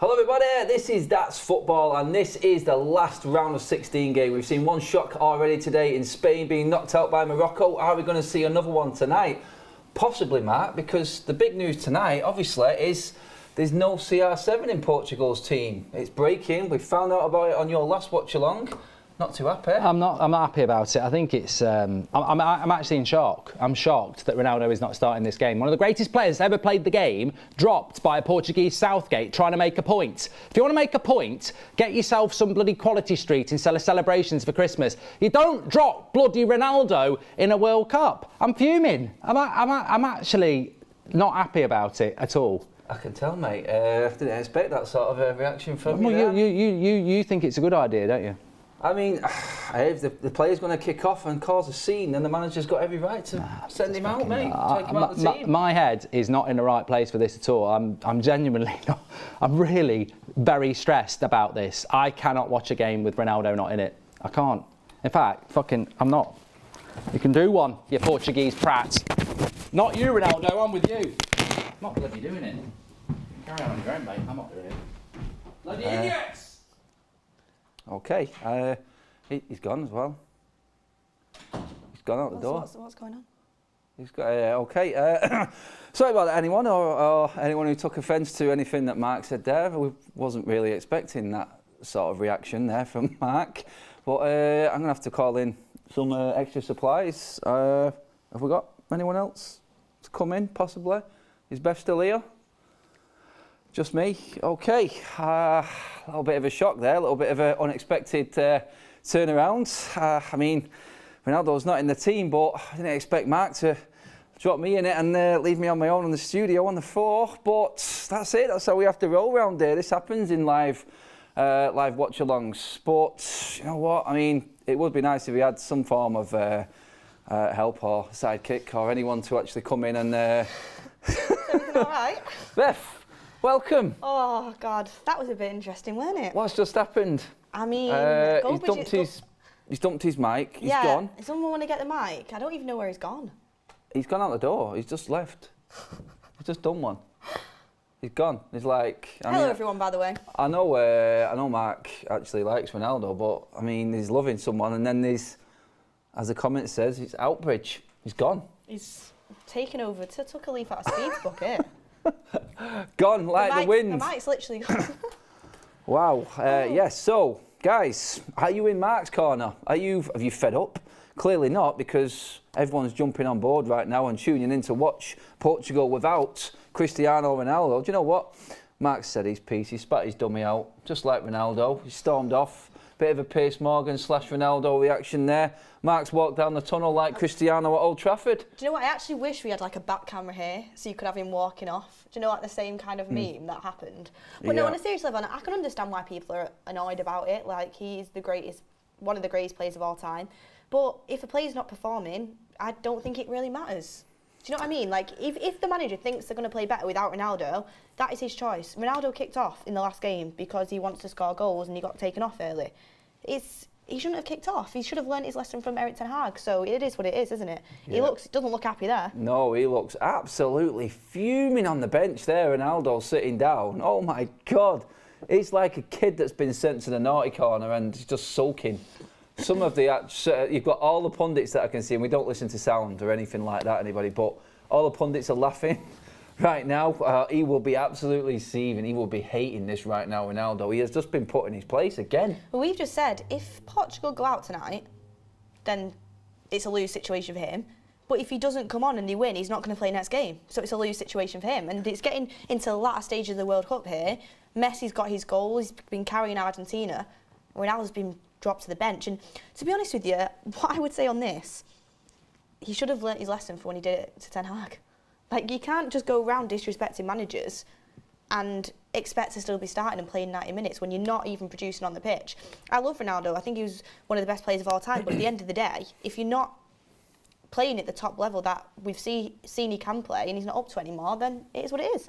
Hello everybody, this is That's Football and this is the last round of 16 game. We've seen one shock already today in Spain being knocked out by Morocco. Are we going to see another one tonight? Possibly, Mark, because the big news tonight, obviously, is there's no CR7 in Portugal's team. It's breaking. We found out about it on your last watch-along. Not too happy. I'm not happy about it. I think it's. I'm actually in shock. I'm shocked that Ronaldo is not starting this game. One of the greatest players to ever played the game, dropped by a Portuguese Southgate trying to make a point. If you want to make a point, get yourself some bloody Quality Street instead of celebrations for Christmas. You don't drop bloody Ronaldo in a World Cup. I'm fuming. I'm actually not happy about it at all. I can tell, mate. I didn't expect that sort of reaction from you. Well, you think it's a good idea, don't you? I mean, if the player's going to kick off and cause a scene, then the manager's got every right to send him out, mate. Take him out of the team. My head is not in the right place for this at all. I'm genuinely not. I'm really very stressed about this. I cannot watch a game with Ronaldo not in it. I can't. In fact, I'm not. You can do one, you Portuguese prat. Not you, Ronaldo. I'm with you. I'm not bloody doing it. Carry on your own, mate. I'm not doing it. Bloody idiots! Okay, he's gone as well. He's gone out the door. What's going on? He's got okay. Sorry about that, anyone or anyone who took offence to anything that Mark said there. We wasn't really expecting that sort of reaction there from Mark. But I'm going to have to call in some extra supplies. Have we got anyone else to come in, possibly? Is Beth still here? Just me? Okay. A little bit of a shock there, a little bit of an unexpected turnaround. I mean, Ronaldo's not in the team, but I didn't expect Mark to drop me in it and leave me on my own in the studio on the floor. But that's it. That's how we have to roll around here. This happens in live watch-alongs. But you know what? I mean, it would be nice if we had some form of help or sidekick or anyone to actually come in and... Everything all right? Beth, welcome. Oh, God. That was a bit interesting, wasn't it? What's just happened? I mean... He's dumped his mic. He's gone. Does someone want to get the mic? I don't even know where he's gone. He's gone out the door. He's just left. He's just done one. He's gone. He's like... Hello, everyone, by the way. I know Mark actually likes Ronaldo, but, I mean, he's loving someone. And then there's, as the comment says, it's Outbridge. He's gone. He's taken over. Took a leaf out of Speed's book here. Gone like the wind. The mic's literally gone. Wow. Yes, so, guys, are you in Mark's corner? Have you fed up? Clearly not, because everyone's jumping on board right now and tuning in to watch Portugal without Cristiano Ronaldo. Do you know what? Mark said his piece. He spat his dummy out, just like Ronaldo. He stormed off. Bit of a Piers Morgan / Ronaldo reaction there. Mark's walked down the tunnel like Cristiano at Old Trafford. Do you know what? I actually wish we had like a back camera here so you could have him walking off. Do you know, like the same kind of meme that happened? But no, on a serious level, I can understand why people are annoyed about it. Like, he's one of the greatest players of all time. But if a player's not performing, I don't think it really matters. Do you know what I mean? Like, if the manager thinks they're going to play better without Ronaldo, that is his choice. Ronaldo kicked off in the last game because he wants to score goals and he got taken off early. He shouldn't have kicked off. He should have learnt his lesson from Erik ten Hag. So it is what it is, isn't it? Yeah. He doesn't look happy there. No, he looks absolutely fuming on the bench there. Ronaldo sitting down. Oh my God. It's like a kid that's been sent to the naughty corner and he's just sulking. Some of the, you've got all the pundits that I can see, and we don't listen to sound or anything like that, anybody, but all the pundits are laughing right now. He will be absolutely seething. He will be hating this right now, Ronaldo. He has just been put in his place again. Well, we've just said, if Portugal go out tonight, then it's a lose situation for him. But if he doesn't come on and they win, he's not going to play next game. So it's a lose situation for him. And it's getting into the latter stage of the World Cup here. Messi's got his goal. He's been carrying Argentina. Ronaldo's been dropped to the bench. And to be honest with you, what I would say on this, he should have learnt his lesson for when he did it to Ten Hag. Like, you can't just go around disrespecting managers and expect to still be starting and playing 90 minutes when you're not even producing on the pitch. I love Ronaldo. I think he was one of the best players of all time. But at the end of the day, if you're not playing at the top level that we've seen he can play and he's not up to anymore, then it is what it is.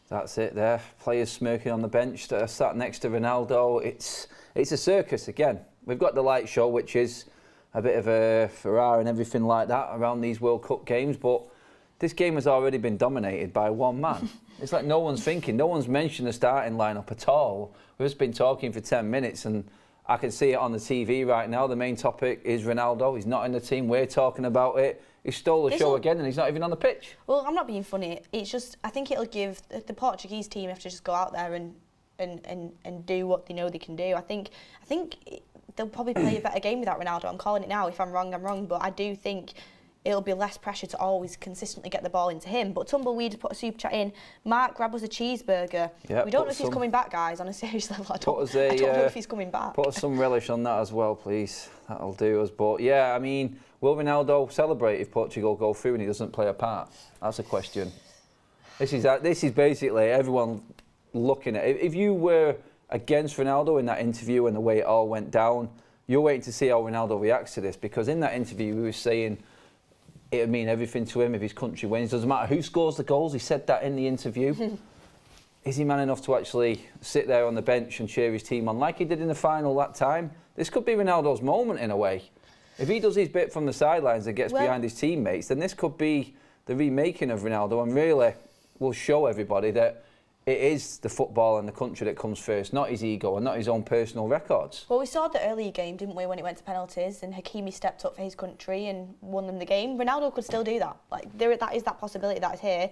That's it there. Players smirking on the bench that are sat next to Ronaldo. It's a circus again. We've got the light show, which is a bit of a Ferrari and everything like that around these World Cup games, but this game has already been dominated by one man. It's like no one's thinking, no one's mentioned the starting lineup at all. We've just been talking for 10 minutes and I can see it on the TV right now. The main topic is Ronaldo. He's not in the team. We're talking about it. He stole the show again and he's not even on the pitch. Well, I'm not being funny. It's just, I think it'll give the Portuguese team have to just go out there and do what they know they can do. I think they'll probably play a better game without Ronaldo. I'm calling it now. If I'm wrong, I'm wrong. But I do think it'll be less pressure to always consistently get the ball into him. But Tumbleweed put a super chat in. Mark, grab us a cheeseburger. Yeah, we don't know if he's coming back, guys, on a serious level. I don't know if he's coming back. Put us some relish on that as well, please. That'll do us. But yeah, I mean, will Ronaldo celebrate if Portugal go through and he doesn't play a part? That's a question. This is basically everyone looking at it. If you were against Ronaldo in that interview and the way it all went down, you're waiting to see how Ronaldo reacts to this, because in that interview he was saying it would mean everything to him if his country wins. Doesn't matter who scores the goals. He said that in the interview. Is he man enough to actually sit there on the bench and cheer his team on like he did in the final that time? This could be Ronaldo's moment in a way. If he does his bit from the sidelines and gets behind his teammates, then this could be the remaking of Ronaldo and really will show everybody that it is the football and the country that comes first, not his ego and not his own personal records. Well, we saw the earlier game, didn't we, when it went to penalties and Hakimi stepped up for his country and won them the game. Ronaldo could still do that. Like, that is that possibility that is here.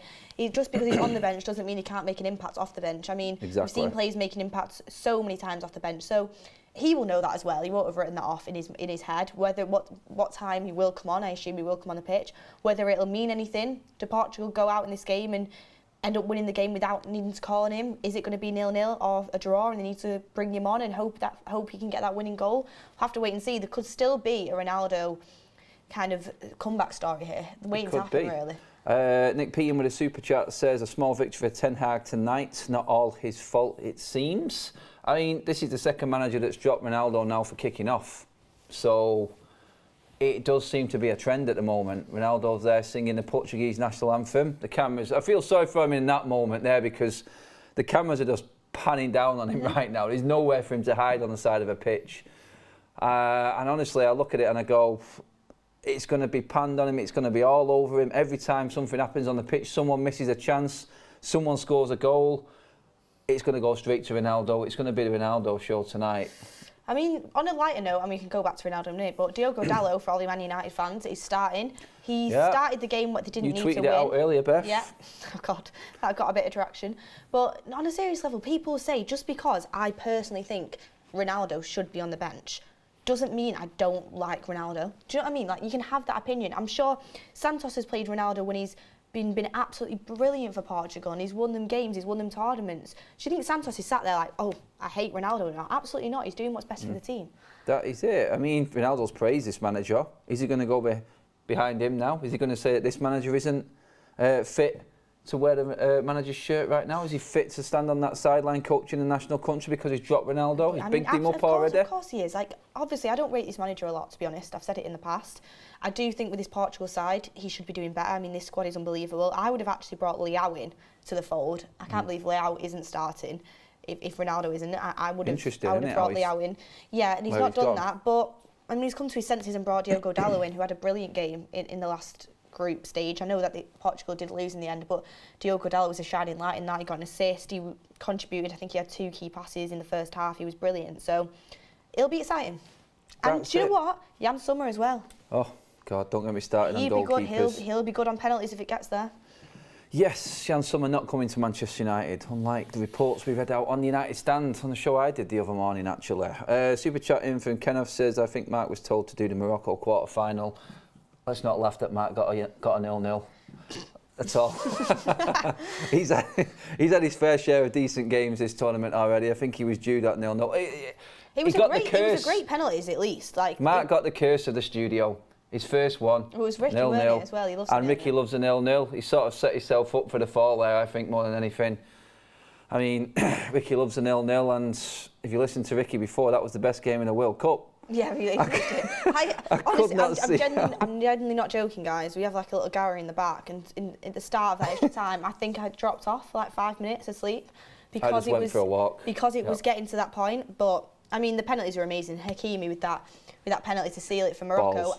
Just because he's on the bench doesn't mean he can't make an impact off the bench. I mean, We've seen players making impacts so many times off the bench. So he will know that as well. He won't have written that off in his head. Whether what time he will come on, I assume he will come on the pitch. Whether it'll mean anything to Portugal go out in this game and end up winning the game without needing to call on him. Is it going to be 0-0 or a draw and they need to bring him on and hope he can get that winning goal? We'll have to wait and see. There could still be a Ronaldo kind of comeback story here. Waiting to happen, really. Nick Peaton with a super chat says a small victory for Ten Hag tonight. Not all his fault, it seems. I mean, this is the second manager that's dropped Ronaldo now for kicking off. So it does seem to be a trend at the moment. Ronaldo's there singing the Portuguese national anthem. The cameras, I feel sorry for him in that moment there because the cameras are just panning down on him right now. There's nowhere for him to hide on the side of a pitch. And honestly, I look at it and I go, it's going to be panned on him. It's going to be all over him. Every time something happens on the pitch, someone misses a chance, someone scores a goal, it's going to go straight to Ronaldo. It's going to be the Ronaldo show tonight. I mean, on a lighter note, we can go back to Ronaldo in a minute, but Diogo Dalot, for all the Man United fans, is starting. He started the game what they didn't need to win. You tweeted it out earlier, Beth. Yeah. Oh, God, that got a bit of traction. But on a serious level, people say, just because I personally think Ronaldo should be on the bench, doesn't mean I don't like Ronaldo. Do you know what I mean? Like, you can have that opinion. I'm sure Santos has played Ronaldo when he's been absolutely brilliant for Portugal and he's won them games, he's won them tournaments. Do you think Santos is sat there like, oh, I hate Ronaldo now? Absolutely not. He's doing what's best for the team. That is it. I mean, Ronaldo's praised this manager. Is he going to go behind him now? Is he going to say that this manager isn't fit to wear the manager's shirt right now? Is he fit to stand on that sideline coaching the national country because he's dropped Ronaldo? He's bigged him up already. Of course he is. Like, obviously, I don't rate this manager a lot, to be honest. I've said it in the past. I do think with his Portugal side, he should be doing better. I mean, this squad is unbelievable. I would have actually brought Leao in to the fold. I can't believe Leao isn't starting. If Ronaldo isn't, I would have brought Leao in. Yeah, and he's not done that. But, I mean, he's come to his senses and brought Diogo Dalot in, who had a brilliant game in the last group stage. I know that Portugal did lose in the end, but Diogo Dalot was a shining light in that. He got an assist, he contributed, I think he had 2 key passes in the first half. He was brilliant, so it'll be exciting. And do you know what? Jan Sommer as well. Oh God, don't get me started on goalkeepers. He'll be good on penalties if it gets there. Yes, Jan Sommer not coming to Manchester United, unlike the reports we read out on the United stand on the show I did the other morning actually. Super chat in from Kenneth says, I think Mark was told to do the Morocco quarter-final. Let's not laugh that Mark got a 0-0. That's all. he's had his fair share of decent games this tournament already. I think he was due that 0-0. It was a great penalties at least. Like Mark got the curse of the studio. His first one. It was Ricky, wasn't it, as well? He loves Ricky loves a 0-0. He sort of set himself up for the fall there, I think, more than anything. I mean, Ricky loves a 0-0, and if you listened to Ricky before, that was the best game in the World Cup. Yeah, really. I'm genuinely not joking, guys. We have like a little gallery in the back, and at the start of that extra time, I think I dropped off for like 5 minutes of sleep because I just went for a walk. Because it was getting to that point. But I mean, the penalties are amazing. Hakimi with that penalty to seal it for Morocco,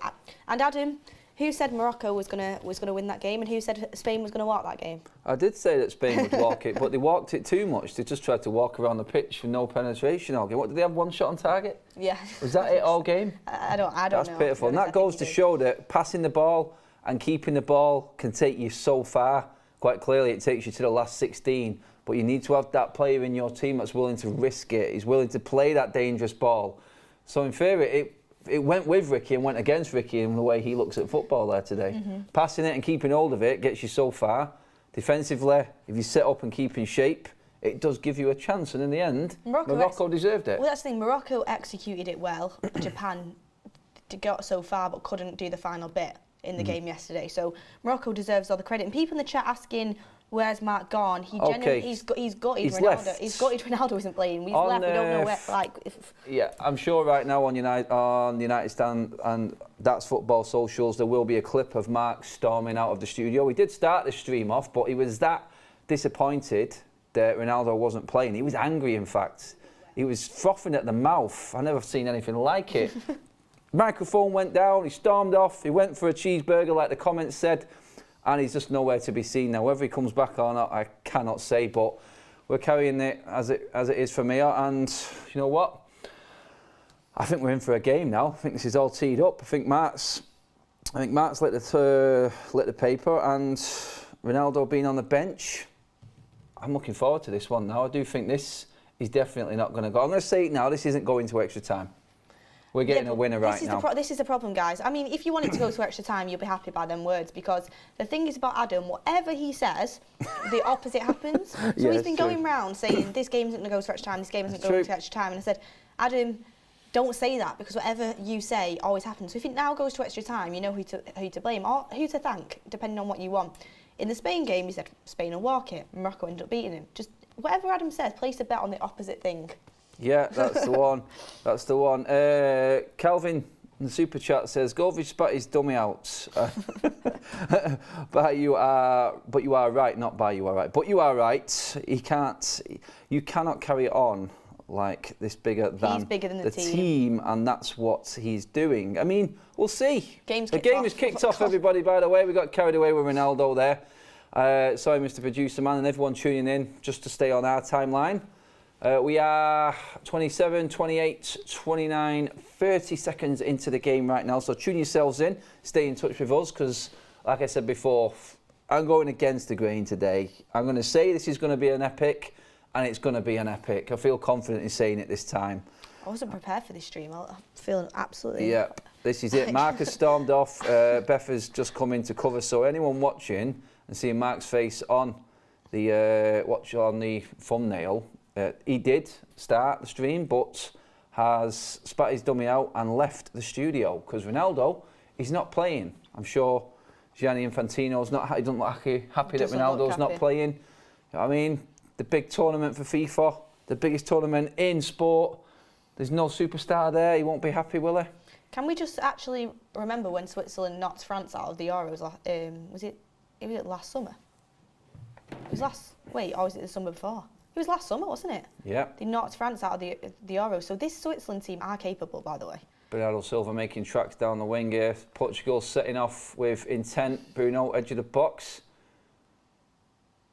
and Adam, Who said Morocco was gonna win that game, and who said Spain was gonna walk that game? I did say that Spain would walk it, but they walked it too much. They just tried to walk around the pitch with no penetration all game. What, did they have one shot on target? Yeah. Was that it all game? I don't know. That's pitiful. And that goes to show that passing the ball and keeping the ball can take you so far. Quite clearly, it takes you to the last 16. But you need to have that player in your team that's willing to risk it. He's willing to play that dangerous ball. So in theory, it went with Ricky and went against Ricky in the way he looks at football there today. Passing it and keeping hold of it gets you so far. Defensively, if you set up and keep in shape, it does give you a chance. And in the end, Morocco deserved it. Well, that's the thing. Morocco executed it well. Japan got so far but couldn't do the final bit in the game yesterday. So Morocco deserves all the credit. And people in the chat asking, where's Mark gone? He's gutted Ronaldo. Left. He's gutted Ronaldo isn't playing. He's left. We don't know where. Yeah, I'm sure right now on United Stand and That's Football socials there will be a clip of Mark storming out of the studio. We did start the stream off, but he was that disappointed that Ronaldo wasn't playing. He was angry, in fact. He was frothing at the mouth. I've never seen anything like it. Microphone went down. He stormed off. He went for a cheeseburger, like the comments said. And he's just nowhere to be seen now. Whether he comes back or not, I cannot say. But we're carrying it as it is from here. And you know what? I think we're in for a game now. I think this is all teed up. I think Mark's lit the paper, and Ronaldo being on the bench. I'm looking forward to this one now. I do think this is definitely not going to go. I'm going to say it now. This isn't going to extra time. We're getting a winner right now. This is the problem, guys. I mean, if you want it to go to extra time, you'll be happy by them words, because the thing is about Adam, whatever he says, the opposite happens. So he's been going round saying, this game isn't going to go to extra time, this game isn't going to extra time. And I said, Adam, don't say that, because whatever you say always happens. So if it now goes to extra time, you know who to blame or who to thank, depending on what you want. In the Spain game, he said Spain will walk it. Morocco ended up beating him. Just whatever Adam says, place a bet on the opposite thing. Yeah, that's the one. That's the one. Calvin in the super chat says, Govich spat his dummy out. But you are right, not by you are right. But you are right. You cannot carry it on like this bigger than the team, and that's what he's doing. I mean, we'll see. The game is kicked off, everybody, by the way. We got carried away with Ronaldo there. Sorry, Mr. Producer Man, and everyone tuning in just to stay on our timeline. We are 27, 28, 29, 30 seconds into the game right now. So tune yourselves in. Stay in touch with us because, like I said before, I'm going against the grain today. I'm going to say this is going to be an epic, and it's going to be an epic. I feel confident in saying it this time. I wasn't prepared for this stream. I'm feeling absolutely... Yeah, this is it. Mark has stormed off. Beth has just come in to cover. So anyone watching and seeing Mark's face on the thumbnail... he did start the stream, but has spat his dummy out and left the studio because Ronaldo is not playing. I'm sure Gianni Infantino's he doesn't look happy that Ronaldo's not playing. I mean, the big tournament for FIFA, the biggest tournament in sport. There's no superstar there. He won't be happy, will he? Can we just actually remember when Switzerland knocked France out of the Euros? Was it last summer? It was last. Wait, or was it the summer before? It was last summer, wasn't it? Yeah. They knocked France out of the Euros. So this Switzerland team are capable, by the way. Bernardo Silva making tracks down the wing here. Portugal setting off with intent. Bruno, edge of the box.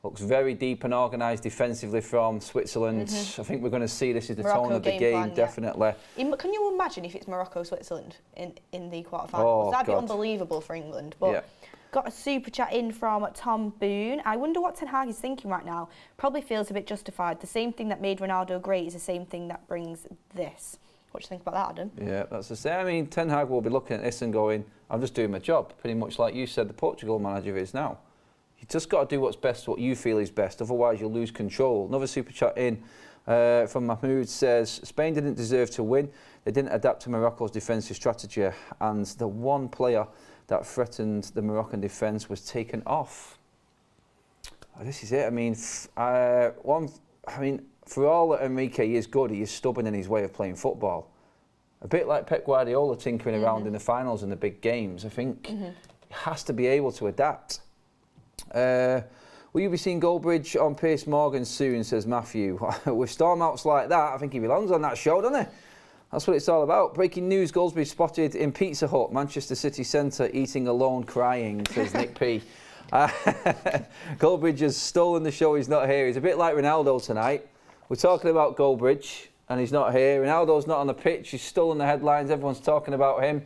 Looks very deep and organised defensively from Switzerland. I think we're going to see this is the tone of the game, definitely. Can you imagine if it's Morocco-Switzerland in the quarterfinals? That'd be unbelievable for England. But got a super chat in from Tom Boone. I wonder what Ten Hag is thinking right now. Probably feels a bit justified. The same thing that made Ronaldo great is the same thing that brings this. What do you think about that, Adam? Yeah, that's the same. I mean, Ten Hag will be looking at this and going, I'm just doing my job. Pretty much like you said the Portugal manager is now. You just got to do what's best, what you feel is best. Otherwise, you'll lose control. Another super chat in from Mahmoud says, Spain didn't deserve to win. They didn't adapt to Morocco's defensive strategy. And the one player that threatened the Moroccan defence was taken off. This is it. I mean, for all that Enrique is good, he is stubborn in his way of playing football. A bit like Pep Guardiola tinkering around in the finals and the big games. I think he has to be able to adapt. Will you be seeing Goldbridge on Piers Morgan soon, says Matthew. With storm outs like that, I think he belongs on that show, doesn't he? That's what it's all about. Breaking news, Goldsby spotted in Pizza Hut, Manchester city centre, eating alone, crying, says Nick P. Goldbridge has stolen the show, he's not here. He's a bit like Ronaldo tonight. We're talking about Goldbridge and he's not here. Ronaldo's not on the pitch, he's stolen the headlines, everyone's talking about him.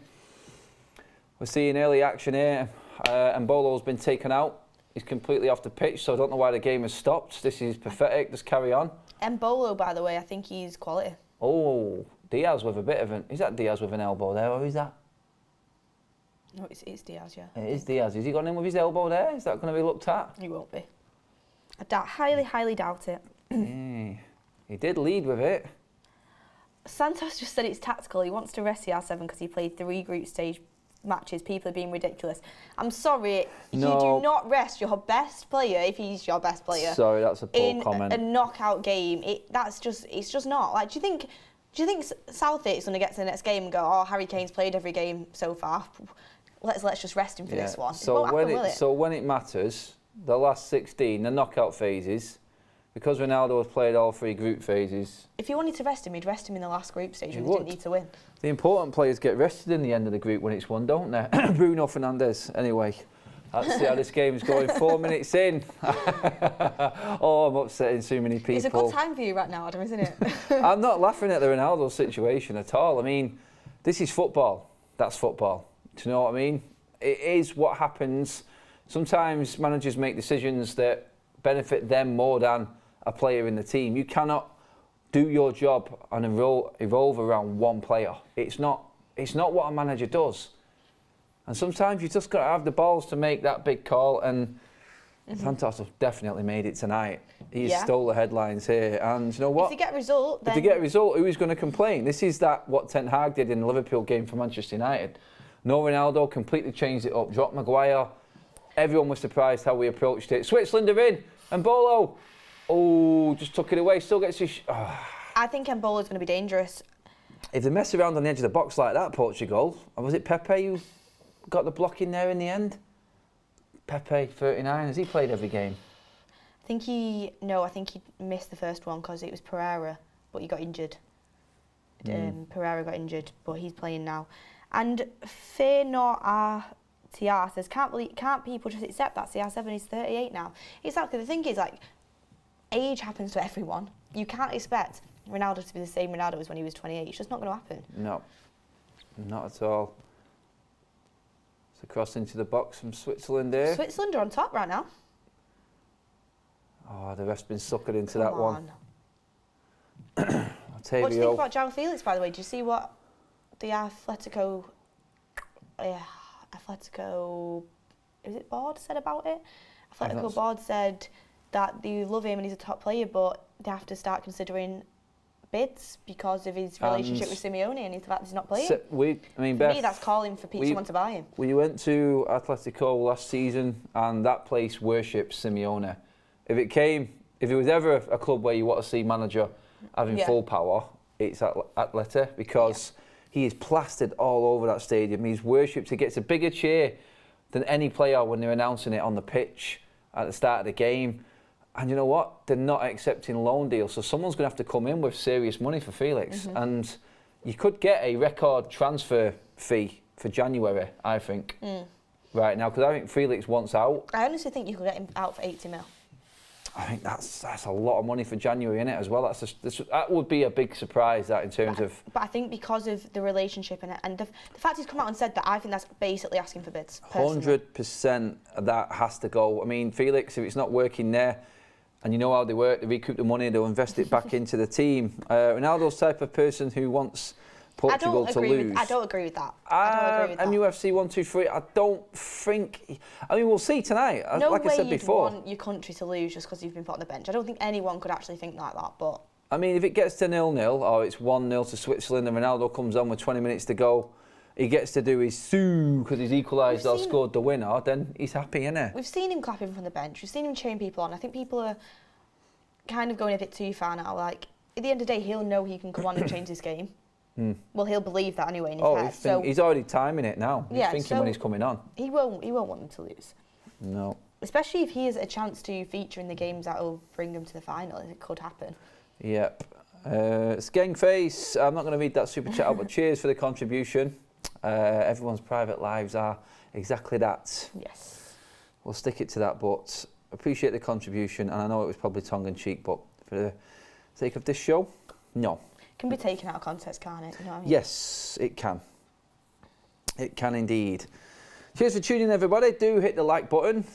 We're seeing early action here. Mbolo's been taken out. He's completely off the pitch, so I don't know why the game has stopped. This is pathetic, just carry on. Mbolo, by the way, I think he's quality. Oh, Diaz with a bit of an... Is that Diaz with an elbow there, or is that? No, it's Diaz, yeah. It is Diaz. Has he gone in with his elbow there? Is that going to be looked at? He won't be. I highly doubt it. He did lead with it. Santos just said it's tactical. He wants to rest CR7 because he played 3 group stage matches. People are being ridiculous. I'm sorry, No. You do not rest your best player if he's your best player. Sorry, that's a poor comment. In a knockout game, it's just not. Like, do you think Southgate's going to get to the next game and go, oh, Harry Kane's played every game so far, let's just rest him for this one? So when it matters, the last 16, the knockout phases, because Ronaldo has played all 3 group phases. If you wanted to rest him, he'd rest him in the last group stage when he didn't need to win. The important players get rested in the end of the group when it's won, don't they? Bruno Fernandes. Anyway, let's see how this game's going. 4 minutes in. Oh, I'm upsetting so many people. It's a good time for you right now, Adam, isn't it? I'm not laughing at the Ronaldo situation at all. I mean, this is football. That's football. Do you know what I mean? It is what happens. Sometimes managers make decisions that benefit them more than a player in the team. You cannot do your job and evolve around one player. It's not what a manager does. And sometimes you just got to have the balls to make that big call, and Santos have definitely made it tonight. He stole the headlines here, and you know what? If they get a result, then... If they get a result, who is going to complain? This is what Ten Hag did in the Liverpool game for Manchester United. No Ronaldo, completely changed it up, dropped Maguire. Everyone was surprised how we approached it. Switzerland are in, and Mbolo, oh, just took it away, still gets his... I think Mbolo's going to be dangerous. If they mess around on the edge of the box like that, Portugal, and was it Pepe who got the block in there in the end? Pepe, 39, has he played every game? I think he missed the first one because it was Pereira, but he got injured. Pereira got injured, but he's playing now. And TR says, can't people just accept that CR7 is 38 now? Exactly. The thing is, like, age happens to everyone. You can't expect Ronaldo to be the same Ronaldo as when he was 28. It's just not going to happen. No, not at all. It's a cross into the box from Switzerland here. Switzerland are on top right now. Oh, the ref's been suckered into that one. What do you think about João Felix, by the way? Do you see what the Atletico, is it board said about it? Atletico board said that they love him and he's a top player, but they have to start considering bids because of his relationship with Simeone and the fact he's not playing. For me, that's calling for someone to buy him. We went to Atletico last season and that place worships Simeone. If it was ever a club where you want to see manager having full power, it's Atleti, because he is plastered all over that stadium. He's worshipped. He gets a bigger cheer than any player when they're announcing it on the pitch at the start of the game. And you know what? They're not accepting loan deals. So someone's going to have to come in with serious money for Felix. And you could get a record transfer fee for January, I think, right now. Because I think Felix wants out. I honestly think you could get him out for 80 mil. I think that's a lot of money for January, innit, as well. That would be a big surprise, that, in terms of... But I think because of the relationship and the fact he's come out and said that, I think that's basically asking for bids, personally. 100% that has to go. I mean, Felix, if it's not working there, and you know how they work, they recoup the money, they'll invest it back into the team. Ronaldo's type of person who wants Portugal to lose. I don't agree with that. MUFC 123, I don't think... I mean, we'll see tonight, like I said before. No way you'd want your country to lose just because you've been put on the bench. I don't think anyone could actually think like that, but... I mean, if it gets to 0-0, or it's 1-0 to Switzerland, and Ronaldo comes on with 20 minutes to go, he gets to do his sue because he's equalised or scored the winner, then he's happy, innit? We've seen him clapping from the bench. We've seen him cheering people on. I think people are kind of going a bit too far now. Like, at the end of the day, he'll know he can come on and change his game. Well, he'll believe that anyway in his head. He's already timing it now. He's thinking when he's coming on. He won't want them to lose. No. Especially if he has a chance to feature in the games that will bring them to the final. It could happen. Yep. Skengface, I'm not going to read that super chat out, but cheers for the contribution. Everyone's private lives are exactly that. Yes. We'll stick it to that, but appreciate the contribution, and I know it was probably tongue-in-cheek, but for the sake of this show, no. It can be taken out of context, can't it? You know what I mean? Yes, it can. It can indeed. Cheers for tuning in, everybody. Do hit the like button.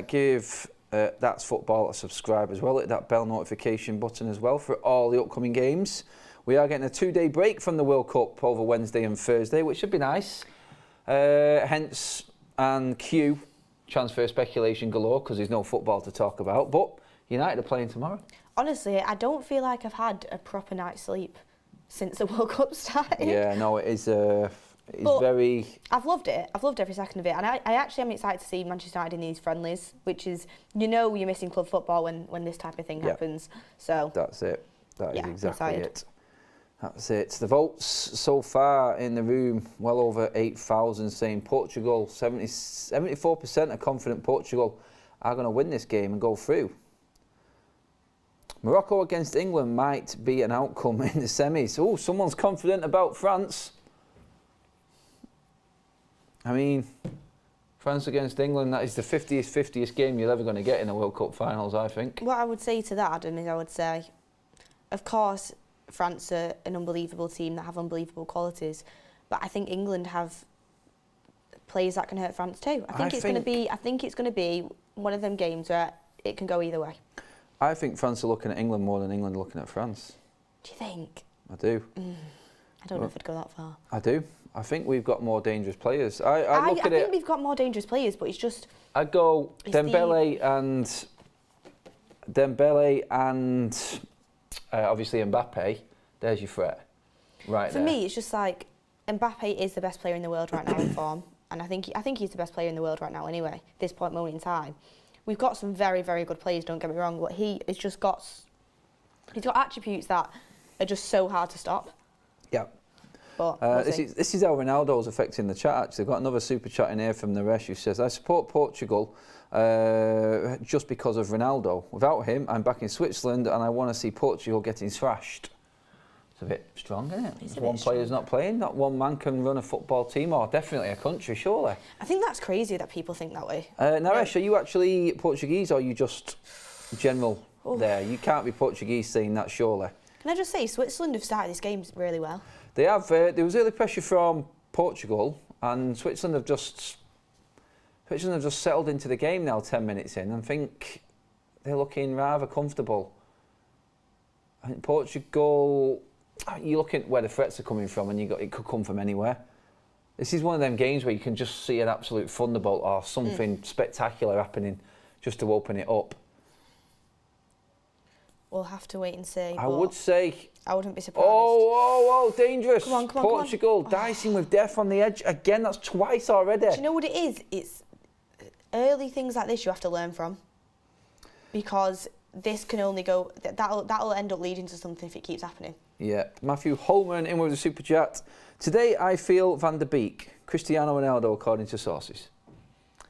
Give That's Football a subscribe as well. Hit that bell notification button as well for all the upcoming games. We are getting a 2-day break from the World Cup over Wednesday and Thursday, which should be nice. Hence, and cue transfer speculation galore because there's no football to talk about. But United are playing tomorrow. Honestly, I don't feel like I've had a proper night's sleep since the World Cup started. Yeah, no, it is. But very. I've loved it. I've loved every second of it, and I actually am excited to see Manchester United in these friendlies, which is, you're missing club football when this type of thing happens. So that's it. That is exactly excited. it. That's it. The votes so far in the room, well over 8,000, saying Portugal. 74% are confident Portugal are going to win this game and go through. Morocco against England might be an outcome in the semis. Oh, someone's confident about France. I mean, France against England, that is the 50th game you're ever going to get in the World Cup finals, I think. What I would say to that, Adam, is I would say, of course, France are an unbelievable team that have unbelievable qualities, but I think England have players that can hurt France too. I think it's going to be one of them games where it can go either way. I think France are looking at England more than England are looking at France. Do you think? I do. I don't know if I'd go that far. I do. I think we've got more dangerous players. I think we've got more dangerous players, but it's just... I'd go Dembele and obviously Mbappe. There's your threat. Right For me, it's just like Mbappe is the best player in the world right now in form, and I think he's the best player in the world right now anyway, this moment in time. We've got some very, very good players, don't get me wrong, but he's got attributes that are just so hard to stop. Yeah. But this is how Ronaldo's affecting the chat, actually. I've got another super chat in here from Naresh who says, I support Portugal just because of Ronaldo. Without him, I'm back in Switzerland and I want to see Portugal getting thrashed. It's a bit strong, isn't it? If one player's not playing, not one man can run a football team or definitely a country, surely. I think that's crazy that people think that way. Naresh, are you actually Portuguese or are you just general there? You can't be Portuguese saying that, surely. Can I just say, Switzerland have started this game really well. They have. There was early pressure from Portugal, and Switzerland have just settled into the game now. 10 minutes in, and think they're looking rather comfortable. I think Portugal. You look at where the threats are coming from, and it could come from anywhere. This is one of them games where you can just see an absolute thunderbolt or something spectacular happening, just to open it up. We'll have to wait and see. I would say. I wouldn't be surprised. Oh, dangerous. Come on, Portugal dicing with death on the edge. Again, that's twice already. Do you know what it is? It's early things like this you have to learn from. Because this can only go... That'll end up leading to something if it keeps happening. Yeah. Matthew Holman in with the super chat. Today, I feel Van der Beek. Cristiano Ronaldo, according to sources.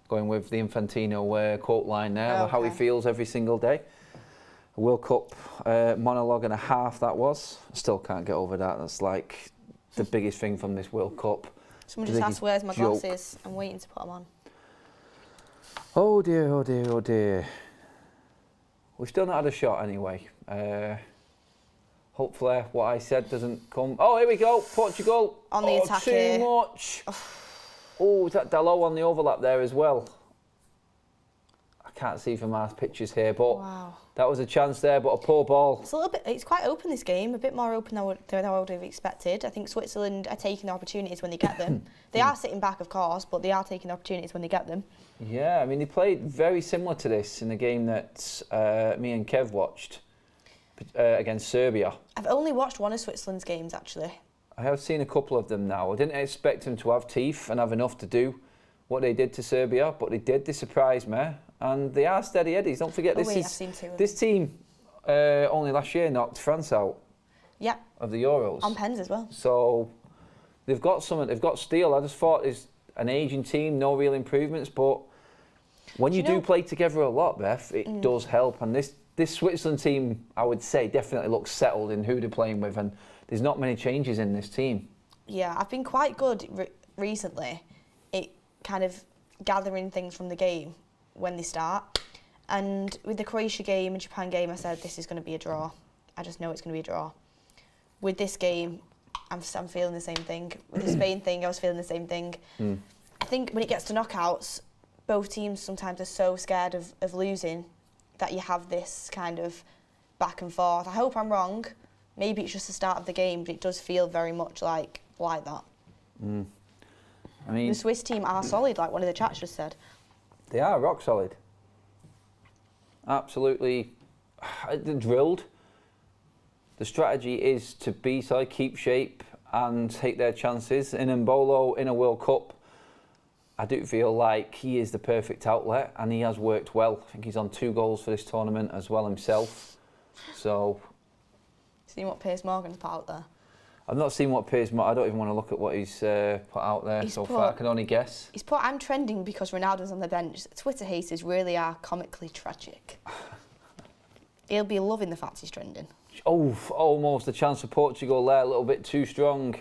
Going with the Infantino quote line there, how he feels every single day. World Cup monologue and a half that was. Still can't get over that. That's like the biggest thing from this World Cup. Someone just asked, where's my glasses? I'm waiting to put them on. Oh dear, oh dear, oh dear. We've still not had a shot anyway. Hopefully what I said doesn't come. Oh, here we go. Portugal. On the attack too here. much. Oh, is that Dalot on the overlap there as well? I can't see from our pictures here, but that was a chance there, but a poor ball. It's quite open, this game, a bit more open than I would have expected. I think Switzerland are taking the opportunities when they get them. They are sitting back, of course, but they are taking the opportunities when they get them. Yeah, I mean, they played very similar to this in the game that me and Kev watched against Serbia. I've only watched one of Switzerland's games, actually. I have seen a couple of them now. I didn't expect them to have teeth and have enough to do what they did to Serbia, but they did. They surprised me. And they are steady Eddies. Don't forget, this team only last year knocked France out of the Euros. On pens as well. So they've got something. They've got steel. I just thought it's an ageing team, no real improvements. But when you do play together a lot, Beth, it does help. And this this Switzerland team, I would say, definitely looks settled in who they're playing with, and there's not many changes in this team. Yeah, I've been quite good recently at kind of gathering things from the game when they start. And with the Croatia game and Japan game, I said this is going to be a draw. I just know it's going to be a draw. With this game, I'm feeling the same thing. With the Spain thing, I was feeling the same thing. I think when it gets to knockouts, both teams sometimes are so scared of losing that you have this kind of back and forth. I hope I'm wrong. Maybe it's just the start of the game, but it does feel very much like that. I mean, The Swiss team are solid, like one of the chats just said. they are rock solid. Absolutely drilled. The strategy is to be solid, keep shape, and take their chances. In Mbolo, in a World Cup, I do feel like he is the perfect outlet, and he has worked well. I think he's on 2 goals for this tournament as well himself. So, Seen what Piers Morgan's put out there? I've not seen what Piers. I don't even want to look at what he's put out there He's so put- far. I can only guess. He's put, I'm trending because Ronaldo's on the bench. Twitter haters really are comically tragic. He'll be loving the fact he's trending. Oh, almost a chance for Portugal there. A little bit too strong.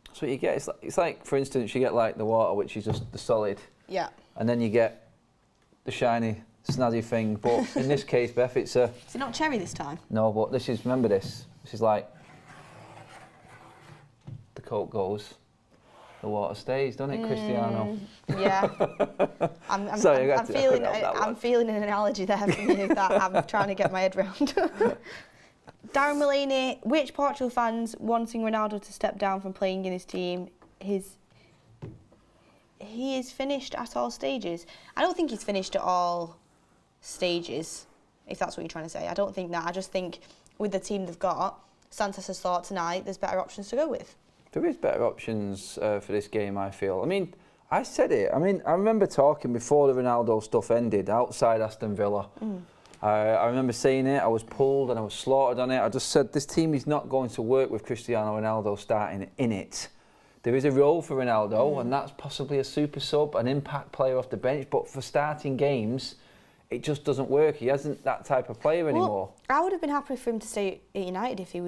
That's what you get. It's like, for instance, you get like the water, which is just the solid, Yeah. and then you get the shiny, snazzy thing. But in this case, Beth, it's a Is it not cherry this time? no. But this is, remember this. This is like the Coke goes, the water stays, doesn't it, Cristiano? Yeah. I'm Sorry, I couldn't help that I'm one. feeling an analogy there from you that I'm trying to get my head round. Darren Mulaney, which Portugal fans wanting Ronaldo to step down from playing in his team? He is finished at all stages. I don't think he's finished at all stages, if that's what you're trying to say. I don't think that. I just think with the team they've got, Santos has thought tonight there's better options to go with. There is better options for this game, I feel. I mean, I said it. I mean, I remember talking before the Ronaldo stuff ended outside Aston Villa. I remember saying it. I was pulled and I was slaughtered on it. I just said this team is not going to work with Cristiano Ronaldo starting in it. There is a role for Ronaldo, and that's possibly a super sub, an impact player off the bench. But for starting games, it just doesn't work. He isn't that type of player anymore. Well, I would have been happy for him to stay at United if he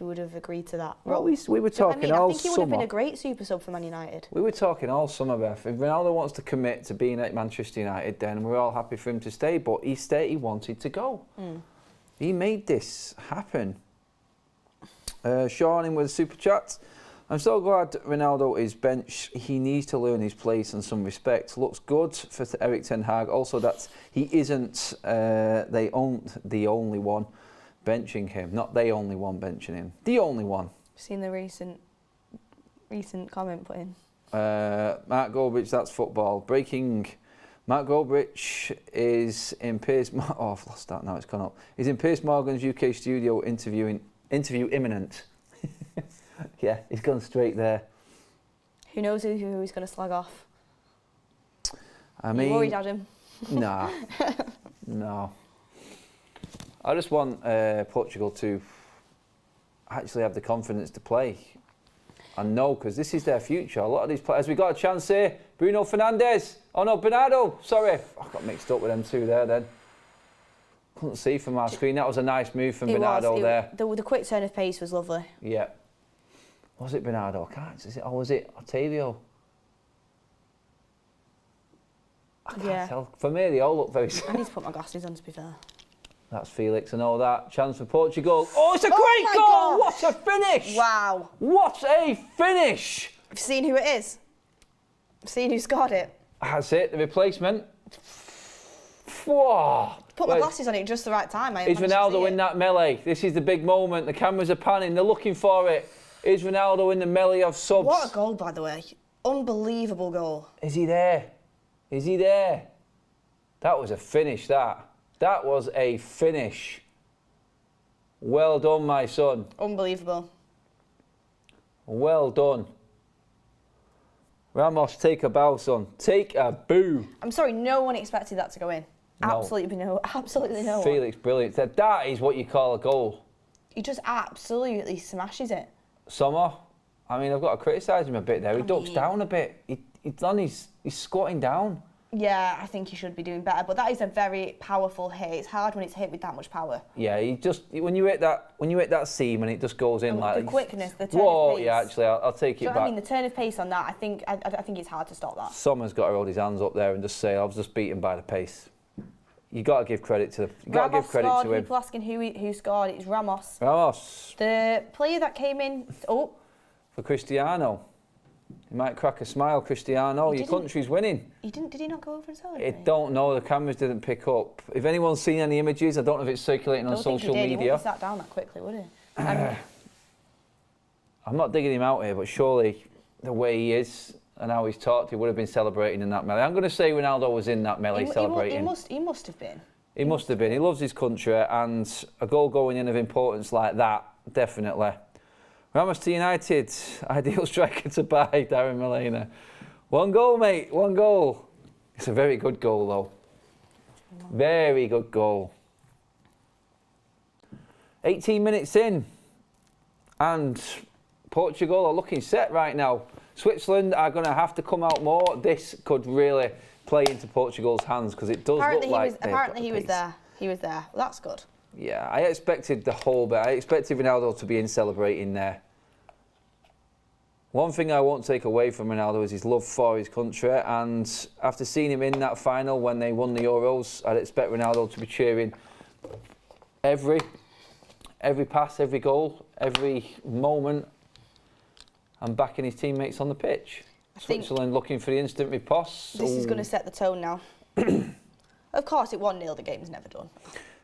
would have agreed to that. Well, role. we were Do you know what talking I all think he would have been summer. a great super sub for Man United. We were talking all summer, Beth. If Ronaldo wants to commit to being at Manchester United, then we're all happy for him to stay. But he wanted to go. He made this happen. Sean in with a super chat. I'm so glad Ronaldo is bench. He needs to learn his place and some respect. Looks good for Eric Ten Hag. Also, that he isn't the only one benching him. Not the only one benching him. The only one. Seen the recent comment put in. Mark Goldbridge, that's football. Breaking. Mark Goldbridge is in Piers. Oh, I've lost that now. It's gone up. He's in Piers Morgan's UK studio interview imminent. Yeah, he's gone straight there. Who knows who he's going to slag off? I You mean, worried, Adam? nah, no. I just want Portugal to actually have the confidence to play. And no, because this is their future. A lot of these players, we got a chance here. Bruno Fernandes. Oh no, Bernardo. Sorry, I got mixed up with them two there then. Couldn't see from our screen. That was a nice move from Bernardo there. The quick turn of pace was lovely. Yeah. Was it Bernardo? I can't. Is it? Or was it Otavio? I can't tell. For me, they all look very I need to put my glasses on, to be fair. That's Felix and all that. Chance for Portugal. Oh, it's a great my goal! gosh. What a finish! Wow. What a finish! Have you seen who it is? Seen who scored it? That's it, the replacement. Whoa! Put my glasses on it at just the right time. Is Ronaldo in that melee? This is the big moment. The cameras are panning. They're looking for it. Is Ronaldo in the melee of subs? What a goal, by the way. Unbelievable goal. Is he there? Is he there? That was a finish, that. That was a finish. Well done, my son. Unbelievable. Well done. Ramos, take a bow, son. Take a boo. I'm sorry, no one expected that to go in. No. Absolutely no one. Felix, brilliant. That is what you call a goal. He just absolutely smashes it. Sommer, I mean, I've got to criticise him a bit there. He ducks down a bit. He's squatting down. Yeah, I think he should be doing better, but that is a very powerful hit. It's hard when it's hit with that much power. Yeah, when you hit that seam and it just goes in like the quickness, the turn of pace. Yeah, actually, I'll take it back. I mean, the turn of pace on that, I think it's hard to stop that. Sommer's got to hold his hands up there and just say, I was just beaten by the pace. You got to give credit to him. People asking who scored. It's Ramos. Ramos. The player that came in. Oh. For Cristiano. You might crack a smile, Cristiano. Your country's winning. Did he not go over and celebrate? I don't know. The cameras didn't pick up. If anyone's seen any images, I don't know if it's circulating on social media. He wouldn't have sat down that quickly, would he? I'm not digging him out here, but surely the way he is and how he's talked, he would have been celebrating in that melee. I'm going to say Ronaldo was in that melee celebrating. He must have been. He must have been. He loves his country, and a goal going in of importance like that, definitely. Ramos to United, ideal striker to buy, Darren Molina. 1 goal, mate, 1 goal. It's a very good goal, though. Very good goal. 18 minutes in, and Portugal are looking set right now. Switzerland are going to have to come out more. This could really play into Portugal's hands because it does look like apparently he was there. He was there. Well, that's good. Yeah, I expected the whole bit. I expected Ronaldo to be in celebrating there. One thing I won't take away from Ronaldo is his love for his country, and after seeing him in that final when they won the Euros, I'd expect Ronaldo to be cheering every pass, every goal, every moment, and backing his teammates on the pitch. Switzerland looking for the instant riposte. This is going to set the tone now. Of course, it 1-0. The game's never done.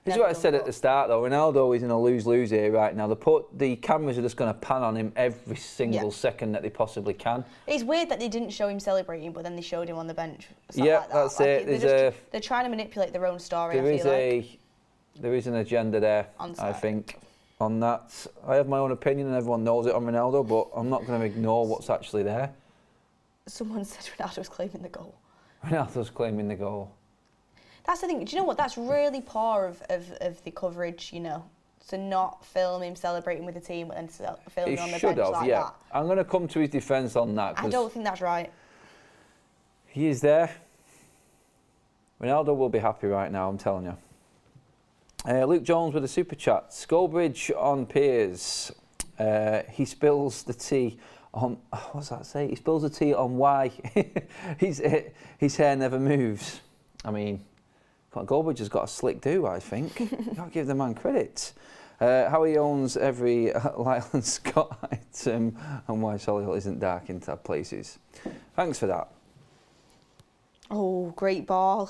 This is what I said at the start, though. Ronaldo is in a lose-lose here right now. The cameras are just going to pan on him every single second that they possibly can. It's weird that they didn't show him celebrating, but then they showed him on the bench. Yeah, that's it. They're trying to manipulate their own story. There is an agenda there, I think, on that. I have my own opinion, and everyone knows it on Ronaldo, but I'm not going to ignore what's actually there. Someone said Ronaldo's claiming the goal. Ronaldo's claiming the goal. That's the thing. Do you know what? That's really poor of the coverage, you know, to not film him celebrating with the team and then film him on the bench like that. I'm going to come to his defence on that. I don't think that's right. He is there. Ronaldo will be happy right now, I'm telling you. Luke Jones with a super chat. Skullbridge on Piers. He spills the tea on... What's that say? He spills the tea on why his hair never moves. I mean... Goldbridge has got a slick do, I think. You've got to give the man credit. How he owns every Lyland Scott item and why Solihull isn't dark in tab places. Thanks for that. Oh, great ball.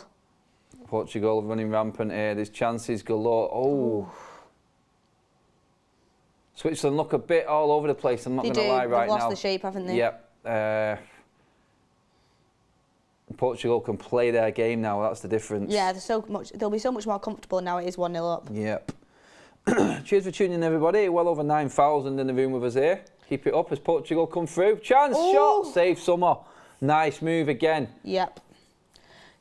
Portugal running rampant here. There's chances galore. Oh. Switzerland look a bit all over the place. I'm not going to lie right now. They've lost the shape, haven't they? Yep. Portugal can play their game now. That's the difference. Yeah, they'll be so much more comfortable now. It is 1-0 up. Yep. Cheers for tuning in, everybody. Well over 9,000 in the room with us here. Keep it up as Portugal come through. Chance shot, save Summer. Nice move again. Yep.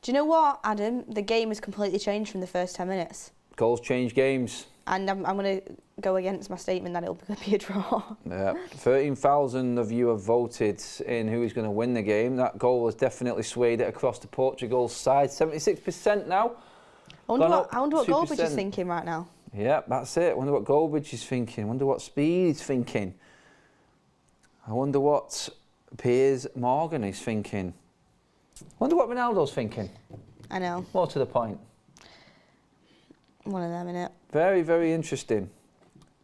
Do you know what, Adam? The game has completely changed from the first 10 minutes. Goals change games. And I'm going to go against my statement that it'll be a draw. Yeah, 13,000 of you have voted in who is going to win the game. That goal has definitely swayed it across to Portugal's side. 76% now. I wonder what Goldbridge is thinking right now. Yeah, that's it. I wonder what Goldbridge is thinking. I wonder what Speed is thinking. I wonder what Piers Morgan is thinking. I wonder what Ronaldo's thinking. I know. More to the point. One of them, innit? Very, very interesting.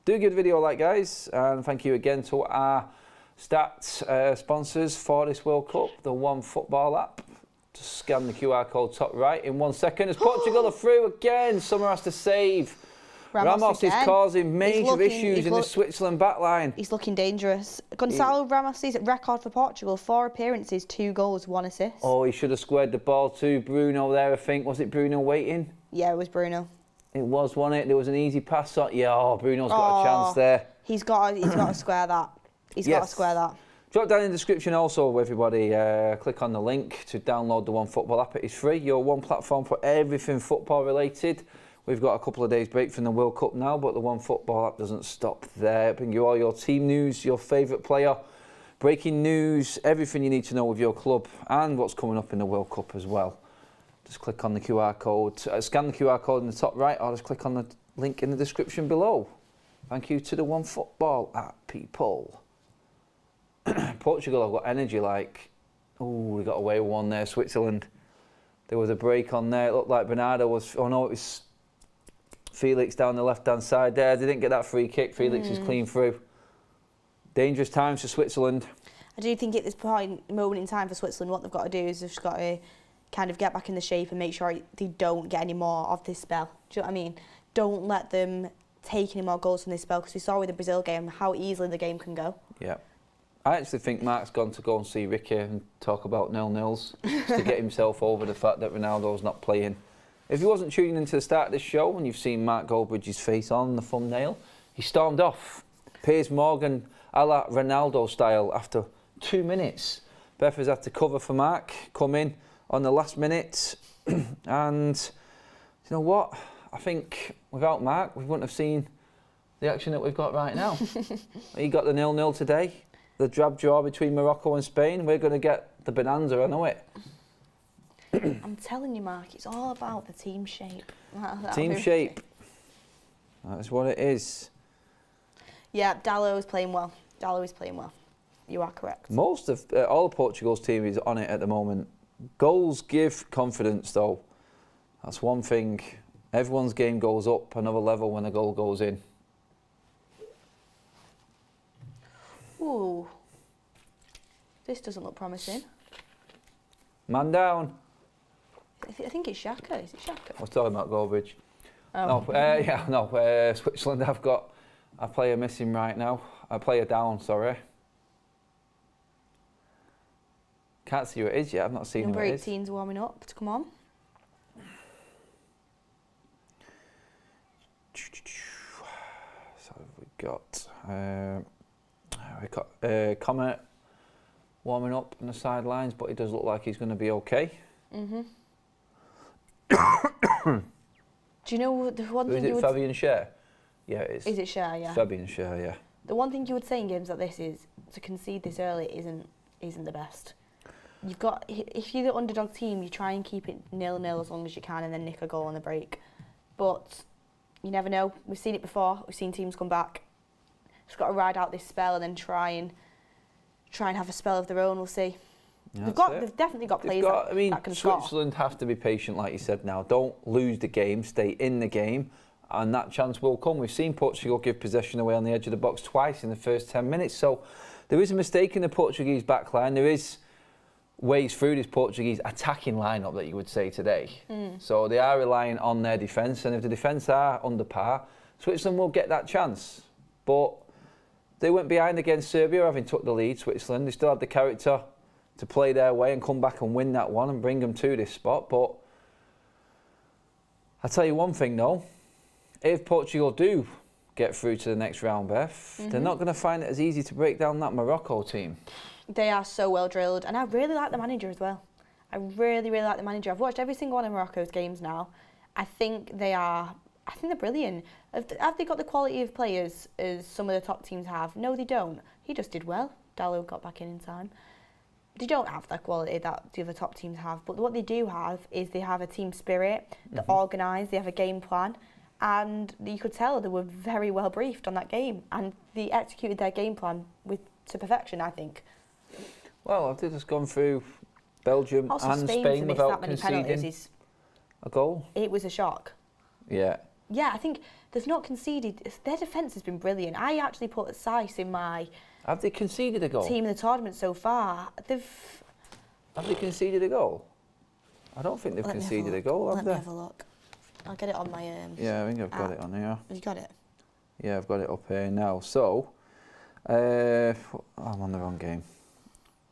Do give the video a like, guys, and thank you again to our stats sponsors for this World Cup, the One Football app. Just scan the QR code top right in 1 second. As Portugal are through again, Summer has to save. Ramos is causing major issues in the Switzerland backline. He's looking dangerous. Gonçalo Ramos' record for Portugal, 4 appearances, 2 goals, 1 assist. Oh, he should have squared the ball to Bruno there, I think. Was it Bruno waiting? Yeah, it was Bruno. It was, wasn't it? There was an easy pass. Yeah, Bruno's got a chance there. He's got to square that. He's got to square that. Drop down in the description also, everybody. Click on the link to download the One Football app. It is free. Your one platform for everything football related. We've got a couple of days break from the World Cup now, but the One Football app doesn't stop there. Bring you all your team news, your favourite player, breaking news, everything you need to know with your club and what's coming up in the World Cup as well. just click on the QR code, scan the QR code in the top right, or just click on the link in the description below. Thank you to the OneFootball app, people. Portugal have got energy like, oh, we got away with one there, Switzerland. There was a break on there, it looked like Bernardo was, oh no, it was Felix down the left-hand side there. They didn't get that free kick, Felix is clean through. Dangerous times for Switzerland. I do think at this moment in time for Switzerland, what they've got to do is they've just got to kind of get back in the shape and make sure they don't get any more of this spell. Do you know what I mean? Don't let them take any more goals from this spell, because we saw with the Brazil game how easily the game can go. Yeah. I actually think Mark's gone to go and see Ricky and talk about 0-0s to get himself over the fact that Ronaldo's not playing. If he wasn't tuning into the start of this show and you've seen Mark Goldbridge's face on the thumbnail, he stormed off. Piers Morgan a la Ronaldo style after 2 minutes. Beth has had to cover for Mark, come in on the last minute. And you know what? I think without Mark, we wouldn't have seen the action that we've got right now. He got the 0-0 today, the drab draw between Morocco and Spain. We're going to get the bonanza, I know it. I'm telling you, Mark, it's all about the team shape. Team shape. That's what it is. Yeah, Dalot is playing well. Dalot is playing well. You are correct. Most of all of Portugal's team is on it at the moment. Goals give confidence, though. That's one thing. Everyone's game goes up another level when a goal goes in. Ooh. This doesn't look promising. Man down. I think it's Xhaka. Is it Xhaka? I was talking about Goldbridge. Oh. No, Switzerland have got a player missing right now. A player down, sorry. Can't see who it is yet. I've not seen Number who it is. 18's warming up to come on. So we got Comet warming up on the sidelines, but it does look like he's going to be okay. Do you know the one thing Is it Fabian Schär? Yeah, it is. Is it Schär? Yeah. Fabian Schär, yeah. The one thing you would say in games like this is to concede this early isn't the best. You've got, if you're the underdog team, you try and keep it 0-0 as long as you can and then nick a goal on the break. But you never know. We've seen it before. We've seen teams come back. Just got to ride out this spell and then try and have a spell of their own. We'll see. Yeah, They've definitely got players that can score. Switzerland have to be patient, like you said now. Don't lose the game, stay in the game, and that chance will come. We've seen Portugal give possession away on the edge of the box twice in the first 10 minutes, so there is a mistake in the Portuguese backline. There is ways through this Portuguese attacking lineup that you would say today. So they are relying on their defence, and if the defence are under par, Switzerland will get that chance. But they went behind against Serbia, having took the lead, Switzerland. They still had the character to play their way and come back and win that one and bring them to this spot. But I'll tell you one thing though, if Portugal do get through to the next round, Beth, they're not going to find it as easy to break down that Morocco team. They are so well drilled, and I really like the manager as well. I really, really like the manager. I've watched every single one of Morocco's games now. I think they're brilliant. Have they got the quality of players as some of the top teams have? No, they don't. He just did well. Dalot got back in time. They don't have the quality that the other top teams have, but what they do have is they have a team spirit, they're organised, they have a game plan, and you could tell they were very well briefed on that game, and they executed their game plan to perfection, I think. Well, I've just gone through Belgium Also, and Spain Spain to miss without that many penalties conceding a goal. It was a shock. Yeah. Yeah, I think they've not conceded. Their defence has been brilliant. I actually put Sice in my Have they conceded a goal? team in the tournament so far. Have they conceded a goal? I don't think they've conceded a goal, have they? Let me have a look. I'll get it on my Yeah, I think I've got app. it on here. Have you got it? Yeah, I've got it up here now. So, I'm on the wrong game.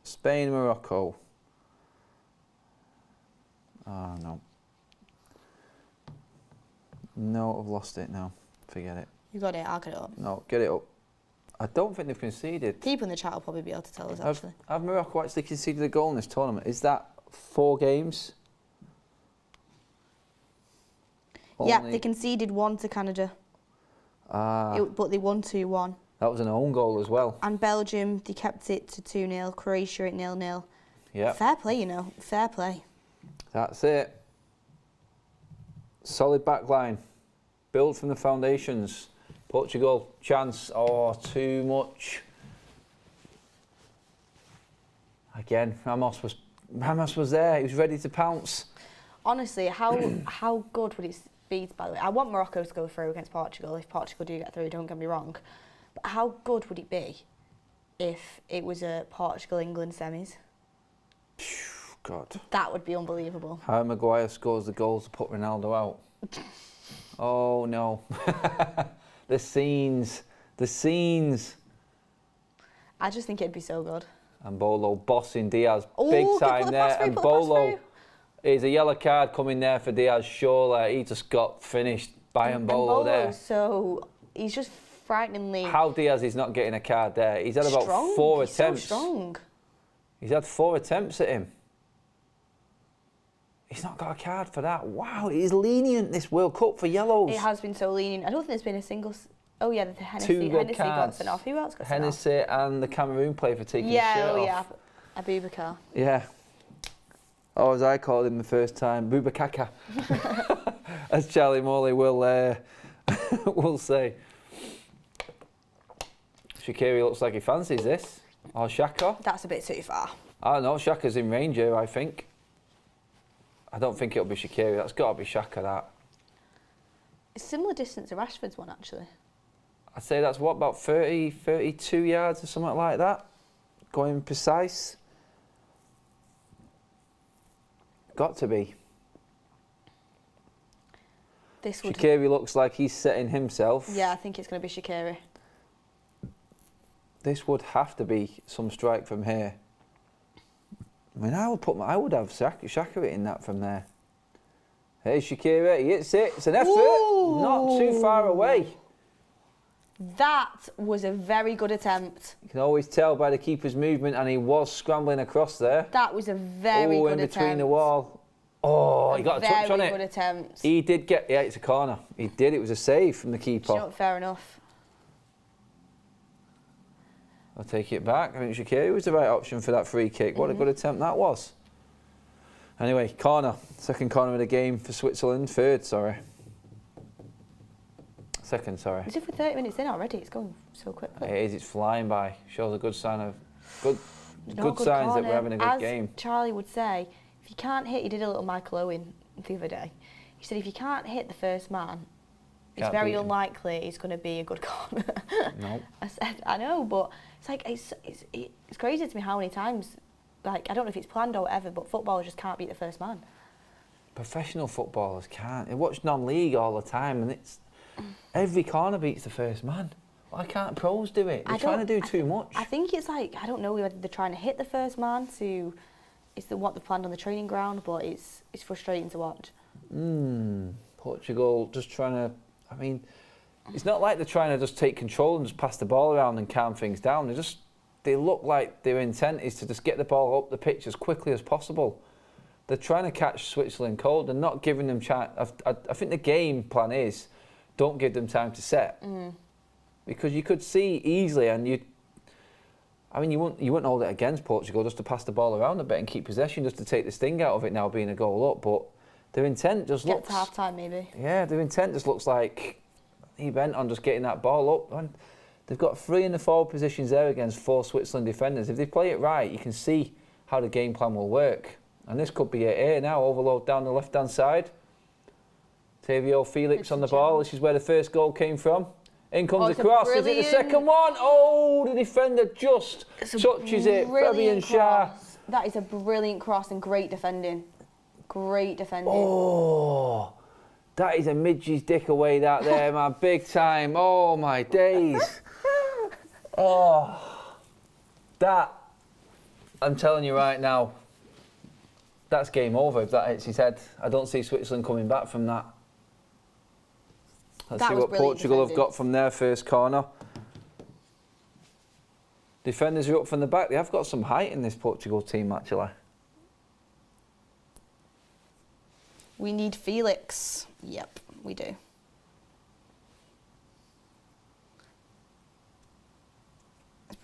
Spain, Morocco. Oh, no. No, I've lost it now. Forget it. You got it, I'll get it up. No, get it up. I don't think they've conceded. People in the chat will probably be able to tell us, actually. Have Morocco actually conceded a goal in this tournament? Is that 4 games? Yeah, Only- they conceded 1 to Canada, Ah, but they won 2-1. that was an own goal as well. And Belgium, they kept it to 2-0. Croatia at 0-0. Yeah, Fair play, fair play. that's it. Solid back line. Build from the foundations. Portugal, chance. Oh, too much. Again, Ramos was there. He was ready to pounce. Honestly, how good would it be, by the way? I want Morocco to go through against Portugal, if Portugal do get through, don't get me wrong. But how good would it be if it was a Portugal-England semis? God. That would be unbelievable. Harry Maguire scores the goals to put Ronaldo out. Oh, no. The scenes. I just think it'd be so good. And Bolo bossing Diaz Ooh, big good, time put the there. pass through, And put the pass Bolo through. is a yellow card coming there for Diaz, surely. He just got finished by Bolo there. So he's just frighteningly How Diaz is not getting a card there? He's had about strong. 4 He's attempts. so strong. He's had 4 attempts at him. He's not got a card for that. Wow, he's lenient this World Cup for yellows. It has been so lenient. I don't think there's been a single. Oh yeah, the Hennessy. 2 red Hennessy got cards. sent off. Who else got sent off? Hennessy and the Cameroon player for taking his shirt off. Abubakar. Yeah. Or as I called him the first time, Bubakaka. As Charlie Morley will will say. Shaqiri looks like he fancies this. Or Shaka. That's a bit too far. I don't know, Shaka's in range here, I think. I don't think it'll be Shaqiri, that's got to be Shaka, that. It's similar distance to Rashford's one, actually. I'd say that's what, about 30, 32 yards or something like that? Going precise. Got to be. This would. Shaqiri looks like he's setting himself. Yeah, I think it's going to be Shaqiri. This would have to be some strike from here. I mean, I would have Shaqiri in that from there. Hey, Shaqiri, he hits it. It's an effort. Ooh. Not too far away. That was a very good attempt. You can always tell by the keeper's movement, and he was scrambling across there. That was a very good in attempt. between the wall. Oh, he got a touch on it. Very good attempt. He did get, yeah, it's a corner. He did, it was a save from the keeper. You know, fair enough. I'll take it back. I think Shaqiri was the right option for that free kick. What a good attempt that was. Anyway, corner. Second corner of the game for Switzerland. Second, sorry. As if we're 30 minutes in already, it's going so quickly. It is, it's flying by. Shows a good sign of, good Not signs that corner. we're having a good As game. Charlie would say, if you can't hit, he did a little Michael Owen the other day. He said if you can't hit the first man, it's Can't very beat him. unlikely it's going to be a good corner. No. I said, I know, but it's like it's crazy to me how many times, like I don't know if it's planned or whatever, but footballers just can't beat the first man. Professional footballers can't. They watch non-league all the time, and it's every corner beats the first man. Why can't pros do it? They're trying to do too much. I think it's like, I don't know whether they're trying to hit the first man to, it's what they've planned on the training ground, but it's frustrating to watch. Portugal just trying to, I mean, it's not like they're trying to just take control and just pass the ball around and calm things down. They look like their intent is to just get the ball up the pitch as quickly as possible. They're trying to catch Switzerland cold. They're not giving them chance. I think the game plan is, don't give them time to set. Because you could see easily, and you wouldn't hold it against Portugal just to pass the ball around a bit and keep possession, just to take the sting out of it now being a goal up. But their intent just looks... Get to half-time, maybe. Yeah, their intent just looks like he bent on just getting that ball up. And they've got 3 in the forward positions there against 4 Switzerland defenders. If they play it right, you can see how the game plan will work. And this could be it here now, overload down the left-hand side. Tavio Felix on the ball. This is where the first goal came from. In comes the cross. Is it the second one? Oh, the defender just touches it. Fabian Schär. That is a brilliant cross and great defending. Great defending. Oh, that is a midge's dick away, that there, man. Big time. Oh, my days. Oh, that, I'm telling you right now, that's game over if that hits his head. I don't see Switzerland coming back from that. Let's see what Portugal have got from their first corner. Defenders are up from the back. They have got some height in this Portugal team, actually. We need Felix. Yep, we do.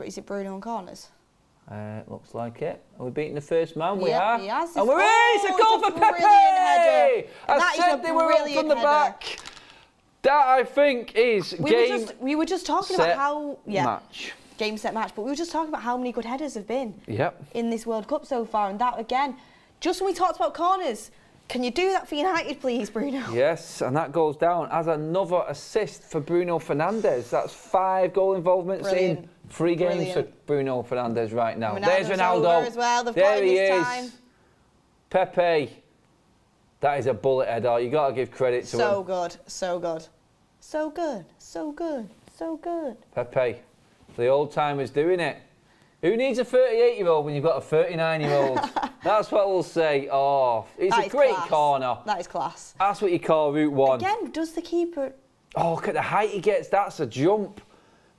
Is it Bruno on corners? Looks like it. Are we beating the first man? We Yep, are. he has. And we're in! It's a goal for Pepe! Header. I That is said a they were up from brilliant the header. back. That, I think, is We were just talking set, about how match. game set match, but we were just talking about how many good headers have been Yep. in this World Cup so far, and that again, just when we talked about corners, can you do that for United, please, Bruno? Yes, and that goes down as another assist for Bruno Fernandes. That's 5 goal involvements in 3 games for Bruno Fernandes right now. There's Ronaldo. As well. They've There got him he this is. time. Pepe. That is a bullet header. You got to give credit to him. So good, so good, so good, so good, so good. Pepe, the old timers doing it. Who needs a 38-year-old when you've got a 39-year-old? That's what we'll say. Oh, it's That a is great class. corner. That is class. That's what you call Route 1. Again, does the keeper... Oh, look at the height he gets. That's a jump.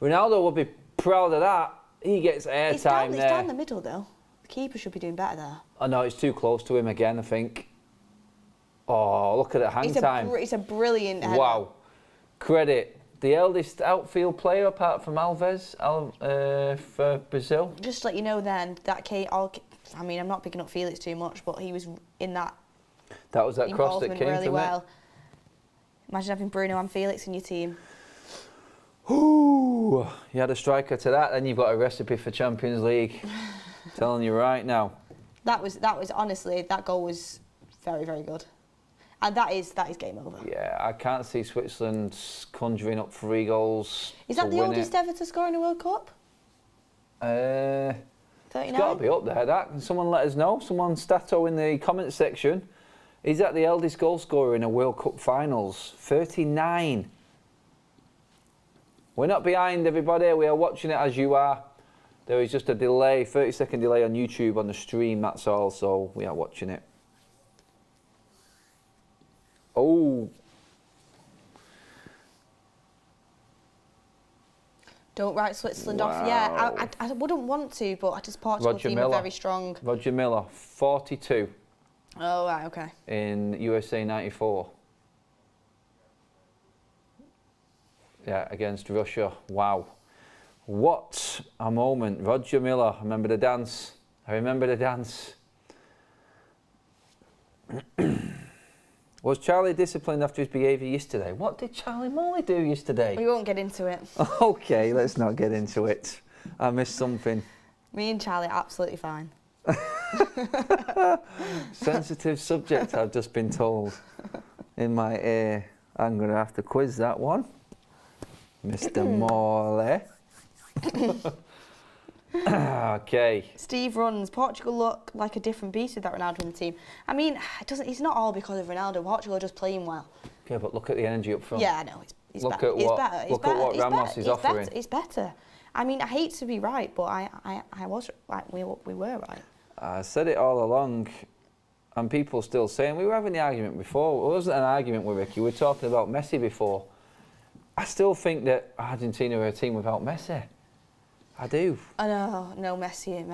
Ronaldo would be proud of that. He gets It's airtime there. down the middle, though. The keeper should be doing better there. Oh, no, it's too close to him again, I think. Oh, look at the hang time. It's a brilliant header. Wow. Credit. The eldest outfield player apart from Alves for Brazil. Just to let you know then, that I mean, I'm not picking up Felix too much, but he was in that That was that cross that involvement came really from well. Imagine having Bruno and Felix in your team. Ooh, you had a striker to that, then you've got a recipe for Champions League. Telling you right now. That was honestly, that goal was very, very good. And that is game over. Yeah, I can't see Switzerland conjuring up 3 goals. Is that to the win oldest it. ever to score in a World Cup? 39? It's got to be up there. That. Can someone let us know? Someone stato in the comments section. Is that the eldest goal scorer in a World Cup finals? 39. We're not behind, everybody. We are watching it as you are. There is just a delay, 30-second delay on YouTube on the stream, that's all. So we are watching it. Oh. Don't write Switzerland off yet. I wouldn't want to, but I just Portugal team are very strong. Roger Miller, 42 Oh, right, okay. in USA 94. Yeah, against Russia. Wow. What a moment. Roger Miller. I remember the dance. Was Charlie disciplined after his behaviour yesterday? What did Charlie Morley do yesterday? We won't get into it. Okay, let's not get into it. I missed something. Me and Charlie are absolutely fine. Sensitive subject, I've just been told in my ear. I'm going to have to quiz that one. Mr. Morley. Okay. Steve runs. Portugal look like a different beast with that Ronaldo in the team. I mean, it's not all because of Ronaldo. Portugal are just playing well. Yeah, but look at the energy up front. Yeah, I know. It's Look better. at what- look at what Ramos is offering. It's better. I mean, I hate to be right, but I was right. We were right. I said it all along, and people still saying, we were having the argument before. It wasn't an argument with Ricky. We were talking about Messi before. I still think that Argentina are a team without Messi. I do. I know, no, Messi's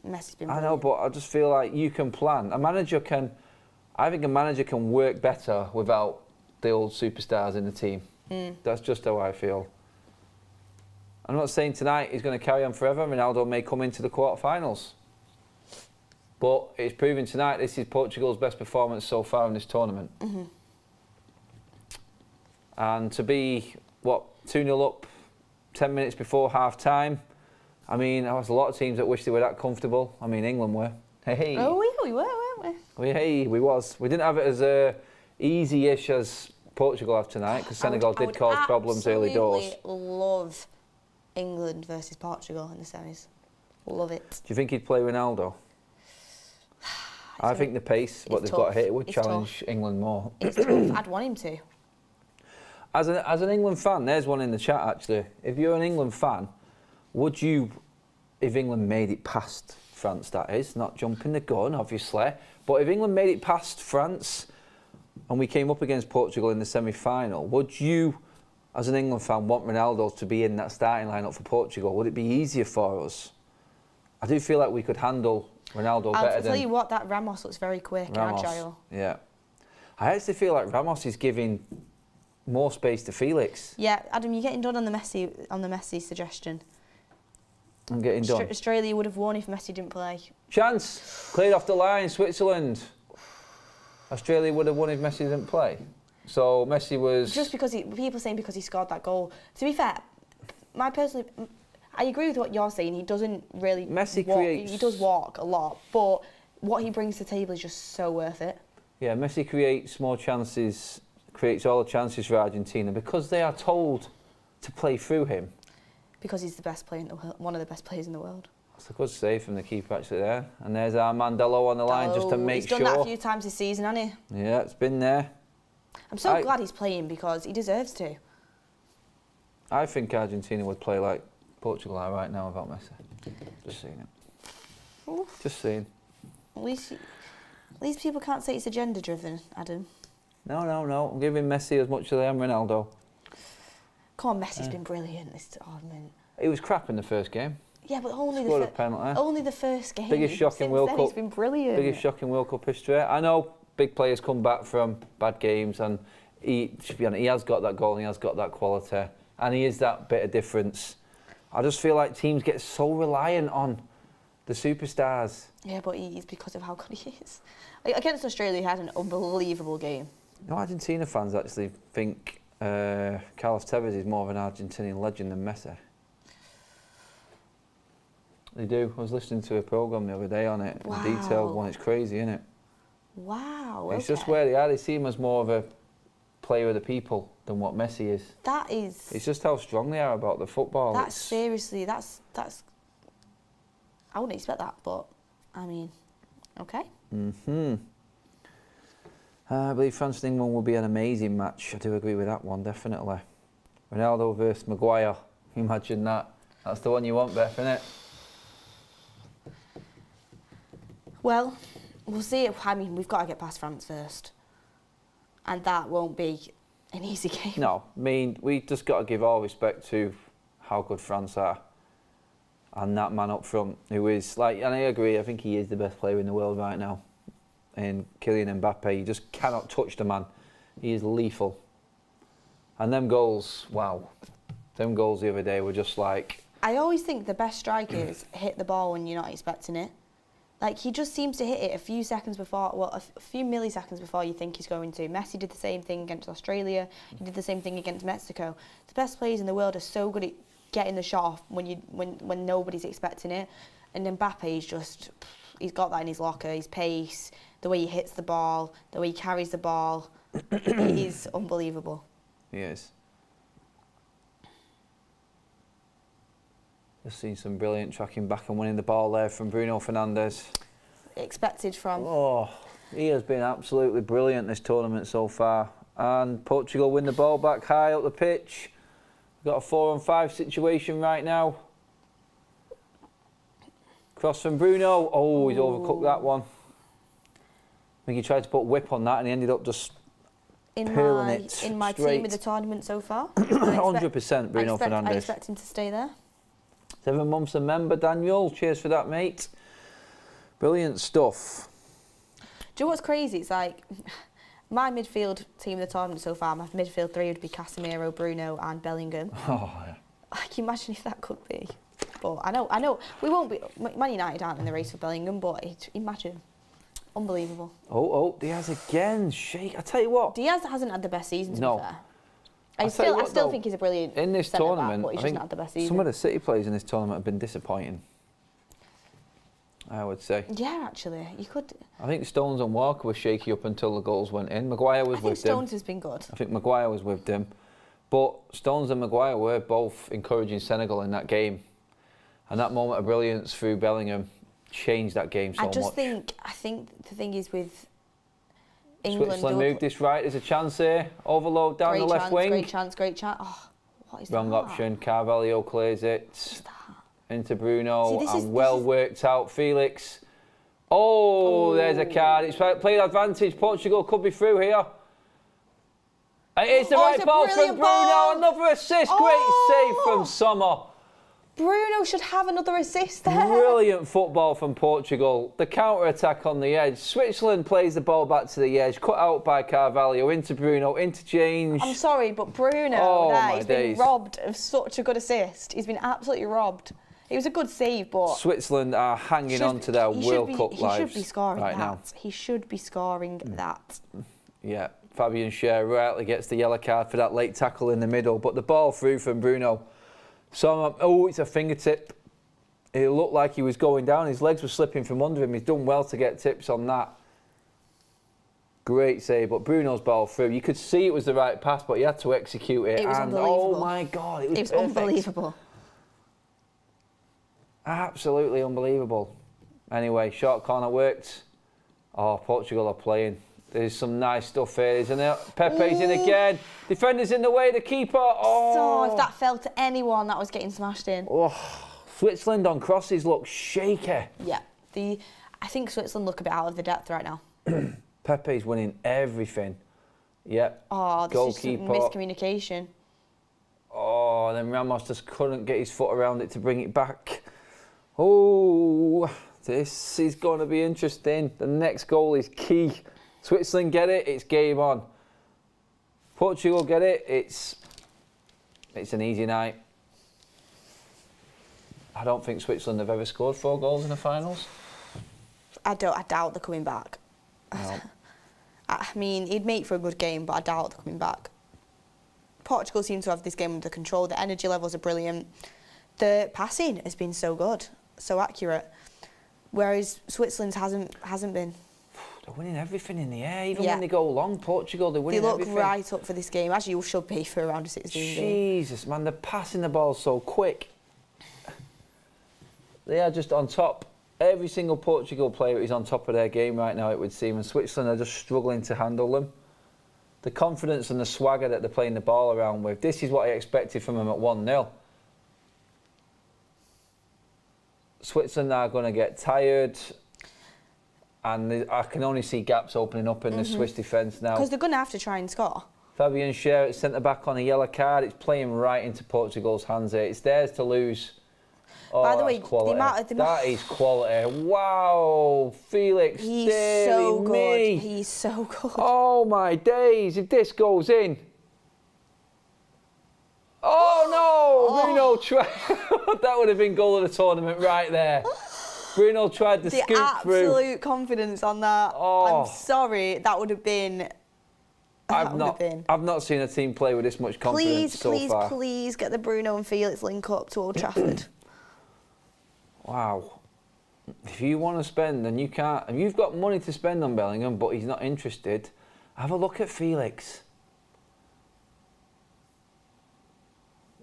been brilliant. I know, but I just feel like you can plan. I think a manager can work better without the old superstars in the team. That's just how I feel. I'm not saying tonight he's going to carry on forever. Ronaldo may come into the quarterfinals. But it's proven tonight this is Portugal's best performance so far in this tournament. And to be, 2-0 up 10 minutes before half-time, I mean, there was a lot of teams that wish they were that comfortable. I mean, England were. Hey. Oh, we were, weren't we? We was. We didn't have it as easy-ish as Portugal have tonight, because Senegal did cause problems early doors. I would absolutely love England versus Portugal in the semis. Love it. Do you think he'd play Ronaldo? I think the pace, what they've got to hit, it would challenge England more. It's tough. I'd want him to. As an England fan, there's one in the chat actually. If you're an England fan, would you, if England made it past France, that is, not jumping the gun, obviously, but if England made it past France and we came up against Portugal in the semi-final, would you, as an England fan, want Ronaldo to be in that starting lineup for Portugal? Would it be easier for us? I do feel like we could handle Ronaldo better I'll than tell you what, that Ramos looks very quick and agile. Yeah. I actually feel like Ramos is giving more space to Felix. Yeah, Adam, you're getting done on the Messi suggestion. and getting done. Australia would have won if Messi didn't play. Chance, cleared off the line, Switzerland. Australia would have won if Messi didn't play. So Messi was... Just because people saying because he scored that goal. To be fair, I agree with what you're saying. He doesn't really creates... He does walk a lot, but what he brings to the table is just so worth it. Yeah, Messi creates more chances, creates all the chances for Argentina because they are told to play through him. Because he's the best player in the world, one of the best players in the world. That's a good save from the keeper actually there. And there's our Mandelo on the line just to make sure. He's done that a few times this season, hasn't he? Yeah, it's been there. I'm so glad he's playing because he deserves to. I think Argentina would play like Portugal are right now without Messi. Just saying it. Oof. Just saying. At least people can't say it's agenda driven, Adam. No. I'm giving Messi as much as I am Ronaldo. Come on, Messi's been brilliant this tournament. He was crap in the first game. Yeah, but only the first game. Biggest shock in World Cup. He's been brilliant. Biggest shock in World Cup history. I know big players come back from bad games, and he has got that goal and he has got that quality, and he is that bit of difference. I just feel like teams get so reliant on the superstars. Yeah, but he's because of how good he is. Against Australia, he had an unbelievable game. No, Argentina fans actually think Carlos Tevez is more of an Argentinian legend than Messi. They do. I was listening to a programme the other day on it. Wow. A detailed one. It's crazy, isn't it? Wow. It's just where they are. They see him as more of a player of the people than what Messi is. That is... It's just how strong they are about the football. That's seriously, that's... I wouldn't expect that, but, I mean, okay. I believe France and England will be an amazing match. I do agree with that one, definitely. Ronaldo versus Maguire. Imagine that. That's the one you want, Beth, isn't it? Well, we'll see. I mean, we've got to get past France first. And that won't be an easy game. No, I mean, we just got to give all respect to how good France are. And that man up front, who is, like, and I agree, I think he is the best player in the world right now. And Kylian Mbappe, you just cannot touch the man. He is lethal. And them goals, wow. Them goals the other day were just like... I always think the best strikers hit the ball when you're not expecting it. Like, he just seems to hit it a few seconds before, well, a few milliseconds before you think he's going to. Messi did the same thing against Australia. He did the same thing against Mexico. The best players in the world are so good at getting the shot off when nobody's expecting it. And Mbappe's just, he's got that in his locker, his pace, the way he hits the ball, the way he carries the ball. It is unbelievable. He is. Just seen some brilliant tracking back and winning the ball there from Bruno Fernandes. Expected from... Oh, he has been absolutely brilliant this tournament so far. And Portugal win the ball back high up the pitch. We've got a 4-on-5 situation right now. Cross from Bruno. Oh, he's overcooked that one. I think he tried to put whip on that and he ended up just peeling it in my straight. team of the tournament so far. 100% Bruno Fernandes. I expect him to stay there. 7 months a member, Daniel. Cheers for that, mate. Brilliant stuff. Do you know what's crazy? It's like my midfield team of the tournament so far, my midfield three would be Casemiro, Bruno and Bellingham. Oh, yeah. Like, imagine if that could be. But I know, we won't be, Man United aren't in the race for Bellingham, but imagine. Unbelievable. Oh, Diaz again. Shake. I tell you what. Diaz hasn't had the best season, to be fair. I still think he's a brilliant in this tournament. But he's just not had the best season. Some of the City players in this tournament have been disappointing, I would say. Yeah, actually, you could. I think Stones and Walker were shaky up until the goals went in. Maguire was with them. I think Stones has been good. I think Maguire was with them, but Stones and Maguire were both encouraging Senegal in that game, and that moment of brilliance through Bellingham changed that game so much. I think the thing is with England. Switzerland moved this right. There's a chance here. Overload down the left wing. Great chance. Oh, what is that? Wrong option. Carvalho clears it. What is that? Into Bruno. Worked out. Felix. Oh, there's a card. It's played advantage. Portugal could be through here. It's the right ball from Bruno. Another assist. Great save from Sommer. Bruno should have another assist there. Brilliant football from Portugal. The counter-attack on the edge. Switzerland plays the ball back to the edge. Cut out by Carvalho. Into Bruno. Interchange. I'm sorry, but Bruno he's been robbed of such a good assist. He's been absolutely robbed. It was a good save, but Switzerland are hanging on to their World Cup lives he should be scoring right that. now. He should be scoring that. Yeah, Fabian Schär rightly gets the yellow card for that late tackle in the middle, but the ball through from Bruno. So, it's a fingertip. It looked like he was going down. His legs were slipping from under him. He's done well to get tips on that. Great save, but Bruno's ball through. You could see it was the right pass, but he had to execute it. It was and unbelievable. oh my God, it was perfect. Unbelievable. Absolutely unbelievable. Anyway, short corner worked. Oh, Portugal are playing. There's some nice stuff here, isn't there? Pepe's in again. Defender's in the way, the keeper. Oh. So if that fell to anyone, that was getting smashed in. Oh, Switzerland on crosses look shaky. Yeah. I think Switzerland look a bit out of the depth right now. Pepe's winning everything. Yep. Oh, this goalkeeper. is some miscommunication. Oh, and then Ramos just couldn't get his foot around it to bring it back. Oh, this is going to be interesting. The next goal is key. Switzerland get it, it's game on. Portugal get it, it's an easy night. I don't think Switzerland have ever scored 4 goals in the finals. I doubt they're coming back. No. I mean, he'd make for a good game, but I doubt they're coming back. Portugal seem to have this game under control. The energy levels are brilliant. The passing has been so good, so accurate, whereas Switzerland's hasn't been. They're winning everything in the air, even when they go long. Portugal, they're winning everything. They look right up for this game, as you should be for a round of 16 game. Jesus, man, they're passing the ball so quick. They are just on top. Every single Portugal player is on top of their game right now, it would seem, and Switzerland are just struggling to handle them. The confidence and the swagger that they're playing the ball around with, this is what I expected from them at 1-0. Switzerland are going to get tired, and I can only see gaps opening up in the Swiss defence now. Because they're going to have to try and score. Fabian Schär at centre-back on a yellow card. It's playing right into Portugal's hands here. It's theirs to lose. Oh, By the way, quality. That is quality. Wow, Felix, He's so good. me. He's so good. Oh my days! If this goes in, oh no, Bruno tried. That would have been goal of the tournament right there. Bruno tried to scoot through. The absolute confidence on that. Oh. I'm sorry, that would have been. I've not seen a team play with this much confidence so far. Please get the Bruno and Felix link up to Old Trafford. Wow. If you want to spend and you can't, and you've got money to spend on Bellingham, but he's not interested, have a look at Felix.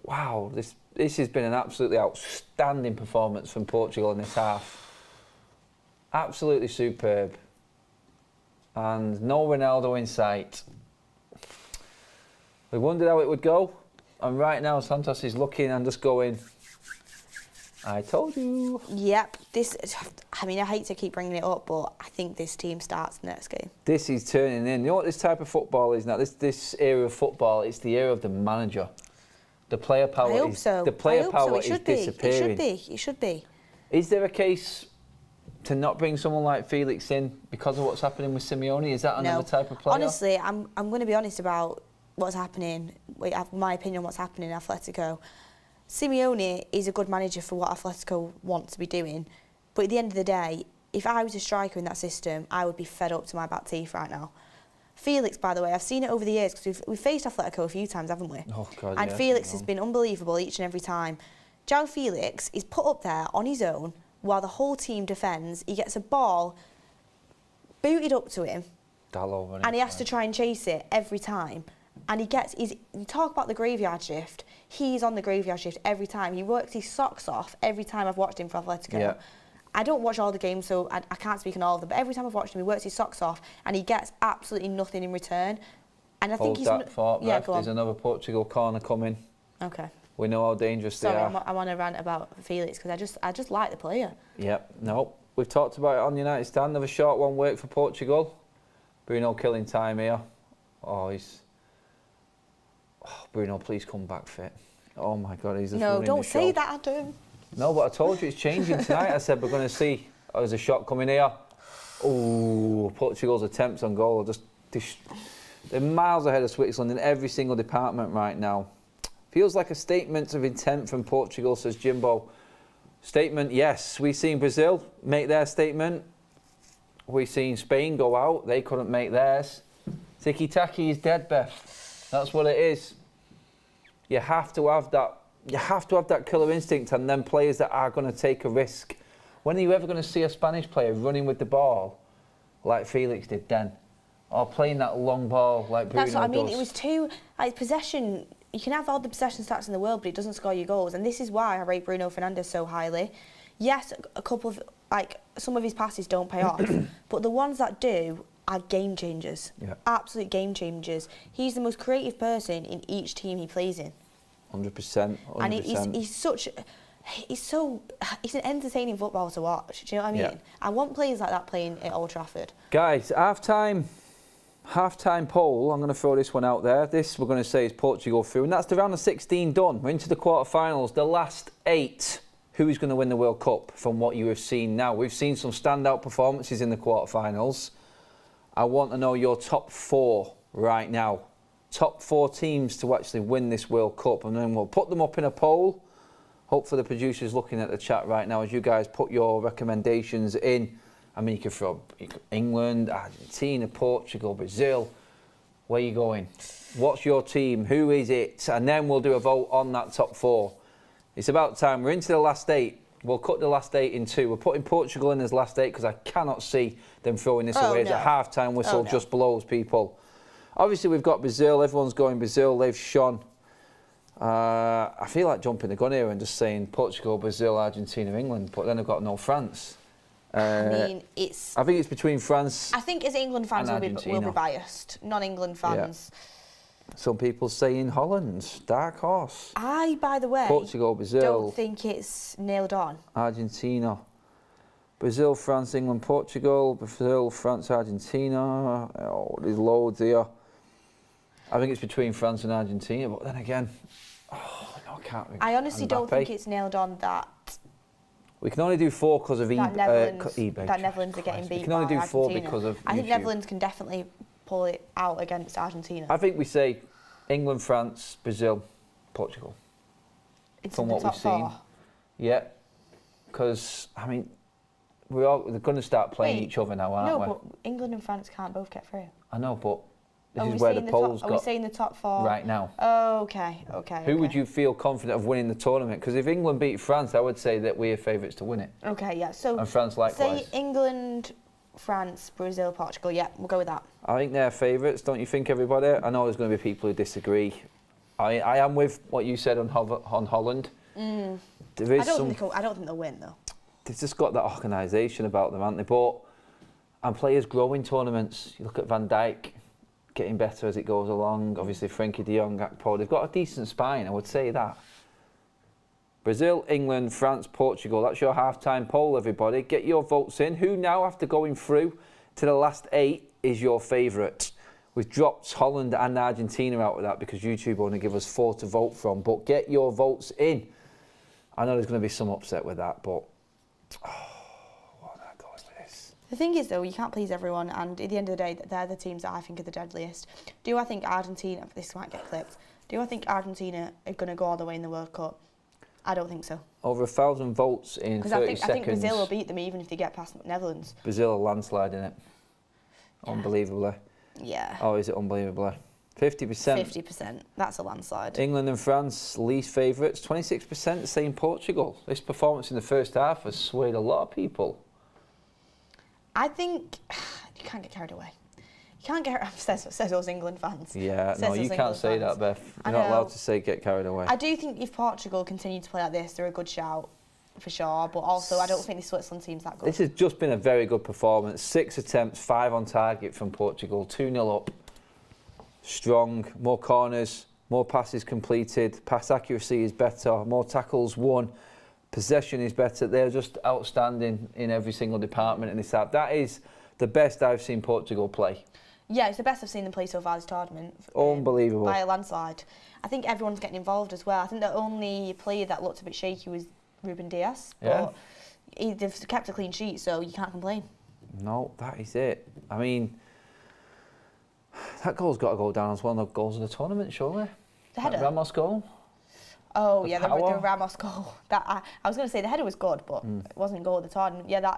Wow, this has been an absolutely outstanding performance from Portugal in this half. Absolutely superb. And no Ronaldo in sight. We wondered how it would go, and right now Santos is looking and just going, I told you. Yep. I mean, I hate to keep bringing it up, but I think this team starts the next game. This is turning in. You know what this type of football is now? This era of football, it's the era of the manager. The player power I hope is so. the player power is disappearing. It should be. Is there a case to not bring someone like Felix in because of what's happening with Simeone? Is that another type of player? Honestly, I'm going to be honest about what's happening. My opinion on what's happening in Atletico. Simeone is a good manager for what Atletico want to be doing, but at the end of the day, if I was a striker in that system, I would be fed up to my back teeth right now. Felix, by the way, I've seen it over the years because we've faced Atletico a few times, haven't we? Oh God, and yeah, Felix has been unbelievable each and every time. João Felix is put up there on his own while the whole team defends. He gets a ball booted up to him, and he has to try and chase it every time. And you talk about the graveyard shift, he's on the graveyard shift every time. He works his socks off every time I've watched him for Atletico. Yeah. I don't watch all the games, so I can't speak on all of them, but every time I've watched him, he works his socks off and he gets absolutely nothing in return. And I think he's... Hold that thought, yeah, ref. There's another Portugal corner coming. Okay. We know how dangerous they are. Sorry, I'm on a rant about Felix because I just like the player. Yep, no. We've talked about it on United Stand. Another short one worked for Portugal. Bruno killing time here. Bruno, please come back fit. Oh my God, he's just running the show. No, don't say that, Adam. No, but I told you it's changing tonight. I said we're going to see. Oh, there's a shot coming here. Oh, Portugal's attempts on goal are they're miles ahead of Switzerland in every single department right now. Feels like a statement of intent from Portugal, says Jimbo. Statement, yes. We've seen Brazil make their statement. We've seen Spain go out. They couldn't make theirs. Tiki-taki is dead, Beth. That's what it is. You have to have that. You have to have that killer instinct, and then players that are going to take a risk. When are you ever going to see a Spanish player running with the ball like Felix did then? Or playing that long ball like Bruno does? That's what I mean. It was too... Like, possession... You can have all the possession stats in the world, but it doesn't score you goals. And this is why I rate Bruno Fernandes so highly. Yes, a couple of... Like, some of his passes don't pay off. But the ones that do are game changers. Yeah. Absolute game changers. He's the most creative person in each team he plays in. 100%. And he's an entertaining footballer to watch. Do you know what I mean? Yeah. I want players like that playing at Old Trafford. Guys, half-time poll. I'm going to throw this one out there. This we're going to say is Portugal through, and that's the round of 16 done. We're into the quarterfinals, the last 8. Who is going to win the World Cup from what you have seen now? We've seen some standout performances in the quarterfinals. I want to know your top 4 right now. Top 4 teams to actually win this World Cup, and then we'll put them up in a poll. Hopefully the producer's looking at the chat right now as you guys put your recommendations in. I mean, you could throw England, Argentina, Portugal, Brazil. Where are you going? What's your team? Who is it? And then we'll do a vote on that top 4. It's about time. We're into the last 8. We'll cut the last 8 in 2. We're putting Portugal in as last 8 because I cannot see them throwing this away as a half-time whistle just blows people. Obviously, we've got Brazil. Everyone's going Brazil. They've shone. I feel like jumping the gun here and just saying Portugal, Brazil, Argentina, England, but then I've got no France. I mean, I think it's between France. I think as England fans will be biased. Non-England fans. Yeah. Some people saying Holland, dark horse. By the way, Portugal, Brazil. Don't think it's nailed on. Argentina. Brazil, France, England, Portugal. Brazil, France, Argentina. Oh, there's loads here. I think it's between France and Argentina, but then again, no, I can't. I honestly don't think it's nailed on that. We can only do 4 because of eBay. That Netherlands are getting beat. We can only do 4 Argentina. because of I think YouTube. Netherlands can definitely pull it out against Argentina. I think we say England, France, Brazil, Portugal. It's from what we've seen. Yeah, because I mean, they're going to start playing each other now, aren't we? No, but England and France can't both get through. I know, but this is where the polls got. Are we saying the top 4? Right now. Okay. Who would you feel confident of winning the tournament? Because if England beat France, I would say that we're favourites to win it. Okay, yeah. So and France likewise. Say England, France, Brazil, Portugal. Yeah, we'll go with that. I think they're favourites, don't you think, everybody? I know there's going to be people who disagree. I am with what you said on Holland. I don't think they'll win though. They've just got that organisation about them, haven't they? And players grow in tournaments. You look at Van Dijk getting better as it goes along. Obviously, Frenkie de Jong, Gakpo. They've got a decent spine, I would say that. Brazil, England, France, Portugal. That's your half-time poll, everybody. Get your votes in. Who now, after going through to the last 8, is your favourite? We've dropped Holland and Argentina out of that because YouTube only give us 4 to vote from. But get your votes in. I know there's going to be some upset with that, but... what am I going with this? The thing is, though, you can't please everyone, and at the end of the day, they're the teams that I think are the deadliest. Do I think Argentina... This might get clipped. Do I think Argentina are going to go all the way in the World Cup? I don't think so. Over 1,000 votes in 30 seconds. I think Brazil will beat them even if they get past Netherlands. Brazil are landsliding it. Yeah. Unbelievably. Yeah. Oh, is it unbelievably? 50%. 50%. That's a landslide. England and France, least favourites. 26% saying Portugal. This performance in the first half has swayed a lot of people. I think you can't get carried away. You can't get says those England fans. Yeah, no, you can't say that, Beth. You're not allowed to say get carried away. I do think if Portugal continue to play like this, they're a good shout for sure. But also, I don't think the Switzerland team's that good. This has just been a very good performance. 6 attempts, 5 on target from Portugal. 2-0 up. Strong, more corners, more passes completed. Pass accuracy is better. More tackles won. Possession is better. They're just outstanding in every single department in this app. That is the best I've seen Portugal play. Yeah, it's the best I've seen them play so far this tournament. Unbelievable. By a landslide. I think everyone's getting involved as well. I think the only player that looked a bit shaky was Ruben Dias. Yeah. But they've kept a clean sheet, so you can't complain. No, that is it. I mean, that goal's got to go down as one of the goals of the tournament, surely. The header? Ramos goal. Oh, the yeah, the power. Ramos goal. That I was going to say the header was good, but it wasn't a goal at the time. Yeah,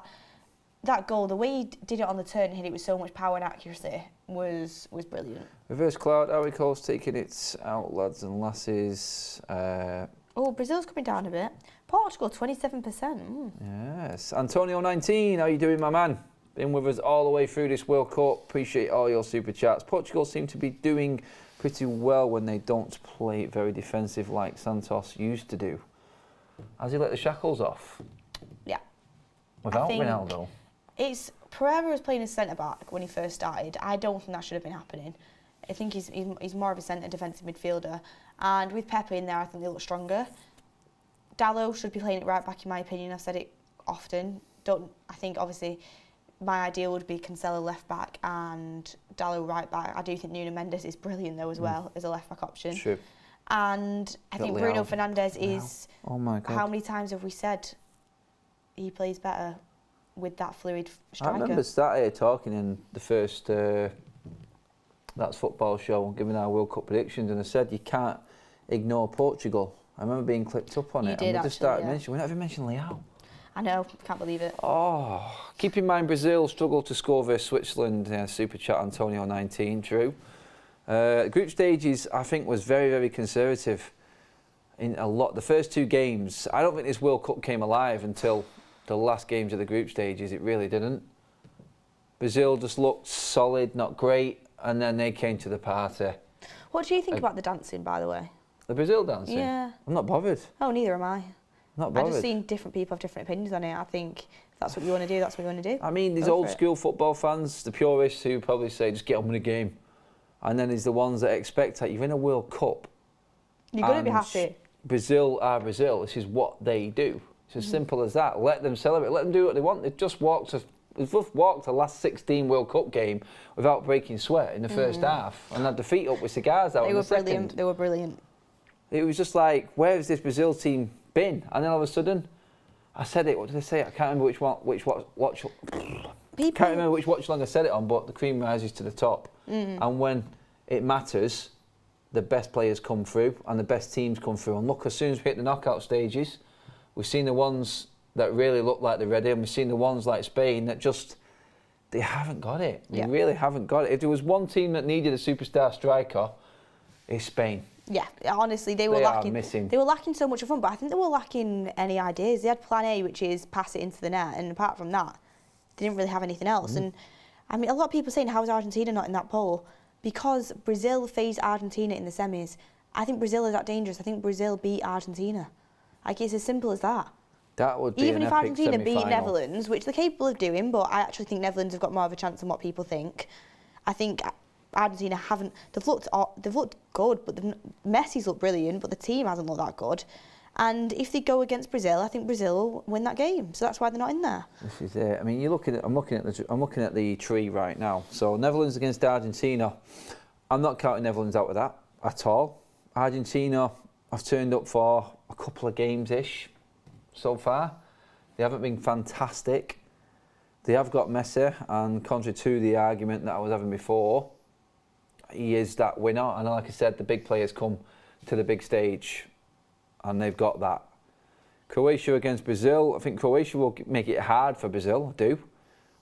that goal, the way he did it on the turn and hit it with so much power and accuracy was brilliant. Reverse cloud, Harry Cole's taking it out, lads and lasses. Oh, Brazil's coming down a bit. Portugal, 27%. Yes. Antonio 19, how you doing, my man? Been with us all the way through this World Cup. Appreciate all your super chats. Portugal seem to be doing pretty well when they don't play very defensive like Santos used to do. Has he let the shackles off? Yeah. Without Ronaldo? It's Pereira was playing as centre-back when he first started. I don't think that should have been happening. I think he's more of a centre defensive midfielder. And with Pepe in there, I think they look stronger. Dalot should be playing it right back, in my opinion. I've said it often. I think, obviously, my ideal would be Cancelo left back and Dalot right back. I do think Nuno Mendes is brilliant, though, as well, as a left back option. True. And I think Bruno Fernandes is... Oh, my God. How many times have we said he plays better with that fluid striker? I remember sat here talking in the first That's Football show, giving our World Cup predictions, and I said you can't ignore Portugal. I remember being clipped up on it. You did, and we just started yeah. mentioning, we never mentioned Leao. I know, can't believe it. Oh, keep in mind Brazil struggled to score versus Switzerland. Super chat Antonio 19, true. Group stages, I think, was very, very conservative in a lot. The first two games, I don't think this World Cup came alive until the last games of the group stages. It really didn't. Brazil just looked solid, not great, and then they came to the party. What do you think about the dancing, by the way? The Brazil dancing? Yeah. I'm not bothered. Oh, neither am I. Not I've bothered. just seen different people have different opinions on it. I think if that's what you want to do, that's what you want to do. I mean, there's Go old for it. school football fans, the purists, who probably say, just get on with the game. And then there's the ones that expect that you're in a World Cup. You're going to be and happy. Brazil are Brazil. This is what they do. It's as simple as that. Let them celebrate. Let them do what they want. They've just walked the last 16 World Cup game without breaking sweat in the first half and had the feet up with cigars out in the second. Brilliant. They were brilliant. It was just like, where has this Brazil team been? And then all of a sudden, I said it. What did I say? I can't remember can't remember which watchalong I said it on, but the cream rises to the top. And when it matters, the best players come through and the best teams come through. And look, as soon as we hit the knockout stages, we've seen the ones that really look like they're ready, and we've seen the ones like Spain that just, they haven't got it. They really haven't got it. If there was one team that needed a superstar striker, it's Spain. Yeah, honestly, they were lacking. They were lacking so much of fun, but I think they were lacking any ideas. They had plan A, which is pass it into the net, and apart from that, they didn't really have anything else. And I mean, a lot of people saying, how is Argentina not in that poll? Because Brazil faced Argentina in the semis. I think Brazil is that dangerous. I think Brazil beat Argentina. Like, it's as simple as that. That would be Even an if epic Argentina beat semi-final. Netherlands, which they're capable of doing, but I actually think Netherlands have got more of a chance than what people think. I think Argentina haven't. They've looked good, but Messi's looked brilliant, but the team hasn't looked that good. And if they go against Brazil, I think Brazil will win that game. So that's why they're not in there. This is it. I mean, I'm looking at the tree right now. So Netherlands against Argentina. I'm not counting Netherlands out of that at all. Argentina, I've turned up for a couple of games-ish so far. They haven't been fantastic. They have got Messi, and contrary to the argument that I was having before, he is that winner. And like I said, the big players come to the big stage, and they've got that. Croatia against Brazil. I think Croatia will make it hard for Brazil, I do.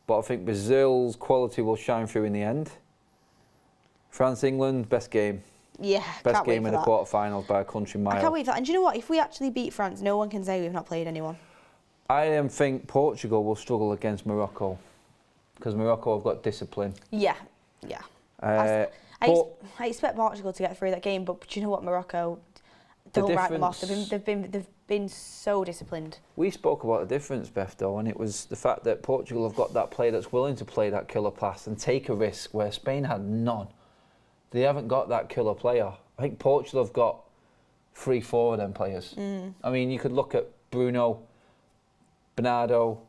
But I think Brazil's quality will shine through in the end. France-England, best game. Yeah, Best game in the quarterfinals by a country mile. I can't wait for that. And do you know what? If we actually beat France, no one can say we've not played anyone. I think Portugal will struggle against Morocco, because Morocco have got discipline. Yeah. I expect Portugal to get through that game, but do you know what? Morocco, don't write them off. They've been so disciplined. We spoke about the difference, Beth, though, and it was the fact that Portugal have got that player that's willing to play that killer pass and take a risk, where Spain had none. They haven't got that killer player. I think Portugal have got 3-4 of them players. I mean, you could look at Bruno, Bernardo,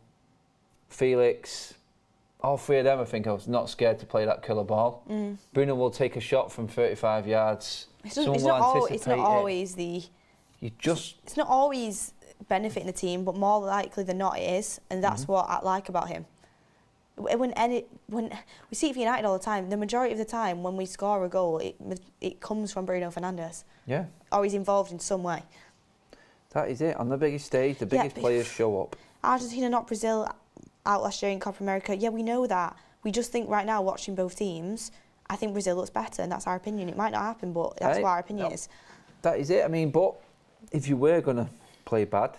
Felix. All three of them, I think, are not scared to play that killer ball. Bruno will take a shot from 35 yards. It's not always benefiting the team, but more likely than not it is, and that's what I like about him. When we see it for United all the time, the majority of the time when we score a goal, it comes from Bruno Fernandes. Yeah. Or he's involved in some way. That is it. On the biggest stage, the biggest players show up. Argentina knocked Brazil out last year in Copa America. Yeah, we know that. We just think right now, watching both teams, I think Brazil looks better, and that's our opinion. It might not happen, but that's what our opinion is. That is it. I mean, but if you were going to play bad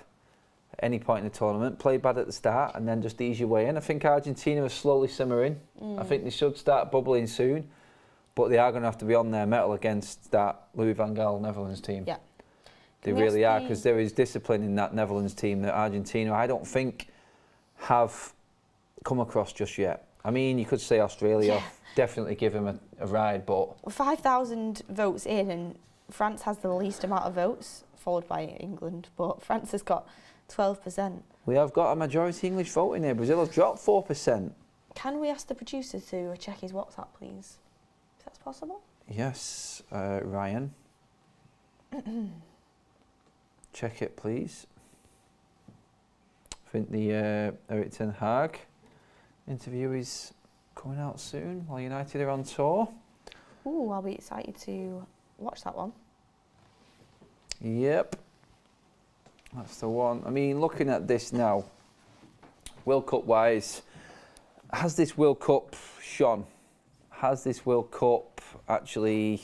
at any point in the tournament, play bad at the start and then just ease your way in. I think Argentina are slowly simmering. I think they should start bubbling soon, but they are going to have to be on their mettle against that Louis van Gaal Netherlands team. Yeah. They really are, because there is discipline in that Netherlands team that Argentina, I don't think, have come across just yet. I mean, you could say Australia, definitely give them a ride, but... 5,000 votes in, and France has the least amount of votes, followed by England, but France has got 12%. We have got a majority English vote in here. Brazil have dropped 4%. Can we ask the producer to check his WhatsApp, please? If that's possible? Yes, Ryan. Check it, please. I think the Erik ten Hag interview is coming out soon while United are on tour. Ooh, I'll be excited to watch that one. Yep. That's the one. I mean, looking at this now, World Cup wise, has this World Cup shone? Has this World Cup actually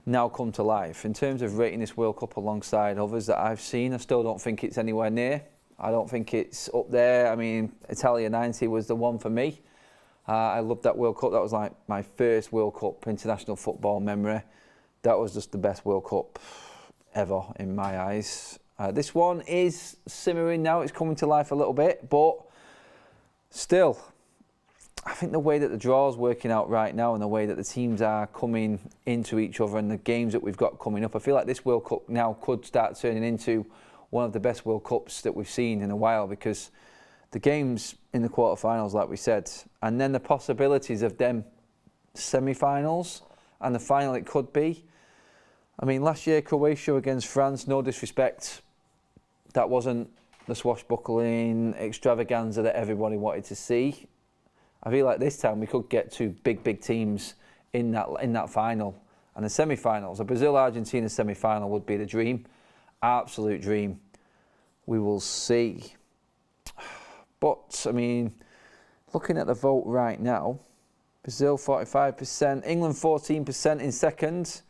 now come to life? In terms of rating this World Cup alongside others that I've seen, I still don't think it's anywhere near. I don't think it's up there. I mean, Italia 90 was the one for me. I loved that World Cup. That was like my first World Cup international football memory. That was just the best World Cup ever in my eyes. This one is simmering now. It's coming to life a little bit, but still, I think the way that the draw's working out right now and the way that the teams are coming into each other and the games that we've got coming up, I feel like this World Cup now could start turning into one of the best World Cups that we've seen in a while, because the games in the quarterfinals, like we said, and then the possibilities of them semi-finals and the final it could be. I mean, last year, Croatia against France, no disrespect, that wasn't the swashbuckling extravaganza that everybody wanted to see. I feel like this time we could get two big teams in that final. And the semi-finals, a Brazil-Argentina semi-final would be the dream. Absolute dream. We will see. But, I mean, looking at the vote right now, Brazil 45%, England 14% in second.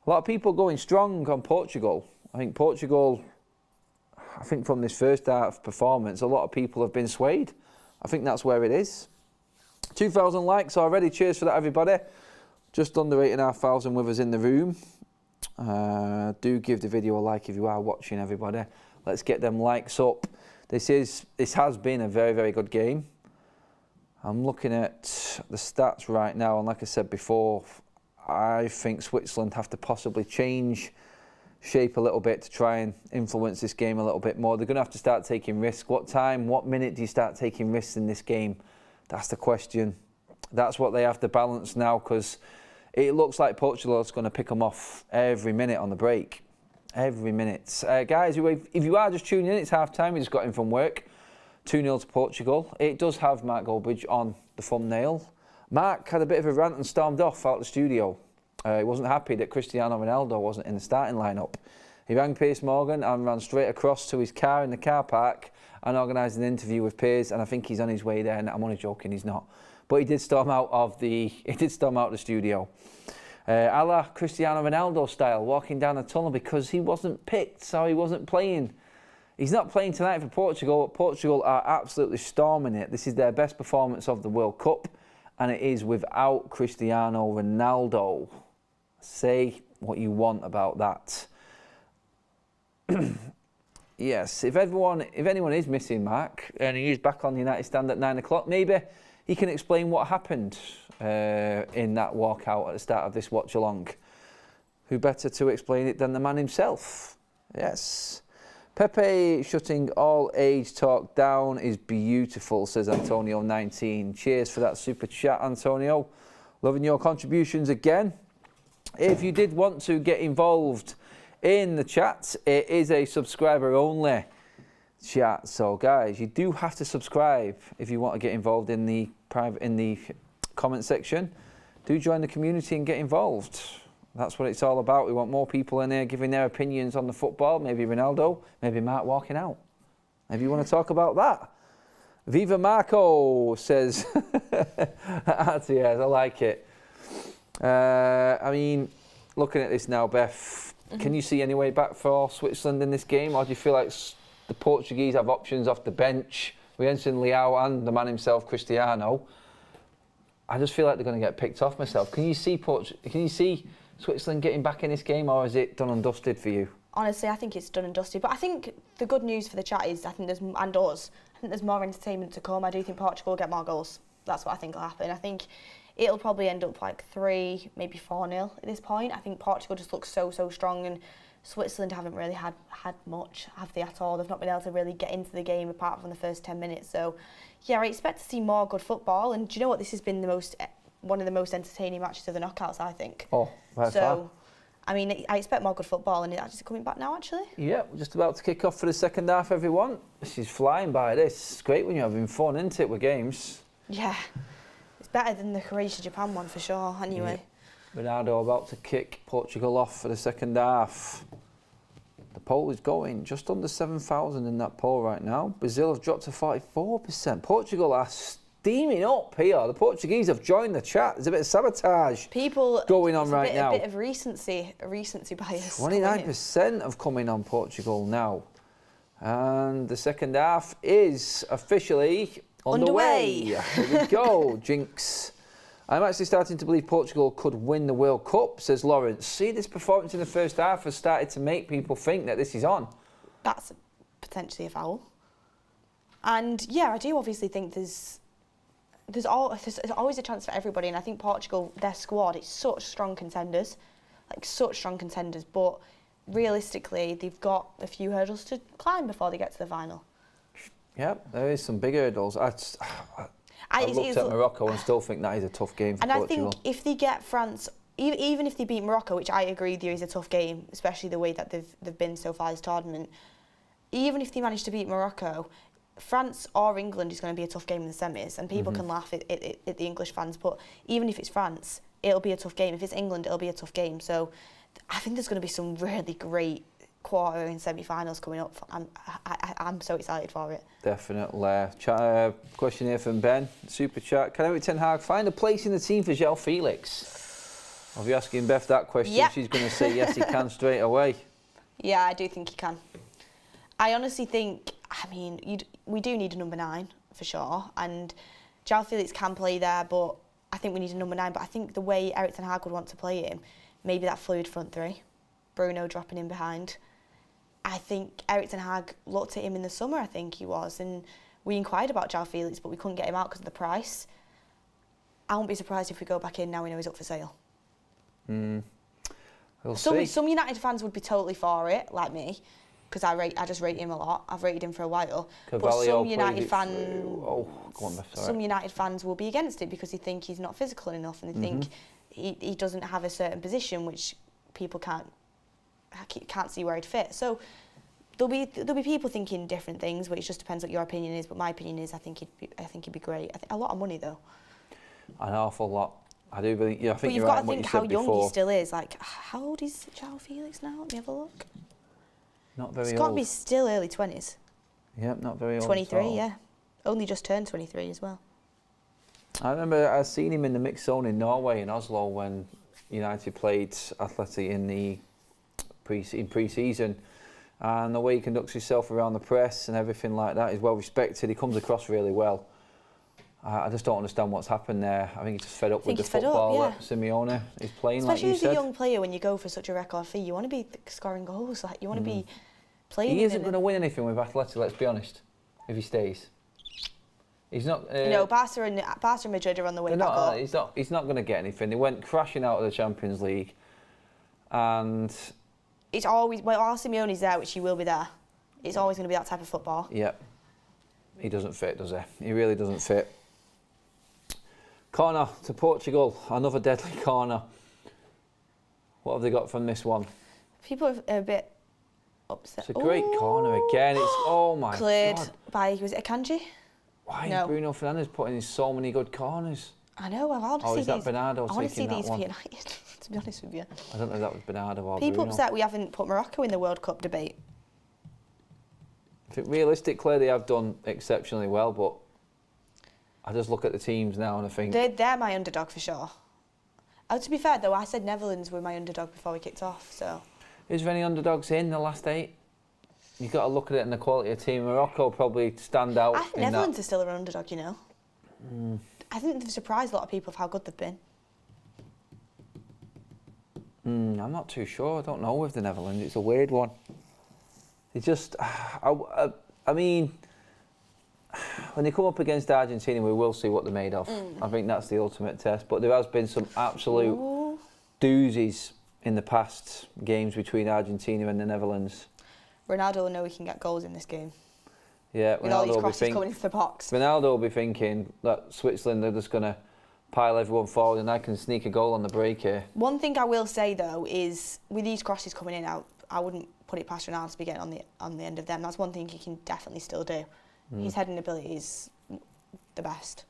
A lot of people going strong on Portugal. I think Portugal, from this first half performance, a lot of people have been swayed. I think that's where it is. 2,000 likes already. Cheers for that, everybody. Just under 8,500 with us in the room. Do give the video a like if you are watching, everybody. Let's get them likes up. This has been a very good game. I'm looking at the stats right now, and like I said before, I think Switzerland have to possibly change shape a little bit to try and influence this game a little bit more. They're going to have to start taking risks. What time, what minute do you start taking risks in this game? That's the question. That's what they have to balance now, because it looks like Portugal is going to pick them off every minute on the break. Every minute. Guys, if you are just tuning in, it's half-time. We just got in from work. 2-0 to Portugal. It does have Mark Goldbridge on the thumbnail. Mark had a bit of a rant and stormed off out the studio. He wasn't happy that Cristiano Ronaldo wasn't in the starting lineup. He rang Piers Morgan and ran straight across to his car in the car park and organised an interview with Piers, and I think he's on his way there. And I'm only joking, he's not. But he did storm out of the studio. A la Cristiano Ronaldo style, walking down the tunnel because he wasn't picked, so he wasn't playing. He's not playing tonight for Portugal. Portugal are absolutely storming it. This is their best performance of the World Cup, and it is without Cristiano Ronaldo. Say what you want about that. Yes, if anyone is missing Mark, and he is back on the United stand at 9 o'clock, maybe he can explain what happened in that walkout at the start of this watch-along. Who better to explain it than the man himself? Yes. Pepe shutting all age talk down is beautiful, says Antonio19. Cheers for that super chat, Antonio. Loving your contributions again. If you did want to get involved in the chat, it is a subscriber-only chat. So, guys, you do have to subscribe if you want to get involved in the comment section. Do join the community and get involved. That's what it's all about. We want more people in here giving their opinions on the football. Maybe Ronaldo, maybe Mark walking out. Maybe you want to talk about that. Viva Marco says, RTS, I like it. I mean, looking at this now, Beth, can you see any way back for Switzerland in this game? Or do you feel like the Portuguese have options off the bench? We mentioned Leao and the man himself, Cristiano. I just feel like they're going to get picked off myself. Can you see Switzerland getting back in this game, or is it done and dusted for you? Honestly, I think it's done and dusted. But I think the good news for the chat is I think there's more entertainment to come. I do think Portugal will get more goals. That's what I think will happen. I think it'll probably end up like 3, maybe 4-0 at this point. I think Portugal just looks so strong, and Switzerland haven't really had much, have they, at all? They've not been able to really get into the game apart from the first 10 minutes. So, yeah, I expect to see more good football. And do you know what? This has been one of the most entertaining matches of the knockouts, I think. Oh, that's so. I mean, I expect more good football, and it's actually coming back now, actually. Yeah, we're just about to kick off for the second half, everyone. This is flying by, this. It's great when you're having fun, isn't it, with games? Yeah. It's better than the Croatia-Japan one, for sure, anyway. Yeah. Ronaldo about to kick Portugal off for the second half. The poll is going just under 7,000 in that poll right now. Brazil have dropped to 44%. Portugal are steaming up here. The Portuguese have joined the chat. There's a bit of sabotage going on right now. A bit of recency bias. 29% have coming on Portugal now. And the second half is officially underway. Here we go, Jinx. I'm actually starting to believe Portugal could win the World Cup, says Lawrence. See, this performance in the first half has started to make people think that this is on. That's potentially a foul. And yeah, I do obviously think there's always a chance for everybody, and I think Portugal, their squad, is such strong contenders, but realistically, they've got a few hurdles to climb before they get to the final. Yep, there is some big hurdles. I looked at Morocco and still think that is a tough game for Portugal. And I think if they get France, even if they beat Morocco, which I agree with you is a tough game, especially the way that they've been so far this tournament, even if they manage to beat Morocco, France or England is going to be a tough game in the semis, and people can laugh at the English fans, but even if it's France, it'll be a tough game. If it's England, it'll be a tough game. So I think there's going to be some really great quarter and semi-finals coming up. I'm so excited for it. Definitely. Question here from Ben, Super Chat. Can Erik ten Hag find a place in the team for João Felix? I'll be asking Beth that question. Yep. She's going to say yes, he can straight away. Yeah, I do think he can. I honestly think, we do need a number 9 for sure, and João Felix can play there, but I think we need a number 9. But I think the way Erik ten Hag would want to play him, maybe that fluid front 3, Bruno dropping in behind. I think Erik ten Hag looked at him in the summer, I think he was, and we inquired about João Felix, but we couldn't get him out because of the price. I won't be surprised if we go back in now we know he's up for sale. We'll see. Some United fans would be totally for it, like me, because I just rate him a lot. I've rated him for a while. But some United fans will be against it because they think he's not physical enough, and they think he doesn't have a certain position which people can't see where he'd fit. So there'll be people thinking different things, but it just depends what your opinion is. But my opinion is I think he'd be great. A lot of money though. An awful lot. I do believe. Yeah, I think but you've you're got right to think what how you said young before. he still is. Like, how old is João Felix now? Let me have a look. Not very old. It's got to be still early 20s. Yep, not very old. 23, yeah. Only just turned 23 as well. I remember I seen him in the mixed zone in Norway, in Oslo, when United played Athletic in pre-season, and the way he conducts himself around the press and everything like that is well respected. He comes across really well. I just don't understand what's happened there. I think he's just fed up with the football that Simeone is playing. Especially like you said. as a young player, when you go for such a record fee, you want to be scoring goals. Like, you want to be playing. He isn't going to win anything with Athletic, let's be honest, if he stays. He's not. Barca and Madrid are on the way back up. He's not going to get anything. They went crashing out of the Champions League, and it's always while Simeone's there, which he will be there. It's always going to be that type of football. Yeah, he doesn't fit, does he? He really doesn't fit. Corner to Portugal, another deadly corner. What have they got from this one? People are a bit upset. It's a great corner again. It's oh my cleared God. by, was it Akanji? Why is Bruno Fernandes putting in so many good corners? I know, I want to Oh, see is that these. Bernardo I want to see taking that these for one? United, to be honest with you. I don't know if that was Bernardo or People Bruno. upset we haven't put Morocco in the World Cup debate. I think realistically they have done exceptionally well, but I just look at the teams now and I think... They're my underdog for sure. Oh, to be fair though, I said Netherlands were my underdog before we kicked off, so... Is there any underdogs in the last 8? You've got to look at it in the quality of team. Morocco probably stand out. I think Netherlands are still an underdog, you know. I think they've surprised a lot of people of how good they've been. I'm not too sure. I don't know with the Netherlands. It's a weird one. They just... I mean, when they come up against Argentina, we will see what they're made of. I think that's the ultimate test. But there has been some absolute doozies in the past games between Argentina and the Netherlands. Ronaldo will know he can get goals in this game. Yeah, With all these crosses coming into the box. Ronaldo will be thinking that Switzerland are just going to pile everyone forward and I can sneak a goal on the break here. One thing I will say though is with these crosses coming in, I wouldn't put it past Ronaldo to be getting on the end of them. That's one thing he can definitely still do. His heading ability is the best.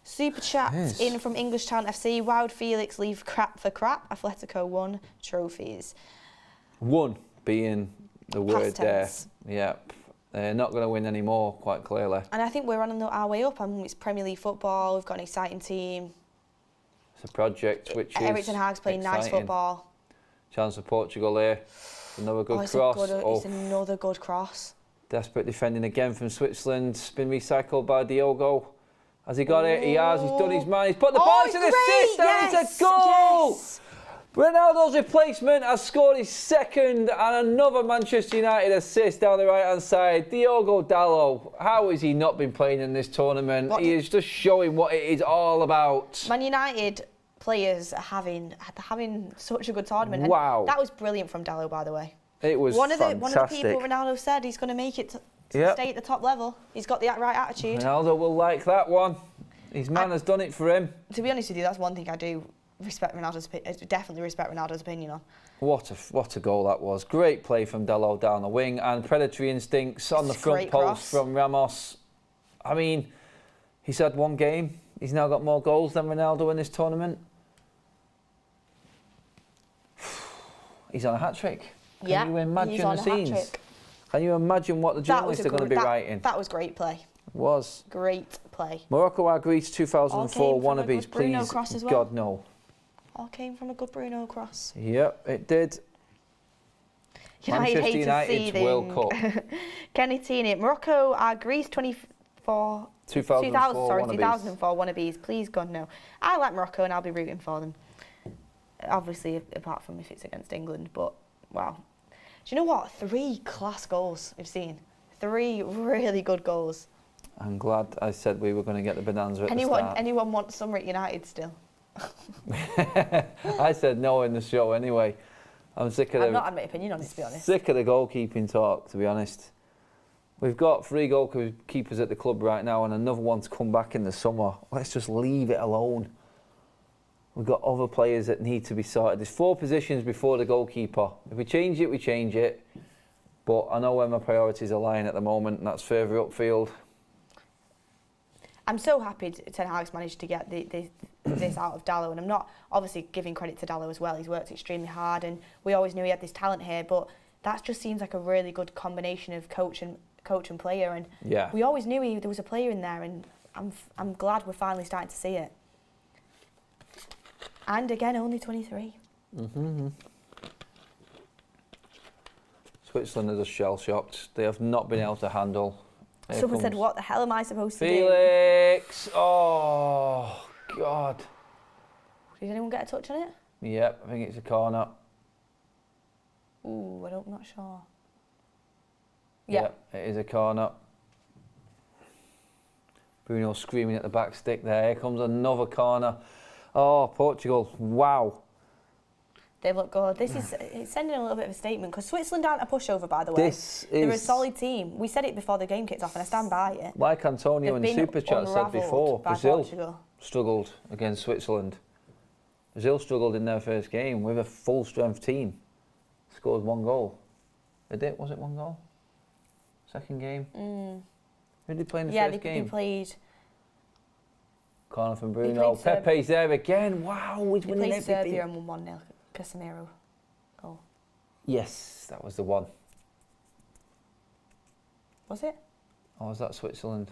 Super chat in from English Town FC. Why would Felix leave crap for crap? Atletico won trophies. One being the word Past there. tense. Yep. They're not going to win anymore, quite clearly. And I think we're on our way up. It's Premier League football. We've got an exciting team. It's a project which is Eric Ten Hag's playing nice exciting. football. Chance for Portugal here. Another good cross. It's another good cross. Desperate defending again from Switzerland. It's been recycled by Diogo. Has he got it? He has. He's done his man. He's put the ball into the assist and it's a goal! Yes. Ronaldo's replacement has scored his second and another Manchester United assist down the right-hand side. Diogo Dalot. How has he not been playing in this tournament? He is just showing what it is all about. Man United players are having such a good tournament. Wow. And that was brilliant from Dalot, by the way. It was fantastic. One of the people Ronaldo said he's going to make it to stay at the top level. He's got the right attitude. Ronaldo will like that one. His man has done it for him. To be honest with you, that's one thing I do respect definitely respect Ronaldo's opinion on. What a goal that was. Great play from Dalot down the wing and predatory instincts on the front post from Ramos. I mean, he's had one game. He's now got more goals than Ronaldo in this tournament. He's on a hat-trick. Can you imagine the scenes? Can you imagine what the journalists are going to be writing? That was great play. It was. Great play. Morocco are Greece 2004 wannabes, please. Cross as well. God, no. All came from a good Bruno cross. Yep, it did. Manchester United's World Cup. Kenny Teeny. Morocco are Greece 2004 wannabes. Please, God, no. I like Morocco and I'll be rooting for them. Obviously, apart from if it's against England, but wow. Do you know what? 3 class goals we've seen. 3 really good goals. I'm glad I said we were going to get the bonanza at the start. Anyone want Summer at United still? I said no in the show anyway. I've not had my opinion on it, to be honest. Sick of the goalkeeping talk, to be honest. We've got 3 goalkeepers at the club right now and another one to come back in the summer. Let's just leave it alone. We've got other players that need to be sorted. There's 4 positions before the goalkeeper. If we change it, we change it. But I know where my priorities are lying at the moment, and that's further upfield. I'm so happy Ten Hag's managed to get this out of Dalot, and I'm not obviously giving credit to Dalot as well. He's worked extremely hard, and we always knew he had this talent here. But that just seems like a really good combination of coach and player. And we always knew there was a player in there, and I'm glad we're finally starting to see it. And again, only 23. Switzerland are just shell-shocked. They have not been able to handle. Someone said, what the hell am I supposed to do? Felix! Oh, God. Did anyone get a touch on it? Yep, I think it's a corner. Ooh, I'm not sure. Yep, it is a corner. Bruno screaming at the back stick there. Here comes another corner. Oh, Portugal, wow. They look good. It's sending a little bit of a statement because Switzerland aren't a pushover, by the way. They're a solid team. We said it before the game kicked off, and I stand by it. Like Antonio in Super Chat said before, Brazil struggled against Switzerland. Brazil struggled in their first game with a full-strength team. Scored 1 goal. They did. Was it 1 goal? Second game. Who did he play in the Yeah, first they game? played. Corner from Bruno. played Pepe's there again. Wow, he's They winning played everything. Serbia and won 1-0. Casemiro goal. Yes, that was the one. Was it? Or was that Switzerland?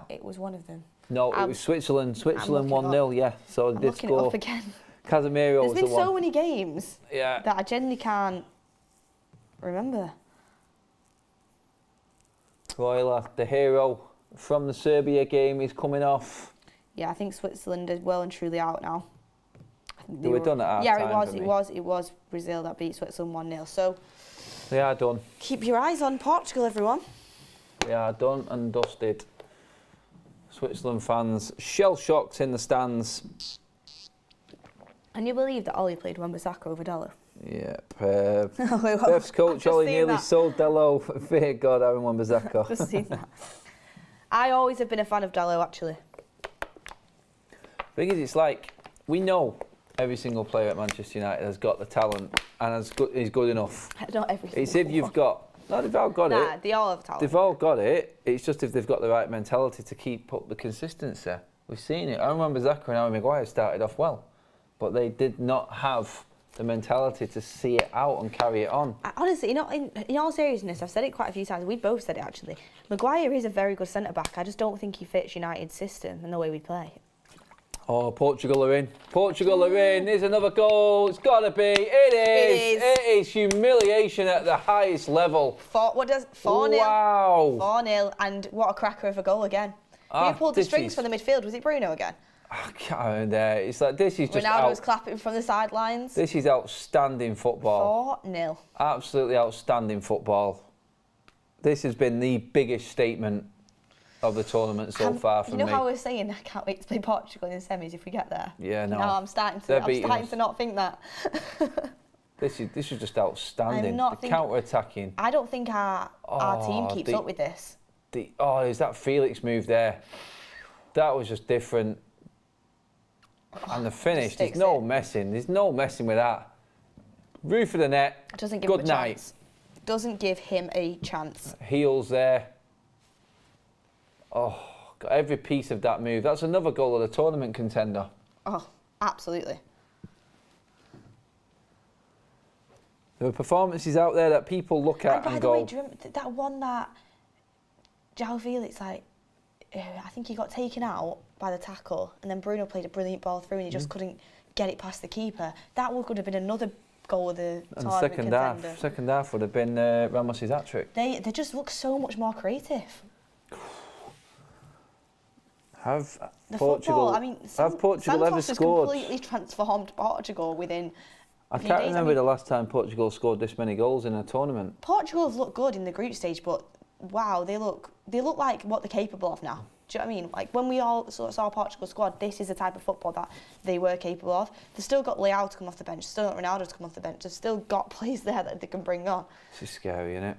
It was one of them. No, it was Switzerland. Switzerland looking 1-0, yeah. So I'm they did looking it score. up again. Casemiro There's was the been one. so many games Yeah. that I genuinely can't remember. Royler, the hero from the Serbia game, is coming off. Yeah, I think Switzerland is well and truly out now. They were done at half Yeah, time it was Brazil that beat Switzerland 1-0. So They are done. keep your eyes on Portugal, everyone. They are done and dusted. Switzerland fans shell-shocked in the stands. And you believe that Ollie played Wan-Bissaka over Dallo? Yep. I've Beth's coach just Ollie seen nearly that. sold Dello. Fear God, Aaron Wan-Bissaka. Just seen that. I always have been a fan of Dallo, actually. Thing is, it's like, we know every single player at Manchester United has got the talent and is good enough. Not every It's single if you've one. got... No, they've all got Nah, it. they all have talent. They've all got it. It's just if they've got the right mentality to keep up the consistency. We've seen it. Aaron Wan-Bissaka and Harry Maguire started off well, but they did not have the mentality to see it out and carry it on. Honestly, in all seriousness, I've said it quite a few times. We both said it, actually. Maguire is a very good centre-back. I just don't think he fits United's system and the way we play. Oh, Portugal are in. Portugal are in. There's another goal. It's got to be. It is. It is humiliation at the highest level. 4-0. Wow. 4-0, and what a cracker of a goal again. Who pulled the this strings is- from the midfield? Was it Bruno again? I can't remember there. It's like, this is just Ronaldo was clapping from the sidelines. This is outstanding football. 4-0. Absolutely outstanding football. This has been the biggest statement of the tournament so far for me. You know how we're saying I can't wait to play Portugal in the semis if we get there? Yeah, no. Now I'm starting They're to beating us. not think that. This is just outstanding. I'm not The thinking- counter-attacking. I don't think our team keeps up with this. There's that Felix move there. That was just different. And the finish, there's sticks no it. messing. There's no messing with that. Roof of the net. Doesn't give Good him a night. chance. Doesn't give him a chance. Heels there. Oh, got every piece of that move. That's another goal of the tournament contender. Oh, absolutely. There are performances out there that people look at And by and the way, go, do you remember that one that João Felix, I think he got taken out by the tackle, and then Bruno played a brilliant ball through and he just couldn't get it past the keeper. That could have been another goal of the and tournament contender. second half would have been Ramos's hat-trick. They just look so much more creative. Have The Portugal, football, I mean, have Portugal ever Santos has scored? completely transformed Portugal within I a few can't days. remember the last time Portugal scored this many goals in a tournament. Portugal have looked good in the group stage, but wow, they look like what they're capable of now. Do you know what I mean? Like when we all saw Portugal squad, this is the type of football that they were capable of. They've still got Leao to come off the bench, still got Ronaldo to come off the bench. They've still got players there that they can bring on. This is scary, isn't it?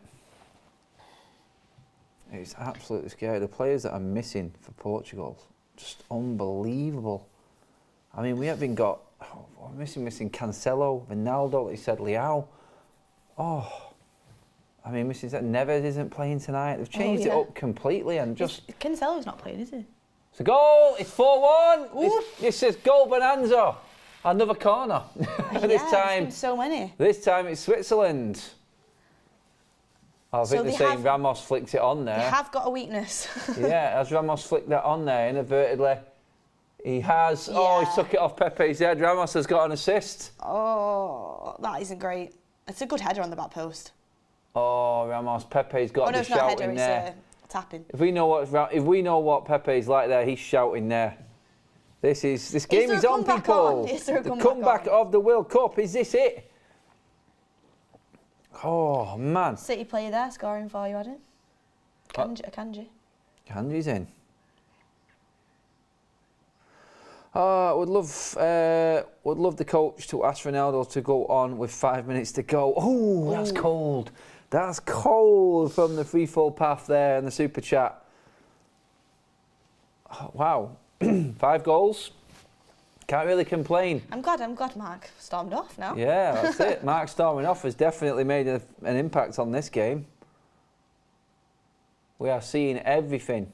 It's absolutely scary. The players that are missing for Portugal, just unbelievable. I mean, we haven't got... we're missing Cancelo, Ronaldo, like you said, Leao. Oh... I mean, Mrs. Neves isn't playing tonight. They've changed it up completely and just... Cancelo's not playing, is he? It's a goal! It's 4-1! This is goal bonanza! Another corner. This There's time... been so many. This time it's Switzerland. I think they're saying Ramos flicks it on there. They have got a weakness. Yeah, has Ramos flicked that on there inadvertently? He has. Oh, he took it off Pepe's head. Ramos has got an assist. Oh, that isn't great. It's a good header on the back post. Oh, Ramos. Pepe's got Oh, to no, be it's not a shouting header, there. it's tapping. If we know what Pepe's like there, he's shouting there. This game there is a on, comeback people. on? Is there a The comeback comeback on? of the World Cup. Is this it? Oh man. City player there scoring for you, Adam. Akanji. Kanji's in. Would love the coach to ask Ronaldo to go on with 5 minutes to go. Oh, that's cold. That's cold from the free-fall path there in the super chat. Oh, wow, 5 goals. Can't really complain. I'm glad Mark stormed off now. Yeah, that's it. Mark storming off has definitely made an impact on this game. We are seeing everything.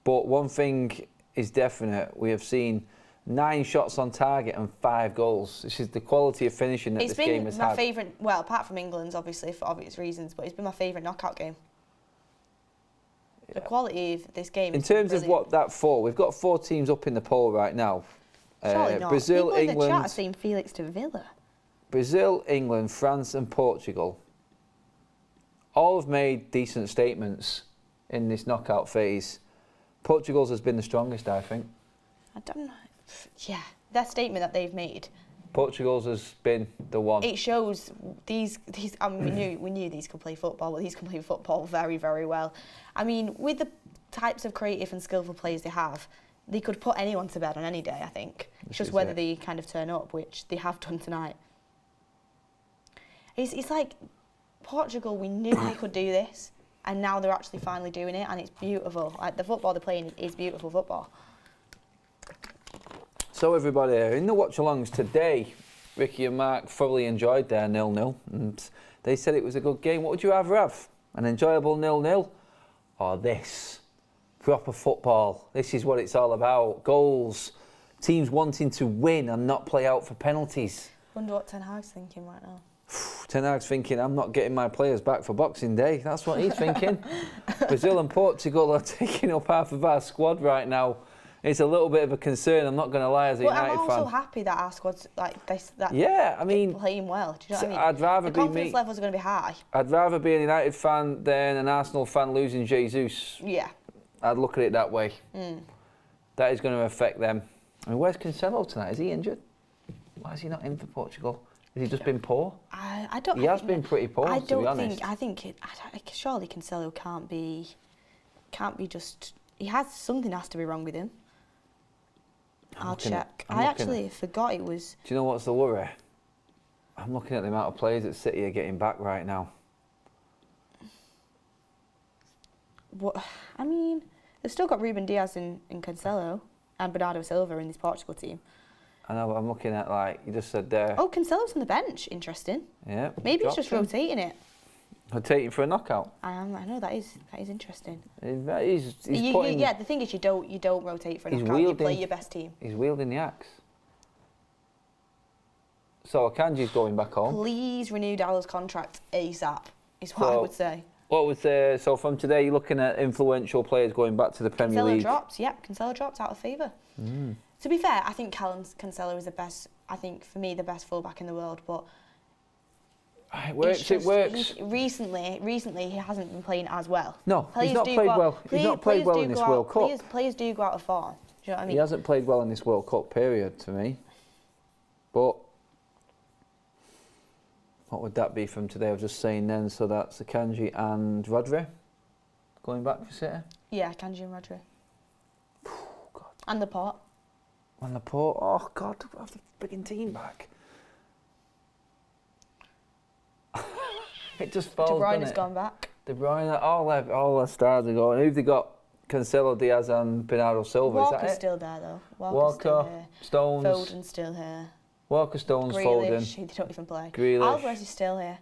But one thing is definite. We have seen 9 shots on target and 5 goals. This is the quality of finishing that this game has had. It's been my favourite, well, apart from England's, obviously, for obvious reasons, but it's been my favourite knockout game. The quality of this game in is terms brilliant. of what that for, we've got 4 teams up in the poll right now. Surely not. Brazil, People in the chat are England, saying Felix to Villa. Brazil, England, France and Portugal all have made decent statements in this knockout phase. Portugal's has been the strongest, I think. I don't know. Yeah, that statement that they've made. Portugal's has been the one. It shows these. I mean, we knew these could play football, but these can play football very, very well. I mean, with the types of creative and skillful players they have, they could put anyone to bed on any day. I think it's just whether they kind of turn up, which they have done tonight. It's like Portugal. We knew they could do this, and now they're actually finally doing it, and it's beautiful. Like the football they're playing is beautiful football. So everybody, in the watch-alongs today, Ricky and Mark thoroughly enjoyed their 0-0, and they said it was a good game. What would you rather have? An enjoyable 0-0 or this? Proper football. This is what it's all about. Goals, teams wanting to win and not play out for penalties. Wonder what Ten Hag's thinking right now. Ten Hag's thinking, I'm not getting my players back for Boxing Day. That's what he's thinking. Brazil and Portugal are taking up half of our squad right now. It's a little bit of a concern, I'm not going to lie, as a United fan. I'm also happy that our squad's like this, yeah, I mean, playing well. Do you know what I mean? I'd rather the confidence levels are going to be high. I'd rather be a United fan than an Arsenal fan losing Jesus. Yeah. I'd look at it that way. That is going to affect them. I mean, where's Cancelo tonight? Is he injured? Why is he not in for Portugal? Has he just been poor? I don't. He has been pretty poor, to be honest. Surely Cancelo can't be just. Something has to be wrong with him. I'll check. I actually forgot it was. Do you know what's the worry? I'm looking at the amount of players that City are getting back right now. What? I mean, they've still got Ruben Diaz and Cancelo and Bernardo Silva in this Portugal team. I know, but I'm looking at, like you just said there. Oh, Cancelo's on the bench. Interesting. Yeah. Maybe he's just rotating it. Rotating for a knockout. I know that is interesting. He's putting, yeah, the thing is you don't rotate for a knockout. You play your best team. He's wielding the axe. So Akanji's going back home. Please renew Dallas' contract ASAP. Is what I would say. What would so from today you're looking at influential players going back to the Premier League. Cancelo drops out of favour. To be fair, I think Cancelo is the best. I think for me the best fullback in the world, but. It works. Recently, he hasn't been playing as well. No, he's not played well. He's not played well in this World Cup. Players do go out of form. Do you know what I mean? He hasn't played well in this World Cup period, to me. But what would that be from today? I was just saying then, so that's Akanji and Rodri going back for City? Yeah, Akanji and Rodri. God. And Laporte. And Laporte. Oh, God, to have the frigging team back. It just falls, De Bruyne's doesn't it? gone back. De Bruyne, all their stars are going. Who've they got? Cancelo, Diaz and Bernardo Silva, Walker's is that it? still there though. Walker, still here. Stones. Foden's still here. Walker, Stones, Grealish, Foden. they don't even play. Grealish. Alvarez is still here.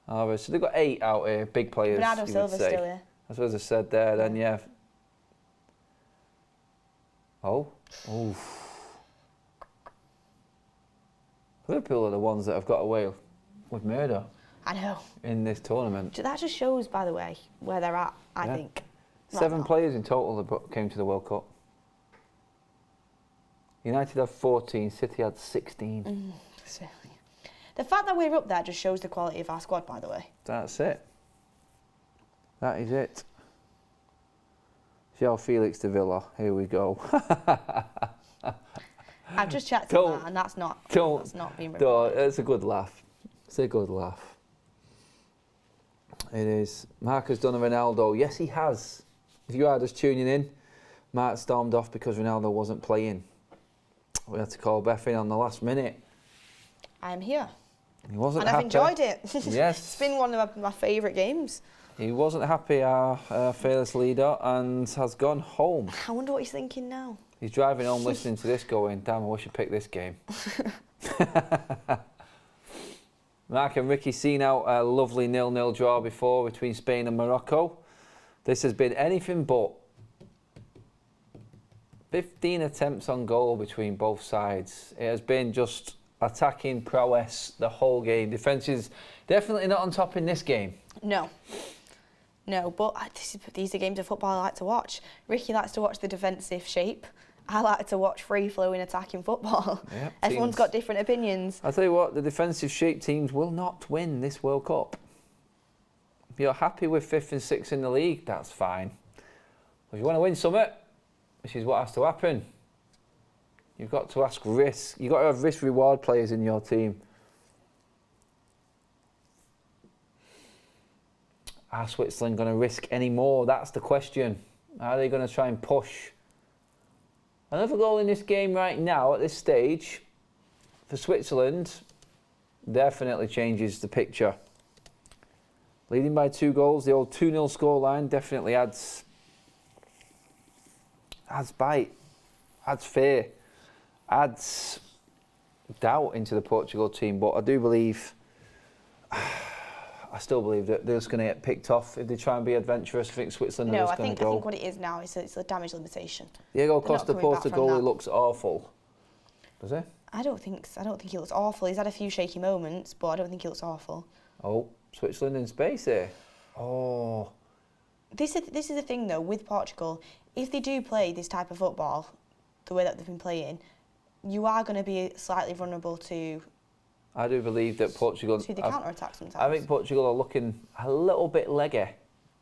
Alvarez. So they've got 8 out here, big players. Bernardo you Silva's would say. still here. I suppose I said there, then, yeah. Oh. Oof. Liverpool are the ones that have got away with murder. I know. In this tournament. That just shows, by the way, where they're at, I think. 7 players in total that came to the World Cup. United had 14, City had 16. The fact that we're up there just shows the quality of our squad, by the way. That's it. That is it. João Felix to Villa. Here we go. I've just checked on that, and that's not being recorded. It's a good laugh. It's a good laugh. It is. Mark has done a Ronaldo. Yes, he has. If you are just tuning in, Mark stormed off because Ronaldo wasn't playing. We had to call Beth in on the last minute. I'm here. He wasn't and happy. I've enjoyed it. Yes. It's been one of my favourite games. He wasn't happy, our fearless leader, and has gone home. I wonder what he's thinking now. He's driving home listening to this going, damn, I wish I picked this game. Mark and Ricky seen out a lovely 0-0 draw before between Spain and Morocco. This has been anything but. 15 attempts on goal between both sides. It has been just attacking prowess the whole game. Defence is definitely not on top in this game. No, but these are games of football I like to watch. Ricky likes to watch the defensive shape. I like to watch free-flowing attacking football. Yep, Everyone's got different opinions. I'll tell you what, the defensive shape teams will not win this World Cup. If you're happy with 5th and 6th in the league, that's fine. If you want to win something, which is what has to happen, you've got to ask risk. You've got to have risk-reward players in your team. Are Switzerland going to risk any more? That's the question. Are they going to try and push? Another goal in this game right now, at this stage, for Switzerland, definitely changes the picture. Leading by 2 goals, the old 2-0 scoreline definitely adds bite, adds fear, adds doubt into the Portugal team. But I do believe, I still believe that they're just going to get picked off if they try and be adventurous. I think Switzerland are just going to go. I think what it is now is it's a damage limitation. Diego Costa, Portugal, he looks awful. Does he? I don't think he looks awful. He's had a few shaky moments, but I don't think he looks awful. Oh, Switzerland in space here. Oh. This is the thing though with Portugal. If they do play this type of football, the way that they've been playing, you are going to be slightly vulnerable to. I do believe that Portugal. To the counter-attack sometimes. I think Portugal are looking a little bit leggy.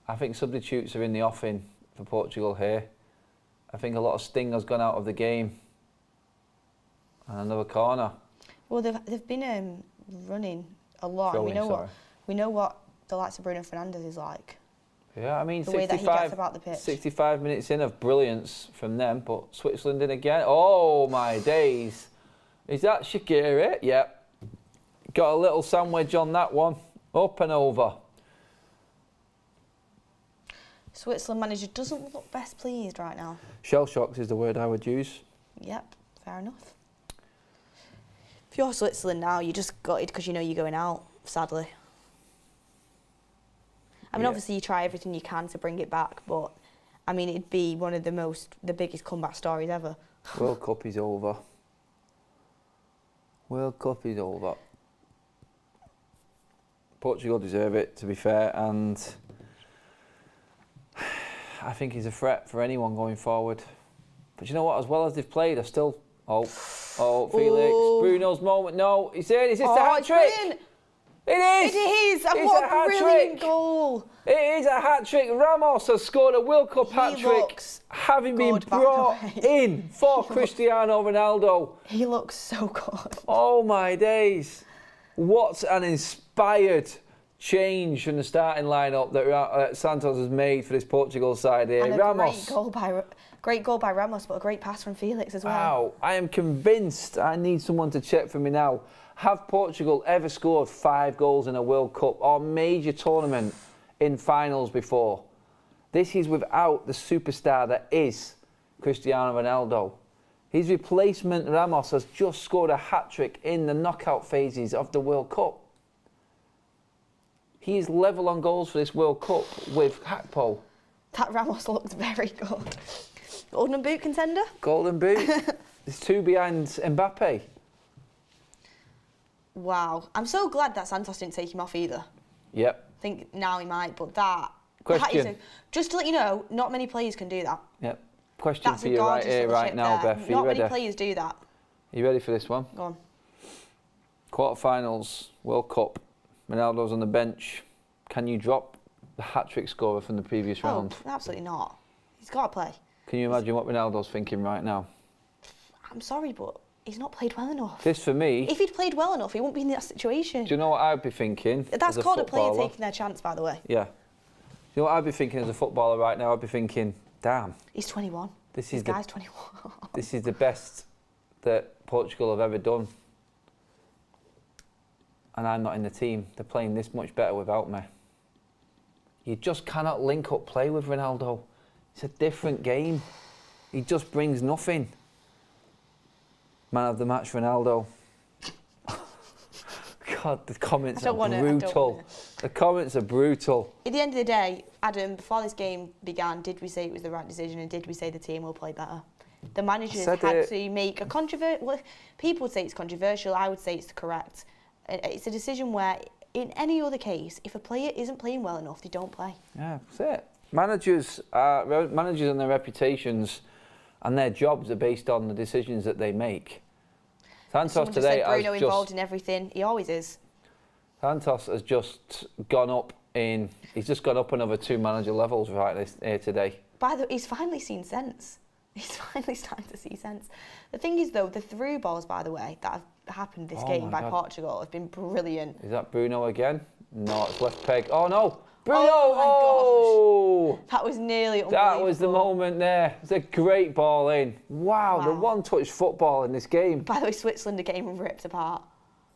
I think substitutes are in the offing for Portugal here. I think a lot of sting has gone out of the game. And another corner. Well, they've been running a lot. Throwing, we know what the likes of Bruno Fernandes is like. Yeah, I mean, the way that he gets about the pitch. 65 minutes in of brilliance from them, but Switzerland in again. Oh my days! Is that Shaqiri? Yep. Got a little sandwich on that one. Up and over. Switzerland manager doesn't look best pleased right now. Shell-shocked is the word I would use. Yep, fair enough. If you're Switzerland now, you're just gutted because you know you're going out, sadly. I mean, obviously you try everything you can to bring it back, but I mean, it'd be one of the biggest comeback stories ever. World Cup is over. World Cup is over. Portugal deserve it, to be fair, and I think he's a threat for anyone going forward. But you know what? As well as they've played, I still. Oh, Felix, Bruno's moment. No, he's in. Is this the hat trick? It is! It is! And what a brilliant goal! It is a hat-trick. Ramos has scored a World Cup hat-trick, having been brought in for Cristiano Ronaldo. He looks so good. Oh my days. What an inspired change from the starting lineup that Santos has made for this Portugal side here. And Ramos. Great goal by Ramos, but a great pass from Felix as well. Wow, I am convinced. I need someone to check for me now. Have Portugal ever scored 5 goals in a World Cup or major tournament in finals before? This is without the superstar that is Cristiano Ronaldo. His replacement, Ramos, has just scored a hat-trick in the knockout phases of the World Cup. He is level on goals for this World Cup with Gakpo. That Ramos looks very good. Golden Boot contender? Golden Boot. There's 2 behind Mbappe. Wow. I'm so glad that Santos didn't take him off either. Yep. I think now he might, but that... Question. Just to let you know, not many players can do that. Yep. Question for you right here, right now, there. Beth. Not many players do that. Are you ready for this one? Go on. Quarterfinals, World Cup. Ronaldo's on the bench. Can you drop the hat-trick scorer from the previous round? Absolutely not. He's got to play. Can you imagine what Ronaldo's thinking right now? I'm sorry, but he's not played well enough. This, for me... If he'd played well enough, he wouldn't be in that situation. Do you know what I'd be thinking? That's called a player taking their chance, by the way. Yeah. Do you know what I'd be thinking as a footballer right now? I'd be thinking, damn. He's 21. This guy's 21. This is the best that Portugal have ever done. And I'm not in the team. They're playing this much better without me. You just cannot link up play with Ronaldo. It's a different game. He just brings nothing. Man of the match, Ronaldo. God, the comments I are don't wanna- I don't brutal. wanna. The comments are brutal. At the end of the day, Adam, before this game began, did we say it was the right decision and did we say the team will play better? The managers said had it. to make a controversial... Well, people would say it's controversial, I would say it's correct. It's a decision where, in any other case, if a player isn't playing well enough, they don't play. Yeah, that's it. Managers and their reputations and their jobs are based on the decisions that they make. Santos Someone just today said Bruno has involved just... in everything. He always is. Santos has just gone up in... He's just gone up another 2 manager levels here today. By the way, he's finally seen sense. He's finally starting to see sense. The thing is, though, the through balls, by the way, that have happened this Oh game my by God. Portugal have been brilliant. Is that Bruno again? No, it's left peg. Oh, no! Bruno! Oh, my gosh. That was nearly unbelievable. That was the moment there. It's a great ball in. Wow, the Wow. one-touch football in this game. By the way, Switzerland are getting ripped apart.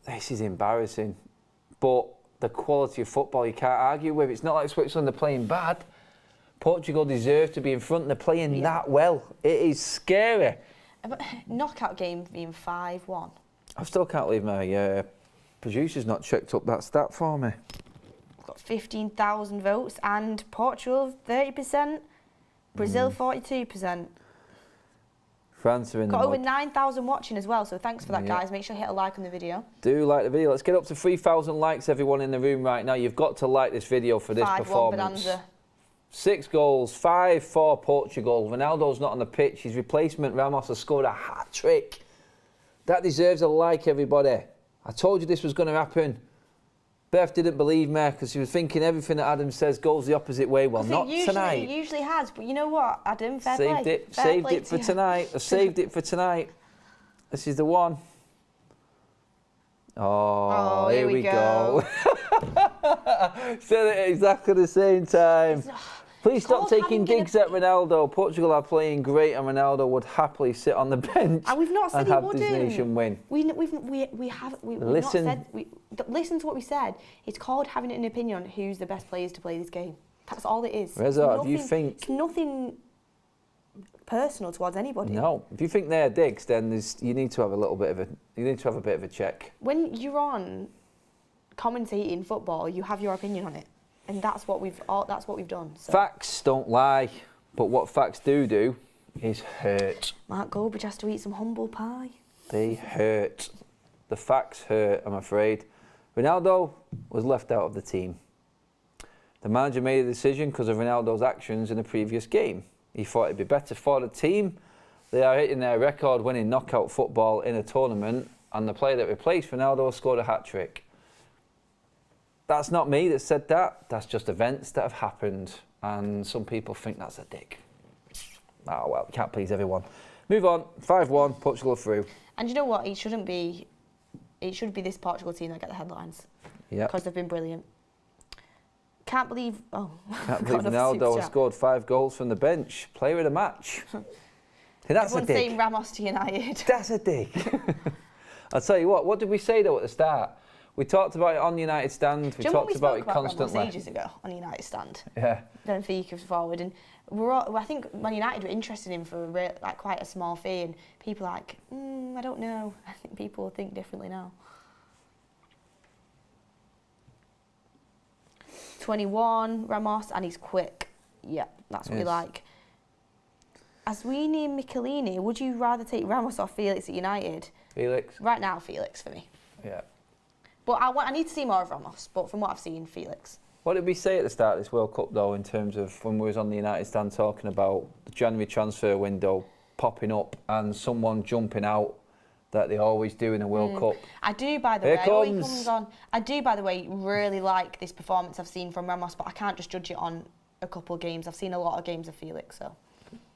This is embarrassing. But the quality of football you can't argue with. It's not like Switzerland are playing bad. Portugal deserve to be in front. They're playing that well. It is scary. Knockout game being 5-1. I still can't believe my producer's not checked up that stat for me. Got 15,000 votes and Portugal 30%, Brazil 42%. France are in Got the over mud. 9,000 watching as well, so thanks for that, Yeah. guys. Make sure you hit a like on the video. Do like the video. Let's get up to 3,000 likes, everyone in the room right now. You've got to like this video for this 5-1 performance. bonanza. 6 goals, 5 for Portugal. Ronaldo's not on the pitch. His replacement, Ramos, has scored a hat-trick. That deserves a like, everybody. I told you this was going to happen. Beth didn't believe me because she was thinking everything that Adam says goes the opposite way. Well, not tonight. It usually has, but you know what, Adam? Fair Saved play. it. Fair Saved play it to for you. tonight. I saved it for tonight. This is the one. Oh, here we go. Said it at exactly the same time. Please stop called taking having been digs at Ronaldo. Portugal are playing great, and Ronaldo would happily sit on the bench And we've not said and he have wouldn't. this nation win. We've not Listen. said. Listen to what we said. It's called having an opinion on who's the best players to play this game. That's all it is. Reza, It's do you nothing- think- It's nothing personal towards anybody. No, if you think they're digs, then you need to have a bit of a check. When you're on commentating football, you have your opinion on it, and that's what we've done. So. Facts don't lie, but what facts do is hurt. Mark Goldbridge has to eat some humble pie. They hurt. The facts hurt, I'm afraid. Ronaldo was left out of the team. The manager made a decision because of Ronaldo's actions in the previous game. He thought it'd be better for the team. They are hitting their record-winning knockout football in a tournament, and the player that replaced Ronaldo scored a hat-trick. That's not me that said that. That's just events that have happened, and some people think that's a dig. Oh, well, can't please everyone. Move on. 5-1, Portugal through. And you know what? It should be this Portugal team that get the headlines Yeah. because they've been brilliant. Can't believe. Oh, Can't got believe another Ronaldo super has chat. scored 5 goals from the bench. Player of the match. Hey, that's Everyone's a saying dig. Ramos to United. That's a dig. I'll tell you what did we say though at the start? We talked about it on the United stand. We Do you know when talked we about spoke it about constantly. Ramos ages ago on United stand? Yeah. Benfica was forward, and I think Man United were interested in him for quite a small fee, and people are like, I don't know. I think people think differently now. 21, Ramos, and he's quick. Yeah, that's what we Yes. like. Aswini and Michelini, would you rather take Ramos or Felix at United? Felix. Right now, Felix for me. Yeah. But I need to see more of Ramos, but from what I've seen, Felix. What did we say at the start of this World Cup though, in terms of when we was on the United stand talking about the January transfer window popping up and someone jumping out that they always do in a World Cup? I do, by the Here way. Oh, he comes. comes on. I do, by the way, really like this performance I've seen from Ramos, but I can't just judge it on a couple of games. I've seen a lot of games of Felix, so.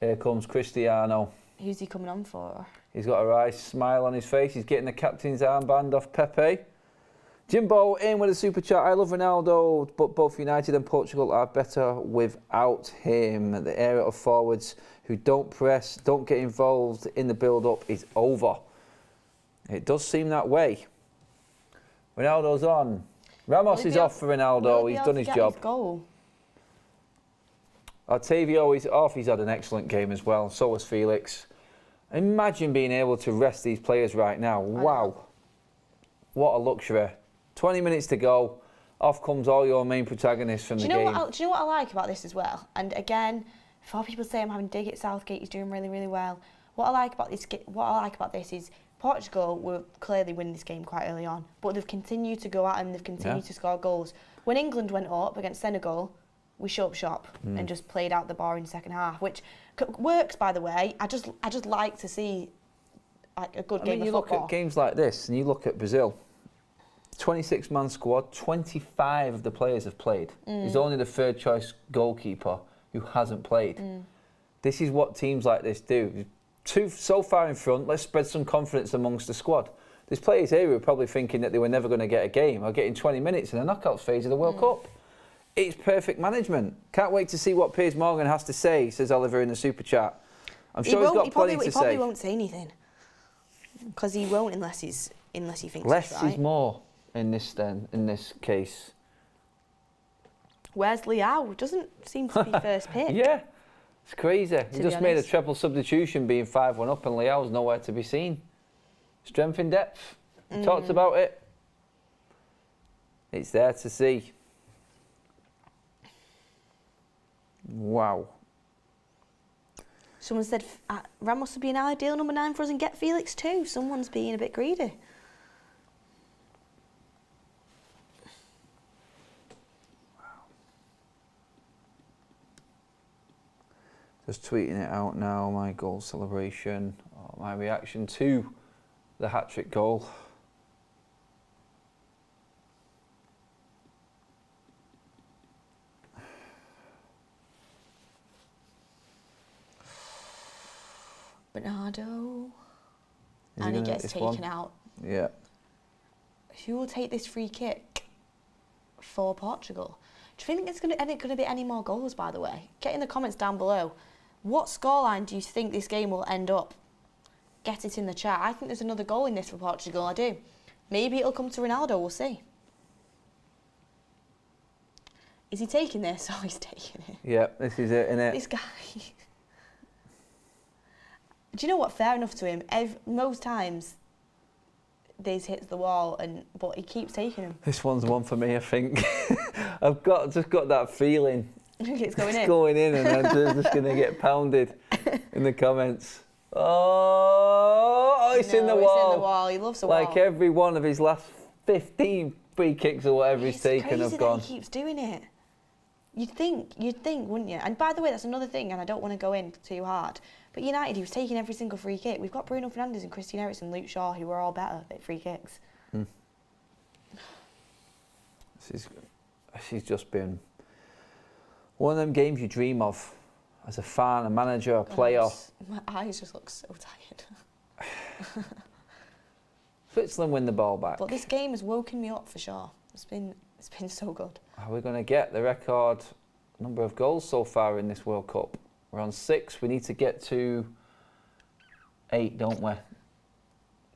Here comes Cristiano. Who's he coming on for? He's got a nice smile on his face. He's getting the captain's armband off Pepe. Jimbo in with a super chat. I love Ronaldo, but both United and Portugal are better without him. The era of forwards who don't press, don't get involved in the build-up is over. It does seem that way. Ronaldo's on. Ramos is off for Ronaldo. He's done his job. Goal. Octavio is off. He's had an excellent game as well. So has Felix. Imagine being able to rest these players right now. Wow. What a luxury. 20 minutes to go. Off comes all your main protagonists from the game. Do you know what I like about this as well? And again, before people say I'm having a dig at Southgate, he's doing really, really well. What I like about this is Portugal were clearly winning this game quite early on, but they've continued to go at him. They've continued to score goals. When England went up against Senegal, we shut up shop and just played out the bar in the second half, which works, by the way. I just like to see like a good game of football. You look at games like this, and you look at Brazil. 26-man squad, 25 of the players have played. He's only the third choice goalkeeper who hasn't played. This is what teams like this do. So far in front, let's spread some confidence amongst the squad. There's players here who are probably thinking that they were never going to get a game or getting 20 minutes in the knockouts phase of the World Cup. It's perfect management. Can't wait to see what Piers Morgan has to say, says Oliver in the super chat. I'm sure he's got plenty to say. He probably won't say anything, because he won't unless he thinks less it's right. is more in this case. Where's Leao? Doesn't seem to be first pick. Yeah, it's crazy. He just made a honest. treble substitution, being 5-1 up, and Leao's nowhere to be seen. Strength in depth. We talked about it. It's there to see. Wow. Someone said Ramos would be an ideal number 9 for us and get Felix too. Someone's being a bit greedy. Just tweeting it out now, my goal celebration, my reaction to the hat-trick goal. Bernardo. And he gets taken out. Yeah. Who will take this free kick for Portugal? Do you think it's going to be any more goals, by the way? Get in the comments down below. What scoreline do you think this game will end up? Get it in the chat. I think there's another goal in this for Portugal, I do. Maybe it'll come to Ronaldo, we'll see. Is he taking this? Oh, he's taking it. Yeah, this is it, innit? This guy. Do you know what? Fair enough to him. Most times, these hits the wall, but he keeps taking them. This one's one for me, I think. I've just got that feeling. It's going in. It's going in, and I'm just going to get pounded in the comments. Oh, it's in the wall. It's in the wall. He loves the wall. Like every one of his last 15 free kicks or whatever he's taken have gone. He keeps doing it. You'd think, wouldn't you? And by the way, that's another thing, and I don't want to go in too hard. But United, he was taking every single free kick. We've got Bruno Fernandes and Christian Eriksen, Luke Shaw, who are all better at free kicks. This has just been one of them games you dream of as a fan, a manager, a player. My eyes just look so tired. Switzerland win the ball back. But this game has woken me up for sure. It's been so good. Are we going to get the record number of goals so far in this World Cup? We're on 6. We need to get to 8, don't we?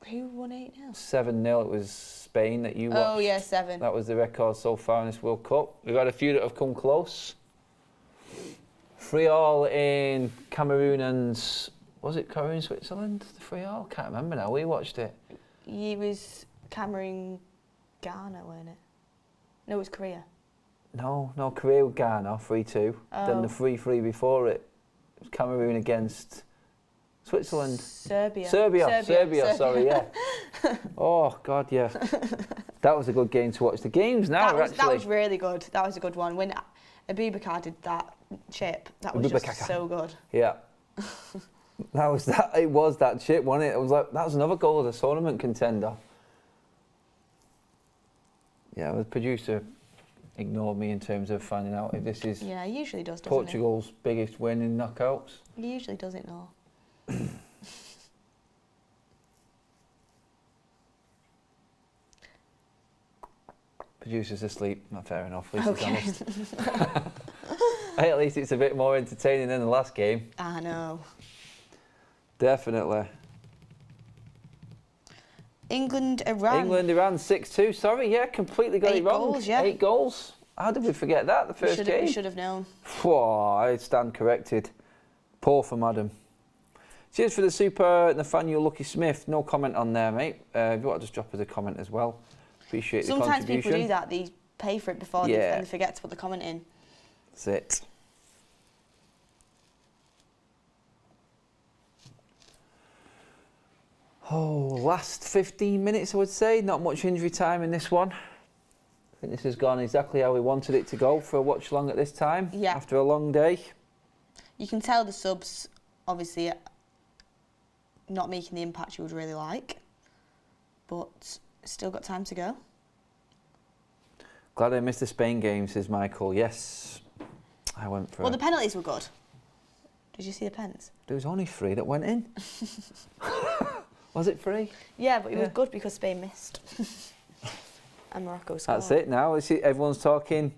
Who won 8 now? 7-0. It was Spain that you watched. Oh yeah, 7. That was the record so far in this World Cup. We've had a few that have come close. 3-3 in Cameroon and... Was it Cameroon, Switzerland? The 3-3? Can't remember now. We watched it. It was Cameroon, Ghana, weren't it? No, it was Korea. No, Korea with Ghana, 3-2. Then the 3-3 before it. It was Cameroon against Switzerland. Serbia, sorry, yeah. Oh, God, yeah. That was a good game to watch. The games now are actually... That was really good. That was a good one. When Abubakar did that chip, that was just so good. Yeah. It was that chip, wasn't it? It was like, that was another goal of the tournament contender. Yeah, the producer ignored me in terms of finding out if this is he usually does, doesn't Portugal's biggest win in knockouts. He usually doesn't know. Producer's asleep. Not fair enough. At least it's honest. At least it's a bit more entertaining than the last game. I know. Definitely. England-Iran. 6-2. Sorry, yeah, completely got it wrong. 8 goals, yeah. 8 goals. How did we forget that, the first game? We should have known. Whoa, I stand corrected. Poor for Madam. Cheers for the super, Nathaniel Lucky Smith. No comment on there, mate. If you want to just drop us a comment as well. Appreciate the Sometimes contribution. people do that. They pay for it before and they forget to put the comment in. That's it. Oh, last 15 minutes, I would say. Not much injury time in this one. I think this has gone exactly how we wanted it to go for a watch along at this time. Yeah. After a long day. You can tell the subs, obviously, not making the impact you would really like, but still got time to go. Glad I missed the Spain game, says Michael. Yes, I went for Well, the penalties were good. Did you see the pens? There was only 3 that went in. Was it 3? Yeah, but it was good because Spain missed. And Morocco scored. That's it now. Everyone's talking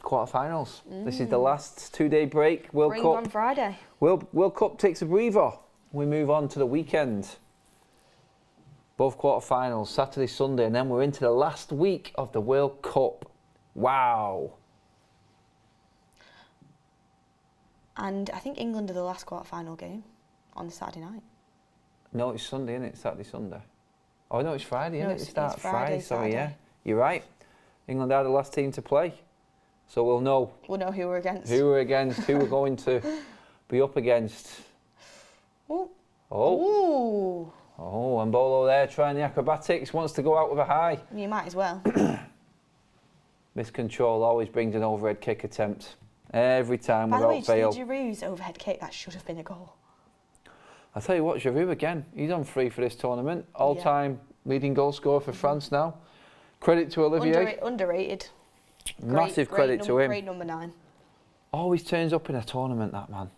quarterfinals. This is the last 2-day break. World Bring Cup. on Friday. World Cup takes a breather. We move on to the weekend. Both quarterfinals, Saturday, Sunday, and then we're into the last week of the World Cup. Wow. And I think England are the last quarter-final game on the Saturday night. No, it's Sunday, isn't it? Saturday, Sunday. Oh, no, it's Friday, isn't it? It starts it's Friday, sorry, yeah. Saturday. You're right. England are the last team to play. So we'll know. We'll know who we're against. Who we're against, who we're going to be up against. Ooh. Oh. Ooh. Oh, and Bolo there trying the acrobatics, wants to go out with a high. You might as well. Miscontrol always brings an overhead kick attempt. Every time By the way, without fail. Giroud's overhead kick, that should have been a goal. I'll tell you what, Giroud again, he's on 3 for this tournament. All-time leading goal scorer for France now. Credit to Olivier. Underrated. Massive credit to him. Great number 9. Always turns up in a tournament, that man.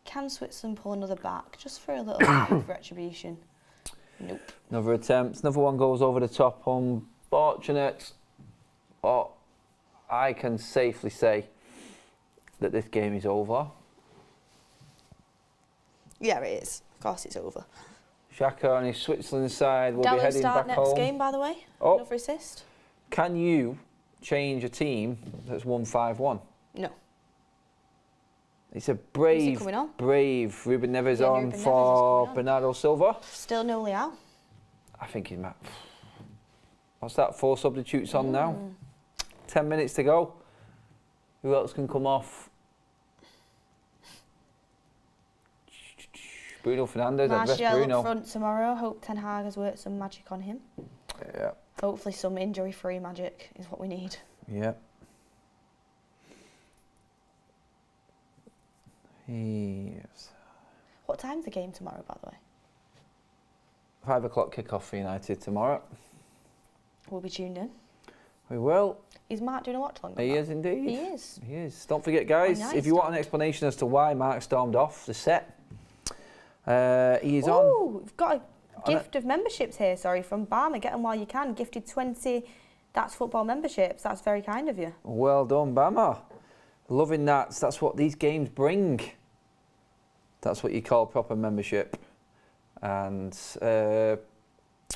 Can Switzerland pull another back just for a little bit of retribution? Nope. Another attempt. Another one goes over the top. Unfortunate. But I can safely say that this game is over. Yeah, it is. Of course it's over. Xhaka on his Switzerland side will be Dallin heading start back next home. game, by the way. Oh. Another assist. Can you change a team that's won 5-1? No. It's a brave, coming on? brave Ruben Neves Yeah, on Ruben Neves is for coming on. Bernardo Silva. Still no Leao. I think he might. What's that? 4 substitutes on now. 10 minutes to go. Who else can come off? Bruno Fernandes. I'd rest Martial Bruno. up front tomorrow. Hope Ten Hag has worked some magic on him. Yeah. Hopefully some injury-free magic is what we need. Yeah. Yes. What time's the game tomorrow, by the way? 5 o'clock kickoff for United tomorrow. We'll be tuned in. We will. Is Mark doing a watch-along? He is indeed. He is. He is. Don't forget, guys, Oh, nice. if you want an explanation as to why Mark stormed off the set, he is on. Oh, we've got a gift of memberships here, from Barmer. Get them while you can. Gifted 20 That's Football memberships. That's very kind of you. Well done, Bama. Loving that. That's what these games bring. That's what you call proper membership. And where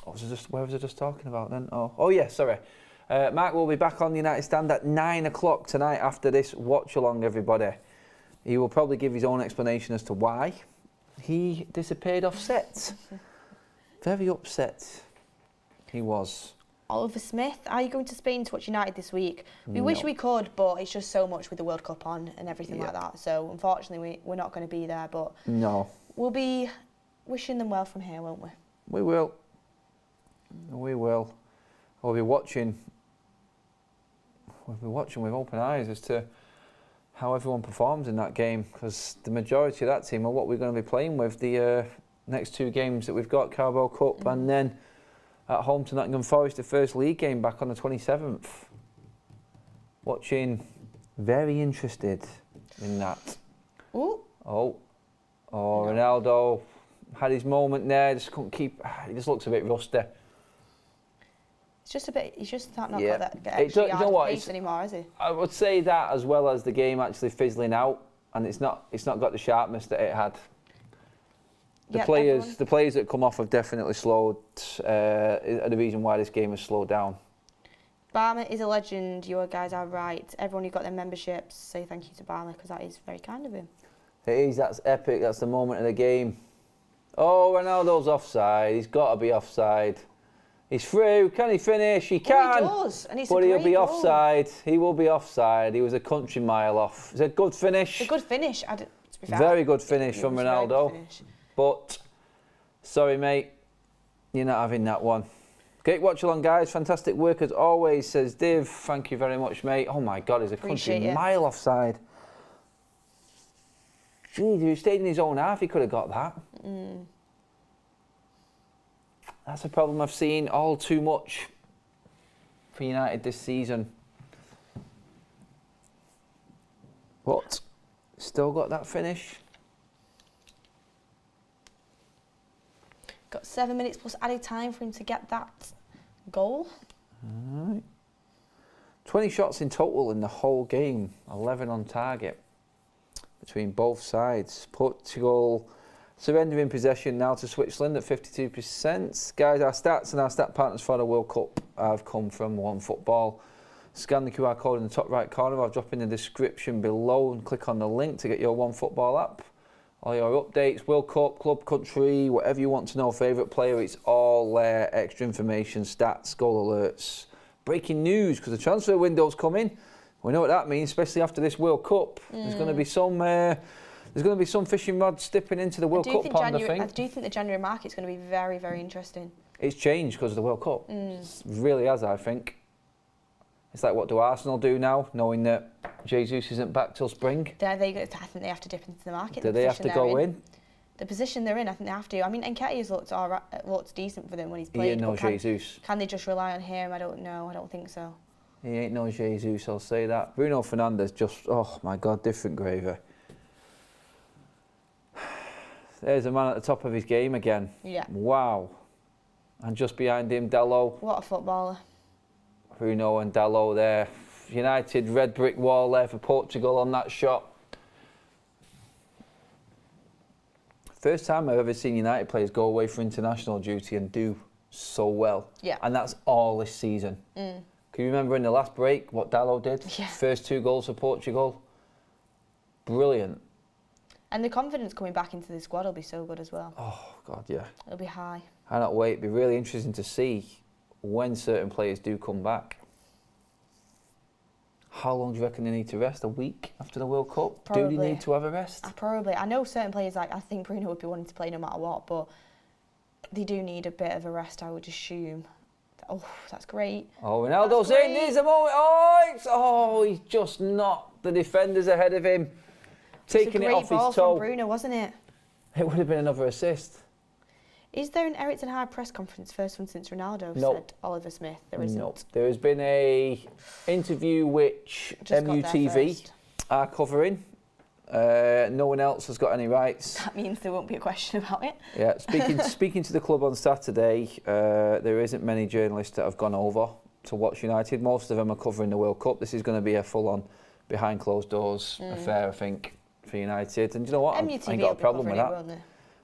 was I just talking about then? Oh yeah, sorry. Mark will be back on the United Stand at 9 o'clock tonight after this watch along, everybody. He will probably give his own explanation as to why he disappeared off set. Very upset he was. Oliver Smith, are you going to Spain to watch United this week? We wish we could, but it's just so much with the World Cup on and everything like that. So unfortunately, we're not going to be there, but No. we'll be wishing them well from here, won't we? We will. We will. We'll be watching. We'll be watching with open eyes as to how everyone performs in that game, because the majority of that team are what we're going to be playing with the next 2 games that we've got, Carabao Cup, and then at home to Nottingham Forest, the first league game back on the 27th. Watching, very interested in that. Ooh. Oh, Ronaldo had his moment there, just couldn't keep, he just looks a bit rusty. It's just a bit, he's just not got that It extra do- you know yard what, of pace it's- anymore, is he? I would say that, as well as the game actually fizzling out, and it's not got the sharpness that it had. The Yep, players that come off have definitely slowed, are the reason why this game has slowed down. Barmer is a legend. You guys are right. Everyone who got their memberships, say thank you to Barmer, because that is very kind of him. It is, that's epic, that's the moment of the game. Oh, Ronaldo's offside, he's got to be offside. He's through, can he finish? He can! He does, and it's but a he'll great be goal. offside, he will be offside. He was a country mile off. It's a good finish. It's a good finish, to be fair. Very good finish from It was a very Ronaldo. good finish. But, sorry mate, you're not having that one. Great watch along, guys. Fantastic work as always, says Div. Thank you very much, mate. Oh my God, he's a Appreciate country it. mile offside. Gee, if he stayed in his own half, he could have got that. That's a problem I've seen all too much for United this season. But, still got that finish. Got 7 minutes plus added time for him to get that goal. All right. 20 shots in total in the whole game, 11 on target between both sides. Portugal surrendering possession now to Switzerland at 52%. Guys, our stats and our stat partners for the World Cup have come from OneFootball. Scan the QR code in the top right corner. I'll drop in the description below and click on the link to get your OneFootball app. All your updates, World Cup, club, country, whatever you want to know, favourite player, it's all there. Extra information, stats, goal alerts, breaking news, because the transfer window's coming. We know what that means, especially after this World Cup. There's going to be some fishing rods dipping into the World Cup pond, I think. I do think the January market's going to be very, very interesting. It's changed because of the World Cup. It really has, I think. It's like, what do Arsenal do now, knowing that Jesus isn't back till spring? I think they have to dip into the market. Do they have to go in? The position they're in, I think they have to. I mean, Nketiah's looked decent for them when he's played. He ain't no Jesus. Can they just rely on him? I don't know. I don't think so. He ain't no Jesus, I'll say that. Bruno Fernandes just, oh my God, different gravy. There's a man at the top of his game again. Yeah. Wow. And just behind him, Dalot. What a footballer. Bruno and Dalot there. United red brick wall there for Portugal on that shot. First time I've ever seen United players go away for international duty and do so well. Yeah. And that's all this season. Can you remember in the last break what Dalot did? Yeah. First 2 goals for Portugal. Brilliant. And the confidence coming back into the squad will be so good as well. Oh, God, yeah. It'll be high. I cannot wait. It'll be really interesting to see when certain players do come back. How long do you reckon they need to rest? A week after the World Cup? Probably. Do they need to have a rest? Probably. I know certain players, like I think Bruno would be wanting to play no matter what, but they do need a bit of a rest, I would assume. Oh, that's great. Oh, Ronaldo's That's in. great. There's a moment. He's just knocked the defenders ahead of him. Taking it off It's a great ball his toe. from Bruno, wasn't it? It would have been another assist. Is there an Eric Ten Hag press conference, first one since Ronaldo, No. said Oliver Smith? There isn't. No. There has been a interview which Just got there MUTV first. are covering. No one else has got any rights. That means there won't be a question about it. Yeah, speaking to the club on Saturday, there isn't many journalists that have gone over to watch United. Most of them are covering the World Cup. This is going to be a full-on behind closed doors affair, I think, for United. And you know what? I MUTV ain't got a will be problem with covering it, that. won't they?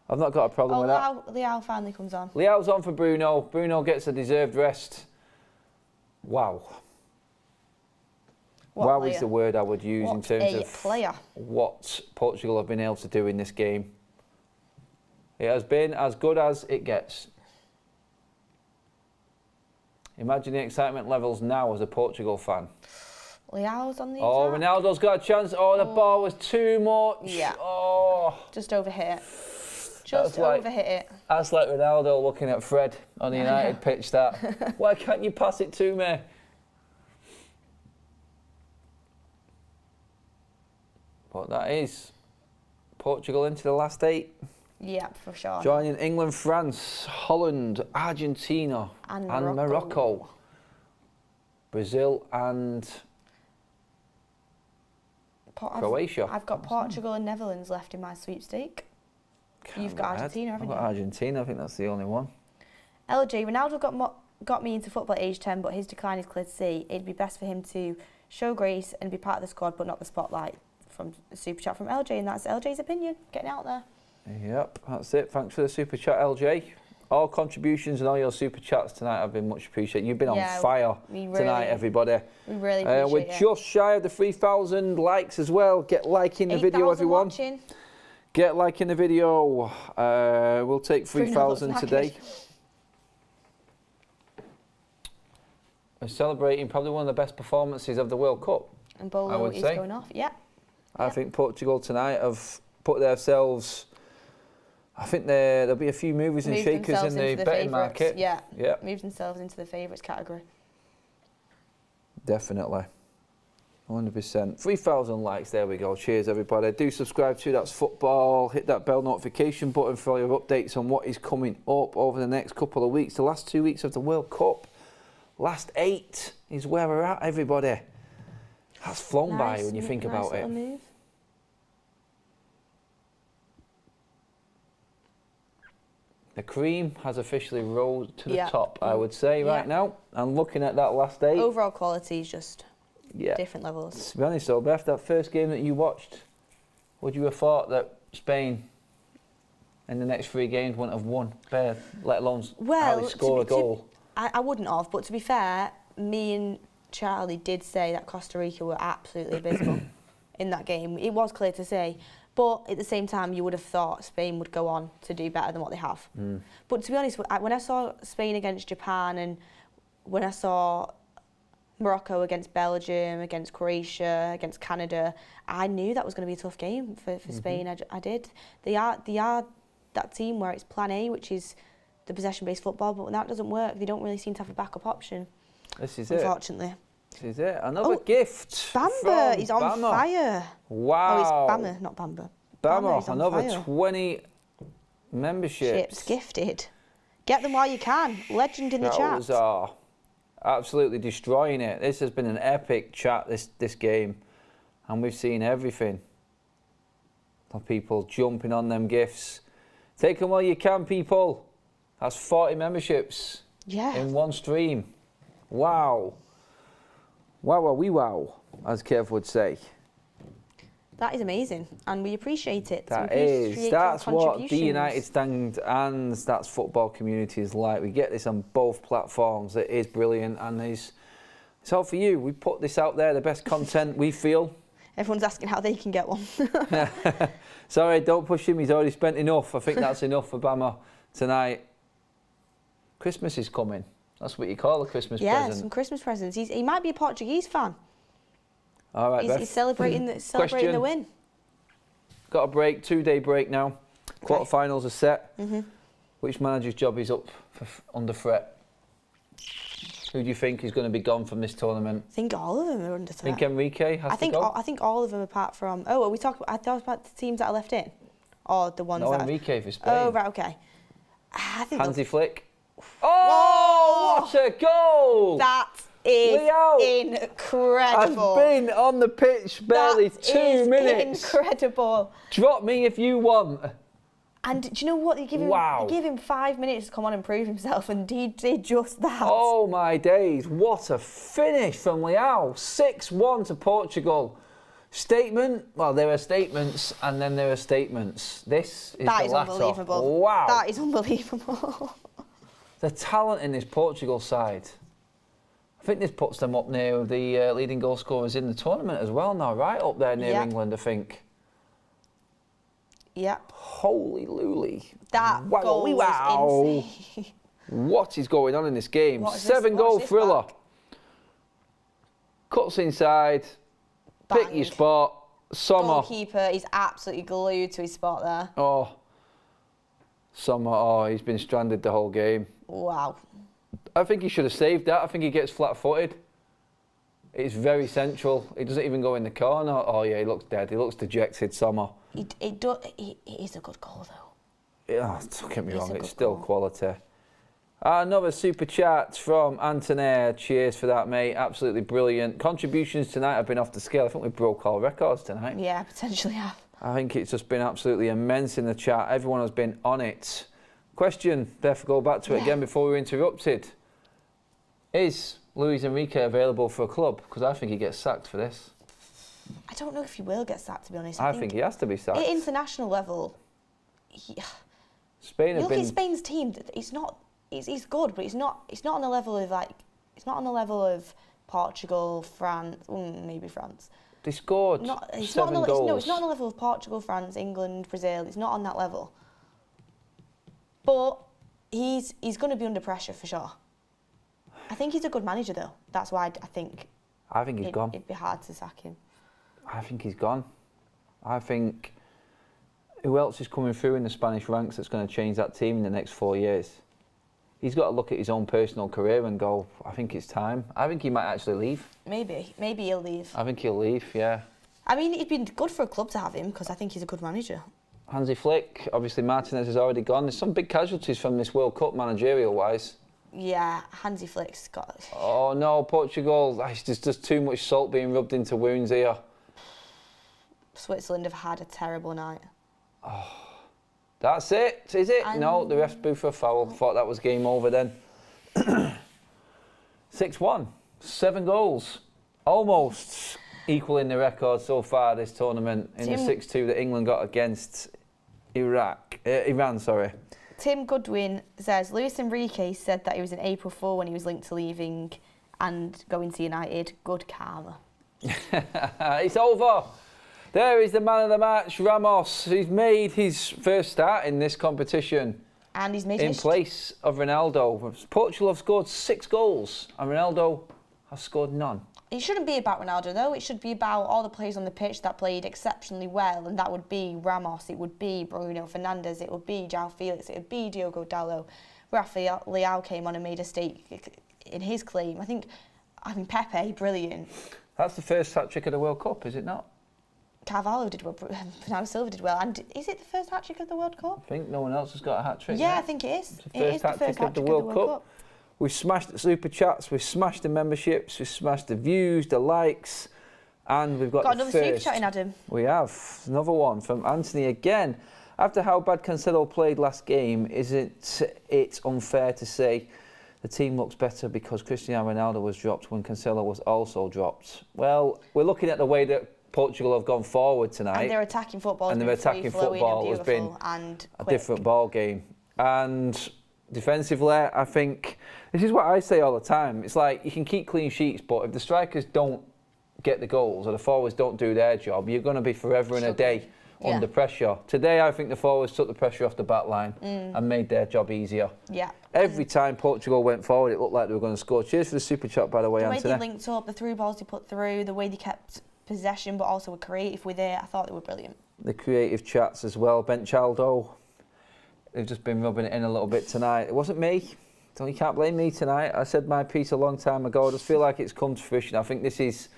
I've not got a problem with that. Leao finally comes on. Leao's on for Bruno. Bruno gets a deserved rest. Wow. What Wow player? is the word I would use in What terms a of player. what Portugal have been able to do in this game. It has been as good as it gets. Imagine the excitement levels now as a Portugal fan. Leao's on the Oh, attack. Ronaldo's got a chance. Oh, the ball was too much. Yeah. Oh, Just overhit it. Just like- overhit it. that's like Ronaldo looking at Fred on the United pitch. That. Why can't you pass it to me? But that is Portugal into the last 8. Yeah, for sure. Joining England, France, Holland, Argentina And Morocco. Brazil and Croatia. I've got Portugal and Netherlands left in my sweepstake. You've got Argentina, haven't I've got you? Argentina, I think that's the only one. LJ, Ronaldo got me into football at age 10, but his decline is clear to see. It'd be best for him to show grace and be part of the squad, but not the spotlight. From a super chat from LJ, and that's LJ's opinion. Getting out there. Yep, that's it. Thanks for the super chat, LJ. All contributions and all your super chats tonight have been much appreciated. You've been on fire tonight, everybody. We really appreciate We're it. just shy of the 3,000 likes as well. Get liking the video, 8,000 everyone. watching. Get liking the video. We'll take 3,000 today. We're celebrating probably one of the best performances of the World Cup. And Bolo is going off, yeah. I think Portugal tonight have put themselves. I think there'll be a few movers and shakers in the betting market. Yeah, moved themselves into the favourites category. Definitely. 100%. 3,000 likes, there we go. Cheers, everybody. Do subscribe to That's Football. Hit that bell notification button for all your updates on what is coming up over the next couple of weeks. The last 2 weeks of the World Cup. Last 8 is where we're at, everybody. That's flown by when you think about it. Move. The cream has officially rose to the top, I would say, right now. And looking at that last 8. Overall quality is just different levels. To be honest, though, Beth, that first game that you watched, would you have thought that Spain in the next 3 games wouldn't have won, let alone how they score a goal? I wouldn't have, but to be fair, me and Charlie did say that Costa Rica were absolutely abysmal in that game. It was clear to say, but at the same time, you would have thought Spain would go on to do better than what they have. But to be honest, when I saw Spain against Japan and when I saw Morocco against Belgium, against Croatia, against Canada, I knew that was going to be a tough game for Spain. I did. They are that team where it's plan A, which is the possession-based football, but when that doesn't work, they don't really seem to have a backup option. This is unfortunately. This is it. Another gift. Bamba, he's on Bama. Fire. Wow. Oh, it's Bama, not Bamba. Bama, another 20 memberships. Gifted. Get them while you can. Legend in the chat. Those are absolutely destroying it. This has been an epic chat, this game, and we've seen everything. Of people jumping on them gifts. Take them while you can, people. That's 40 memberships in one stream. Wow. Wow, as Kev would say. That is amazing, and we appreciate it. That's what the United Stand and That's Football community is like. We get this on both platforms. It is brilliant, and it's all for you. We put this out there, the best content we feel. Everyone's asking how they can get one. Sorry, don't push him. He's already spent enough. I think that's enough for Bama tonight. Christmas is coming. That's what you call a Christmas present. Yeah, some Christmas presents. He might be a Portuguese fan. All right, he's celebrating the win. Got a break, 2-day break now. Okay. Quarterfinals are set. Which manager's job is up under threat? Who do you think is going to be gone from this tournament? I think all of them are under threat. Think Enrique has to go? I think all of them apart from... Oh, are we talking about the teams that are left in? Or the ones that... No, Enrique for Spain. Oh, right, okay. I think Hansi Flick. Oh, what a goal! That is incredible. Has been on the pitch barely 2 minutes. Incredible. Drop me if you want. And do you know what? They give him 5 minutes to come on and prove himself, and he did just that. Oh my days! What a finish from Leão. 6-1 to Portugal. Statement. Well, there are statements, and then there are statements. This is the latter. Unbelievable. Wow. That is unbelievable. The talent in this Portugal side. I think this puts them up near the leading goal scorers in the tournament as well now, right up there near England, I think. Yeah. Holy looly. That goal was insane. What is going on in this game? 7-goal thriller. Cuts inside. Banged. Pick your spot. Sommer. Goalkeeper is absolutely glued to his spot there. Oh. Sommer, he's been stranded the whole game. Wow. I think he should have saved that. I think he gets flat-footed. It's very central. He doesn't even go in the corner. Oh, yeah, he looks dead. He looks dejected, Sommer. It is a good goal, though. Yeah, don't get me wrong, it's still quality. Another super chat from Antonair. Cheers for that, mate. Absolutely brilliant. Contributions tonight have been off the scale. I think we broke all records tonight. Yeah, potentially have. I think it's just been absolutely immense in the chat. Everyone has been on it. Question, therefore, go back to it again before we were interrupted. Is Luis Enrique available for a club? Because I think he gets sacked for this. I don't know if he will get sacked, to be honest. I think he has to be sacked. At international level, Spain have look been... at Spain's team. It's not. He's good, but it's not on the level of It's not on the level of Portugal, France, maybe France. They scored It's 7 not goals. No, it's not on the level of Portugal, France, England, Brazil. It's not on that level. But he's going to be under pressure for sure. I think he's a good manager though. That's why I think he's gone. It'd be hard to sack him. I think he's gone. I think who else is coming through in the Spanish ranks that's going to change that team in the next 4 years? He's got to look at his own personal career and go, I think it's time. I think he might actually leave. Maybe he'll leave. I think he'll leave, yeah. I mean, it'd been good for a club to have him because I think he's a good manager. Hansi Flick, obviously Martinez has already gone. There's some big casualties from this World Cup managerial-wise. Yeah, Hansi Flick's got... Oh no, Portugal, there's just too much salt being rubbed into wounds here. Switzerland have had a terrible night. That's it, is it? No, the ref's blew for a foul. Thought that was game over then. 6-1, 7 goals. Almost equaling the record so far this tournament in the 6-2 that England got against Iran, sorry. Tim Goodwin says, Luis Enrique said that he was in April 4 when he was linked to leaving and going to United. Good karma. It's over. There is the man of the match, Ramos. He's made his first start in this competition. And he's made in history. place of Ronaldo. Portugal have scored 6 goals and Ronaldo has scored none. It shouldn't be about Ronaldo though, it should be about all the players on the pitch that played exceptionally well, and that would be Ramos, it would be Bruno Fernandes, it would be João Felix, it would be Diogo Dalot. Rafael Leao came on and made a stake in his claim. I mean Pepe, brilliant. That's the first hat-trick of the World Cup, is it not? Carvalho did well, Bernardo Silva did well, and is it the first hat-trick of the World Cup? I think no one else has got a hat-trick. Yeah, yet. I think it is. It's the first hat-trick of the World Cup. We've smashed the super chats, we've smashed the memberships, we've smashed the views, the likes, and we've got another super chat in, Adam. We have another one from Anthony again. After how bad Cancelo played last game, isn't it unfair to say the team looks better because Cristiano Ronaldo was dropped when Cancelo was also dropped? Well, we're looking at the way that Portugal have gone forward tonight. And their attacking football has been a different ball game. And defensively, I think this is what I say all the time. It's like you can keep clean sheets, but if the strikers don't get the goals or the forwards don't do their job, you're going to be forever and a day under pressure. Today, I think the forwards took the pressure off the back line and made their job easier. Yeah. Every time Portugal went forward, it looked like they were going to score. Cheers for the super chat, by the way, Anthony. The way they linked up, the through balls they put through, the way they kept possession but also were creative with it, I thought they were brilliant. The creative chats as well. Benchaldo, they've just been rubbing it in a little bit tonight. It wasn't me. So you can't blame me tonight. I said my piece a long time ago. I just feel like it's come to fruition. I think this is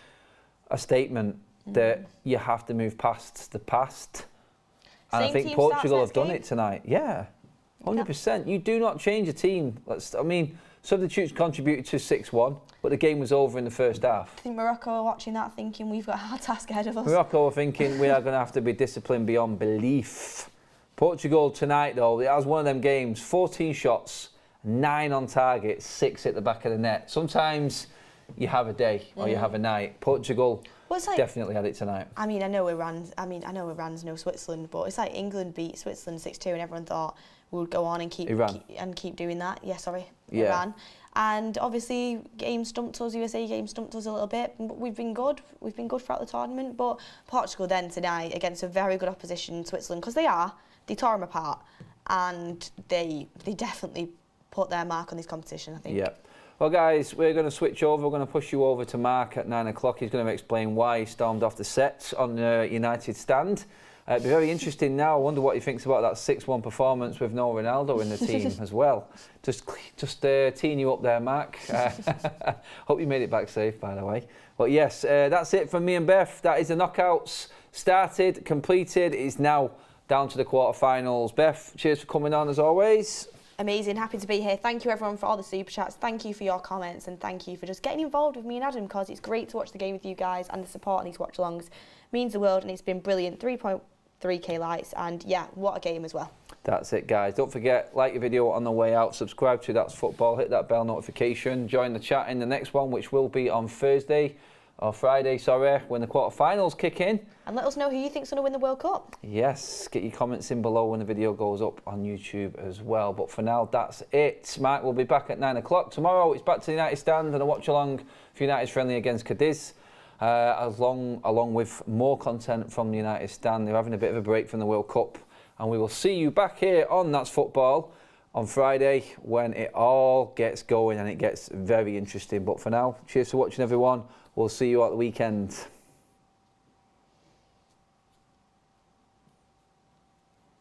a statement that you have to move past the past. And I think Portugal have done it tonight. Yeah, 100%. You do not change a team. Substitutes contributed to 6-1, but the game was over in the first half. I think Morocco are watching that thinking we've got a hard task ahead of us. Morocco are thinking we are going to have to be disciplined beyond belief. Portugal tonight, though, it was one of them games. 14 shots, 9 on target, 6 at the back of the net. Sometimes you have a day or you have a night. Portugal definitely had it tonight. I know Iran's no Switzerland, but it's like England beat Switzerland 6-2 and everyone thought we would go on and keep doing that. Iran. And obviously game stumped us, USA game stumped us a little bit, but we've been good throughout the tournament. But Portugal then tonight against a very good opposition, Switzerland, because they tore them apart and they definitely put their mark on this competition, I think. Yeah. Well, guys, we're going to switch over. We're going to push you over to Mark at 9 o'clock. He's going to explain why he stormed off the set on the United stand. It'll be very interesting now. I wonder what he thinks about that 6-1 performance with no Ronaldo in the team as well. Just teeing you up there, Mark. Hope you made it back safe, by the way. But yes, that's it from me and Beth. That is the knockouts started, completed. It's now down to the quarterfinals. Beth, cheers for coming on as always. Amazing, happy to be here. Thank you everyone for all the super chats. Thank you for your comments and thank you for just getting involved with me and Adam, because it's great to watch the game with you guys, and the support on these watch-alongs means the world, and it's been brilliant. 3.3k likes, and yeah, what a game as well. That's it, guys. Don't forget, like the video on the way out, subscribe to That's Football, hit that bell notification, join the chat in the next one, which will be on Friday, when the quarterfinals kick in. And let us know who you think's going to win the World Cup. Yes, get your comments in below when the video goes up on YouTube as well. But for now, that's it. Mark will be back at 9 o'clock. Tomorrow, it's back to the United stand and a watch-along for United's friendly against Cadiz. along with more content from the United Stand. They're having a bit of a break from the World Cup, and we will see you back here on That's Football on Friday when it all gets going and it gets very interesting. But for now, cheers for watching, everyone. We'll see you at the weekend.